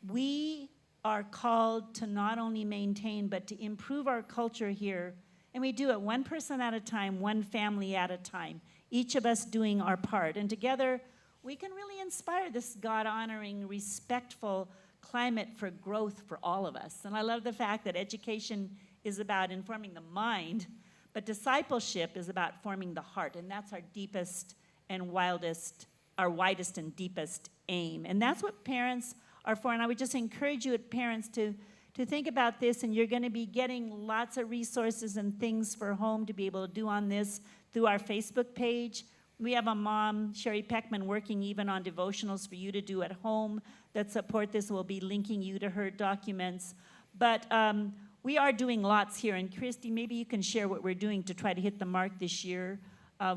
we are called to not only maintain, but to improve our culture here. And we do it one person at a time, one family at a time, each of us doing our part. And together, we can really inspire this God-honoring, respectful climate for growth for all of us. And I love the fact that education is about informing the mind, but discipleship is about forming the heart. And that's our deepest and widest and deepest aim. And that's what parents are for. And I would just encourage you, parents, to think about this. And you're going to be getting lots of resources and things for home to be able to do on this through our Facebook page. We have a mom, Sherry Peckman, working even on devotionals for you to do at home that support this. We'll be linking you to her documents. But we are doing lots here. And Christy, maybe you can share what we're doing to try to hit the mark this year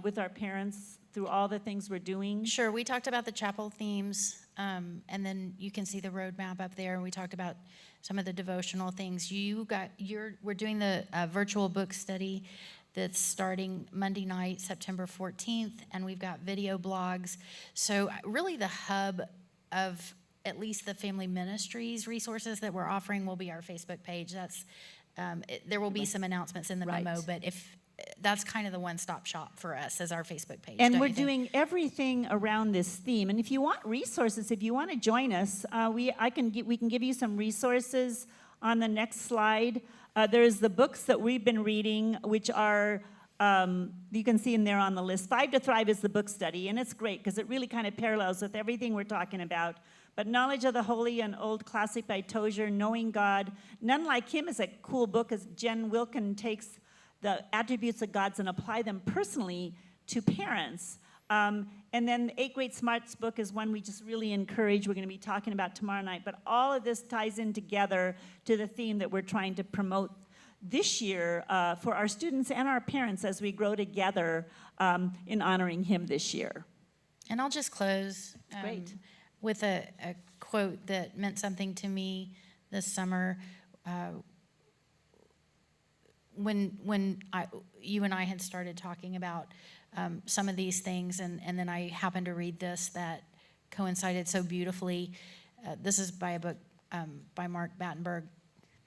with our parents through all the things we're doing. Sure. We talked about the chapel themes, and then you can see the roadmap up there. We talked about some of the devotional things. We're doing the virtual book study that's starting Monday night, September 14th, and we've got video blogs. So really the hub of at least the family ministries resources that we're offering will be our Facebook page. That's there will be some announcements in the memo, but if that's kind of the one-stop shop for us as our Facebook page. And we're doing everything around this theme. And if you want resources, if you want to join us, we can give you some resources on the next slide. There's the books that we've been reading, which are, you can see in there on the list. 5 to Thrive is the book study, and it's great because it really kind of parallels with everything we're talking about. But Knowledge of the Holy, an old classic by Tozer, Knowing God, None Like Him is a cool book as Jen Wilkin takes the attributes of God and apply them personally to parents. And then the 8 Great Smarts book is one we just really encourage. We're going to be talking about tomorrow night. But all of this ties in together to the theme that we're trying to promote this year for our students and our parents as we grow together in honoring Him this year. And I'll just close Great. With a quote that meant something to me this summer. When you and I had started talking about some of these things, and then I happened to read this that coincided so beautifully. This is by a book by Mark Battenberg.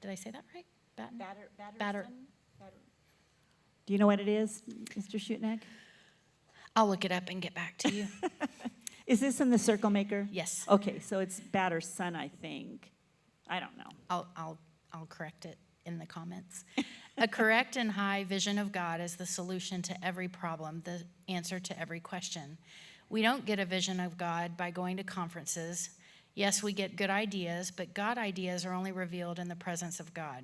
Did I say that right? Batter. Do you know what it is, Mr. Schutneck? I'll look it up and get back to you. Is this in the circle maker? Yes. Okay, so it's bad or son, I think. I don't know. I'll correct it in the comments. A correct and high vision of God is the solution to every problem, the answer to every question. We don't get a vision of God by going to conferences. Yes, we get good ideas, but God ideas are only revealed in the presence of God.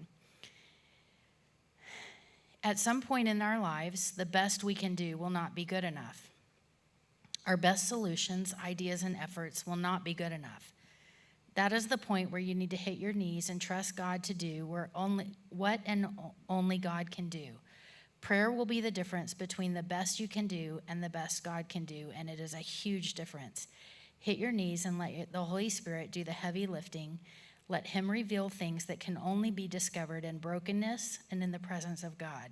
At some point in our lives, the best we can do will not be good enough. Our best solutions, ideas, and efforts will not be good enough. That is the point where you need to hit your knees and trust God to do what only God can do. Prayer will be the difference between the best you can do and the best God can do, and it is a huge difference. Hit your knees and let the Holy Spirit do the heavy lifting. Let him reveal things that can only be discovered in brokenness and in the presence of God.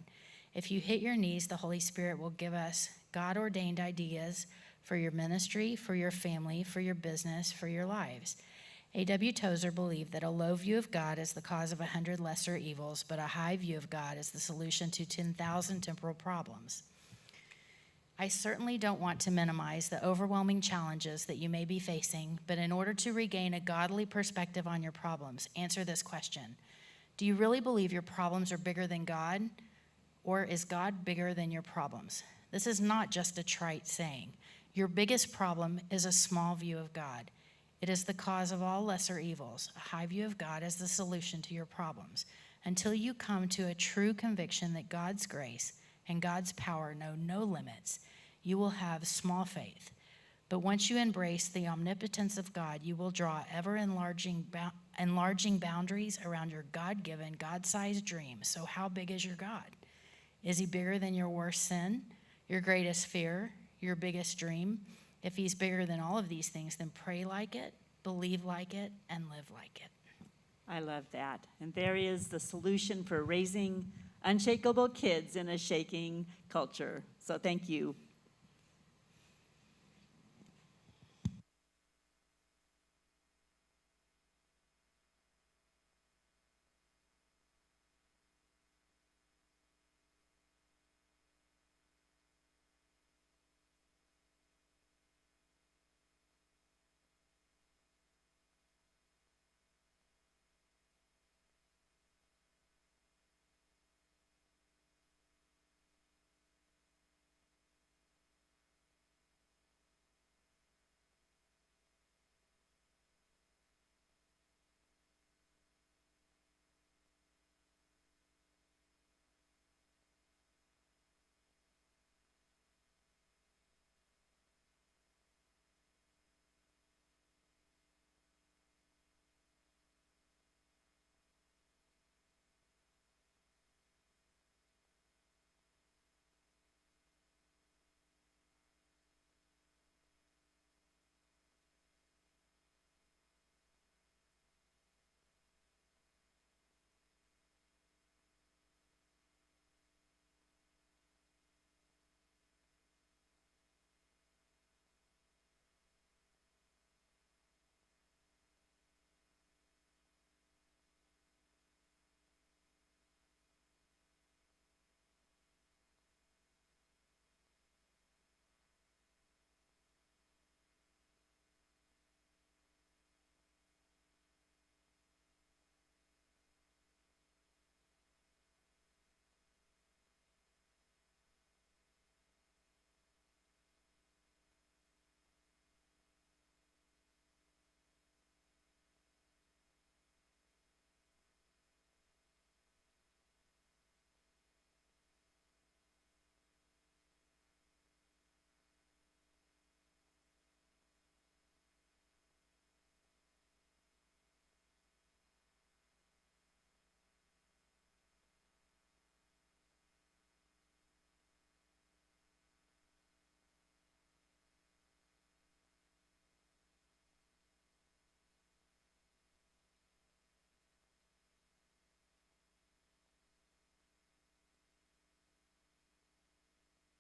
If you hit your knees, the Holy Spirit will give us God-ordained ideas for your ministry, for your family, for your business, for your lives. A.W. Tozer believed that a low view of God is the cause of 100 lesser evils, but a high view of God is the solution to 10,000 temporal problems. I certainly don't want to minimize the overwhelming challenges that you may be facing, but in order to regain a godly perspective on your problems, answer this question. Do you really believe your problems are bigger than God, or is God bigger than your problems? This is not just a trite saying. Your biggest problem is a small view of God. It is the cause of all lesser evils. A high view of God is the solution to your problems. Until you come to a true conviction that God's grace and God's power know no limits, you will have small faith. But once you embrace the omnipotence of God, you will draw ever-enlarging boundaries around your God-given, God-sized dream. So how big is your God? Is he bigger than your worst sin, your greatest fear, your biggest dream? If he's bigger than all of these things, then pray like it, believe like it, and live like it. I love that. And there is the solution for raising unshakable kids in a shaking culture. So thank you.